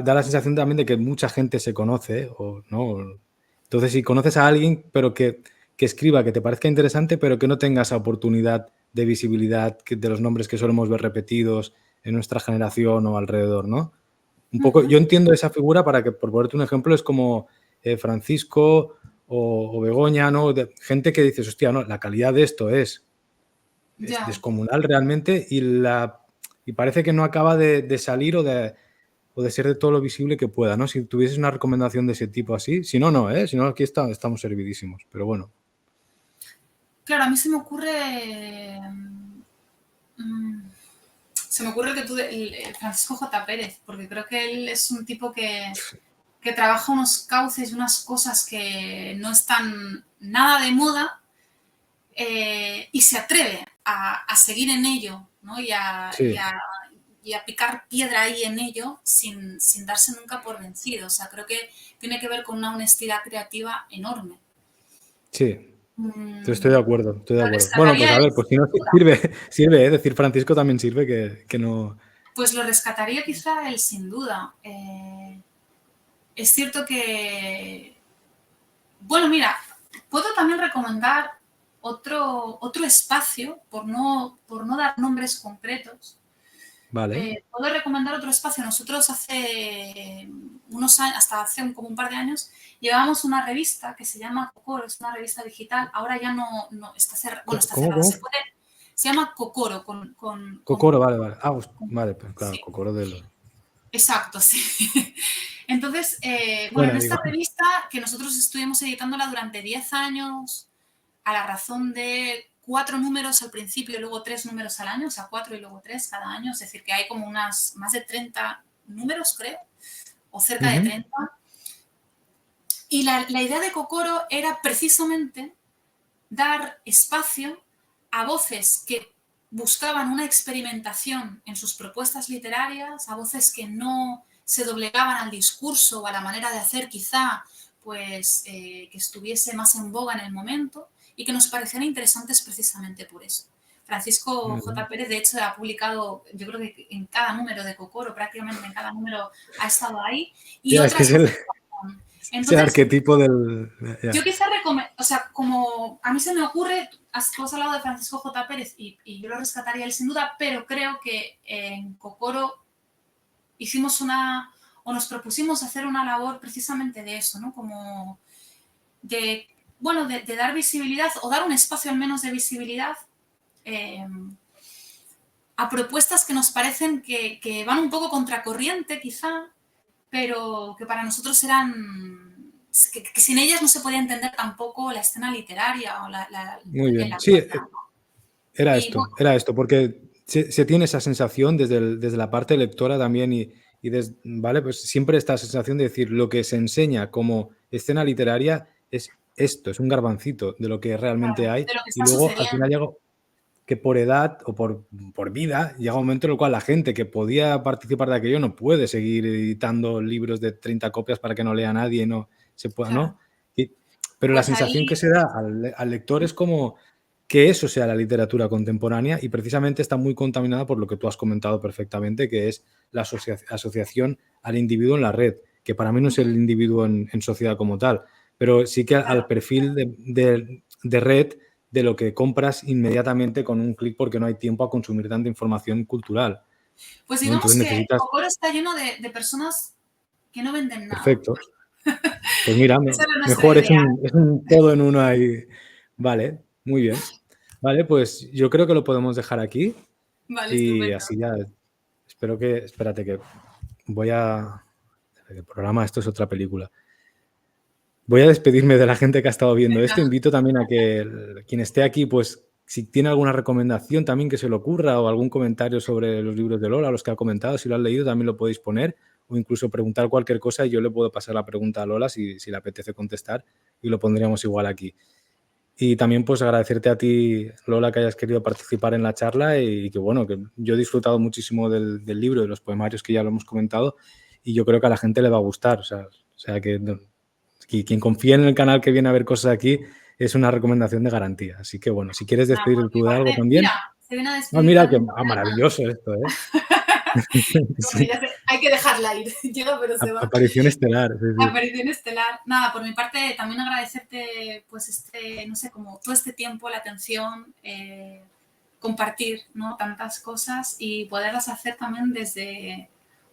da la sensación también de que mucha gente se conoce o no. Entonces, si conoces a alguien, pero que escriba, que te parezca interesante, pero que no tenga esa oportunidad de visibilidad de los nombres que solemos ver repetidos en nuestra generación o alrededor, ¿no? Un poco, Ujú. yo entiendo esa figura para que, por ponerte un ejemplo, es como Francisco o Begoña, ¿no? Gente que dices, hostia, no, la calidad de esto es Ya. descomunal realmente y y parece que no acaba de salir o de ser de todo lo visible que pueda, ¿no? Si tuvieses una recomendación de ese tipo así, si no, no, ¿eh? Si no, aquí estamos servidísimos, pero bueno. Claro, a mí se me ocurre... se me ocurre el que tú, el Francisco J. Pérez, porque creo que él es un tipo que trabaja unos cauces y unas cosas que no están nada de moda y se atreve a seguir en ello, ¿no? Sí, Y a picar piedra ahí en ello sin darse nunca por vencido. O sea, creo que tiene que ver con una honestidad creativa enorme. sí. Estoy de Mm, acuerdo, estoy de lo acuerdo. Bueno, pues rescataría a él ver, pues si sin no duda. sirve, ¿eh? Decir Francisco también sirve que no... Pues lo rescataría quizá él sin duda. Es cierto que, bueno, mira, puedo también recomendar otro espacio, por no dar nombres concretos. Vale. Puedo recomendar otro espacio. Nosotros hace unos años, hasta hace como un par de años, llevábamos una revista que se llama Cocoro, es una revista digital. Ahora ya no está cerrada, bueno, está ¿Cómo, cerrada. cómo? Se llama Cocoro, Cocoro, vale, vale. Ah, vale, pues claro, sí, Cocoro de los... exacto, sí. Entonces, bueno, en Bueno, esta digo, revista, que nosotros estuvimos editándola durante 10 años, a la razón de 4 números al principio y luego 3 números al año, o sea, 4 y luego 3 cada año, es decir, que hay como unas más de 30 números, creo, o cerca de ujú, 30. Y la idea de Cocoro era precisamente dar espacio a voces que buscaban una experimentación en sus propuestas literarias, a voces que no se doblegaban al discurso o a la manera de hacer quizá pues que estuviese más en boga en el momento y que nos parecieran interesantes precisamente por eso. Francisco muy J. bien. Pérez, de hecho, ha publicado, yo creo que en cada número de Cocoro, prácticamente en cada número ha estado ahí, y Ya, es que otras es voces. el Entonces, arquetipo del... yo Ya. quizá o sea, como a mí se me ocurre, tú has hablado de Francisco J. Pérez y yo lo rescataría él sin duda, pero creo que en Cocoro hicimos o nos propusimos hacer una labor precisamente de eso, ¿no? Como de, bueno, de dar visibilidad o dar un espacio al menos de visibilidad eh, a propuestas que nos parecen que van un poco contracorriente quizá, pero que para nosotros eran que sin ellas no se podía entender tampoco la escena literaria o Muy en bien. la Sí, actualidad, ¿no? Y bueno, era esto, porque se tiene esa sensación desde la parte lectora también ¿vale? Pues siempre esta sensación de decir lo que se enseña como escena literaria es esto, es un garbancito de lo que realmente claro, hay de lo que y está luego al final sucediendo. llega que por edad o por vida llega un momento en el cual la gente que podía participar de aquello no puede seguir editando libros de 30 copias para que no lea nadie, no se pueda, Claro. ¿no? Y pero la Pues sensación que ahí, se da al lector es como que eso sea la literatura contemporánea y precisamente está muy contaminada por lo que tú has comentado perfectamente, que es la asociación al individuo en la red, que para mí no es el individuo en sociedad como tal, pero sí que al claro. perfil de red de lo que compras inmediatamente con un clic porque no hay tiempo a consumir tanta información cultural, Pues ¿no? digamos Entonces que necesitas... Cocoro está lleno de personas que no venden nada. Perfecto. Pues mira, Esa era nuestra mejor idea. es un todo en uno ahí. Vale, muy bien. Vale, pues yo creo que lo podemos dejar aquí Vale, y estupendo. así ya espero que... Espérate que voy a... El programa, esto es otra película. Voy a despedirme de la gente que ha estado viendo Venga, esto. Invito también a que quien esté aquí, pues si tiene alguna recomendación también que se le ocurra o algún comentario sobre los libros de Lola, los que ha comentado, si lo han leído también lo podéis poner o incluso preguntar cualquier cosa y yo le puedo pasar la pregunta a Lola si le apetece contestar y lo pondríamos igual aquí. Y también pues agradecerte a ti, Lola, que hayas querido participar en la charla y que bueno, que yo he disfrutado muchísimo del libro, de los poemarios que ya lo hemos comentado y yo creo que a la gente le va a gustar. O sea que quien confíe en el canal que viene a ver cosas aquí es una recomendación de garantía. Así que bueno, si quieres nada, por despedir mi tú de algo parte. Mira, también. se viene a Ah, despedir mira, que también Lorena. maravilloso esto, ¿eh? Bueno, Sí. ya sé, hay que dejarla ir. Llega, pero se va. Aparición estelar. Sí, sí. Aparición estelar. Nada, por mi parte también agradecerte, pues no sé, como todo este tiempo, la atención, compartir, ¿no? Tantas cosas y poderlas hacer también desde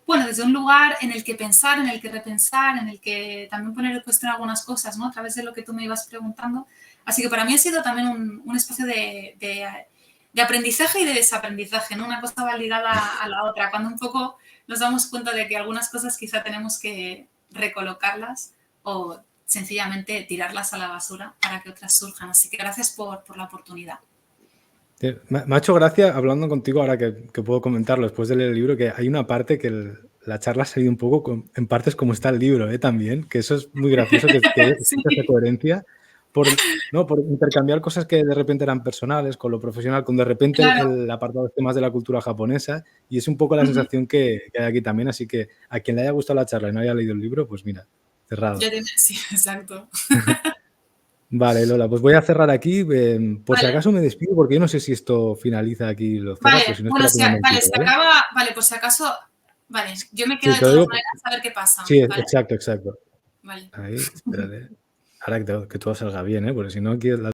un lugar en el que pensar, en el que repensar, en el que también poner en cuestión algunas cosas, ¿no? A través de lo que tú me ibas preguntando. Así que para mí ha sido también un espacio de aprendizaje y de desaprendizaje, ¿no? Una cosa va ligada a la otra, cuando un poco nos damos cuenta de que algunas cosas quizá tenemos que recolocarlas o sencillamente tirarlas a la basura para que otras surjan. Así que gracias por la oportunidad. Me ha hecho gracia hablando contigo ahora que puedo comentarlo después de leer el libro, que hay una parte que la charla ha salido un poco en partes como está el libro, también, que eso es muy gracioso, que Sí, exista esa coherencia por intercambiar cosas que de repente eran personales con lo profesional, con de repente claro. el apartado de temas de la cultura japonesa, y es un poco la Ujú. sensación que hay aquí también, así que a quien le haya gustado la charla y no haya leído el libro, pues mira, cerrado. Sí, exacto. Vale, Lola, pues voy a cerrar aquí. Por si Vale, acaso me despido, porque yo no sé si esto finaliza aquí y lo cerras, pero vale. si no, Bueno, espérate un vale, momentito, se ¿vale? acaba. Vale, por si acaso. Vale, yo me quedo Sí, de te lo todas digo. maneras a ver qué pasa, Sí, ¿vale? exacto, exacto. Vale. Ahí, espérate. Ahora que todo salga bien, ¿eh? Porque si no, aquí la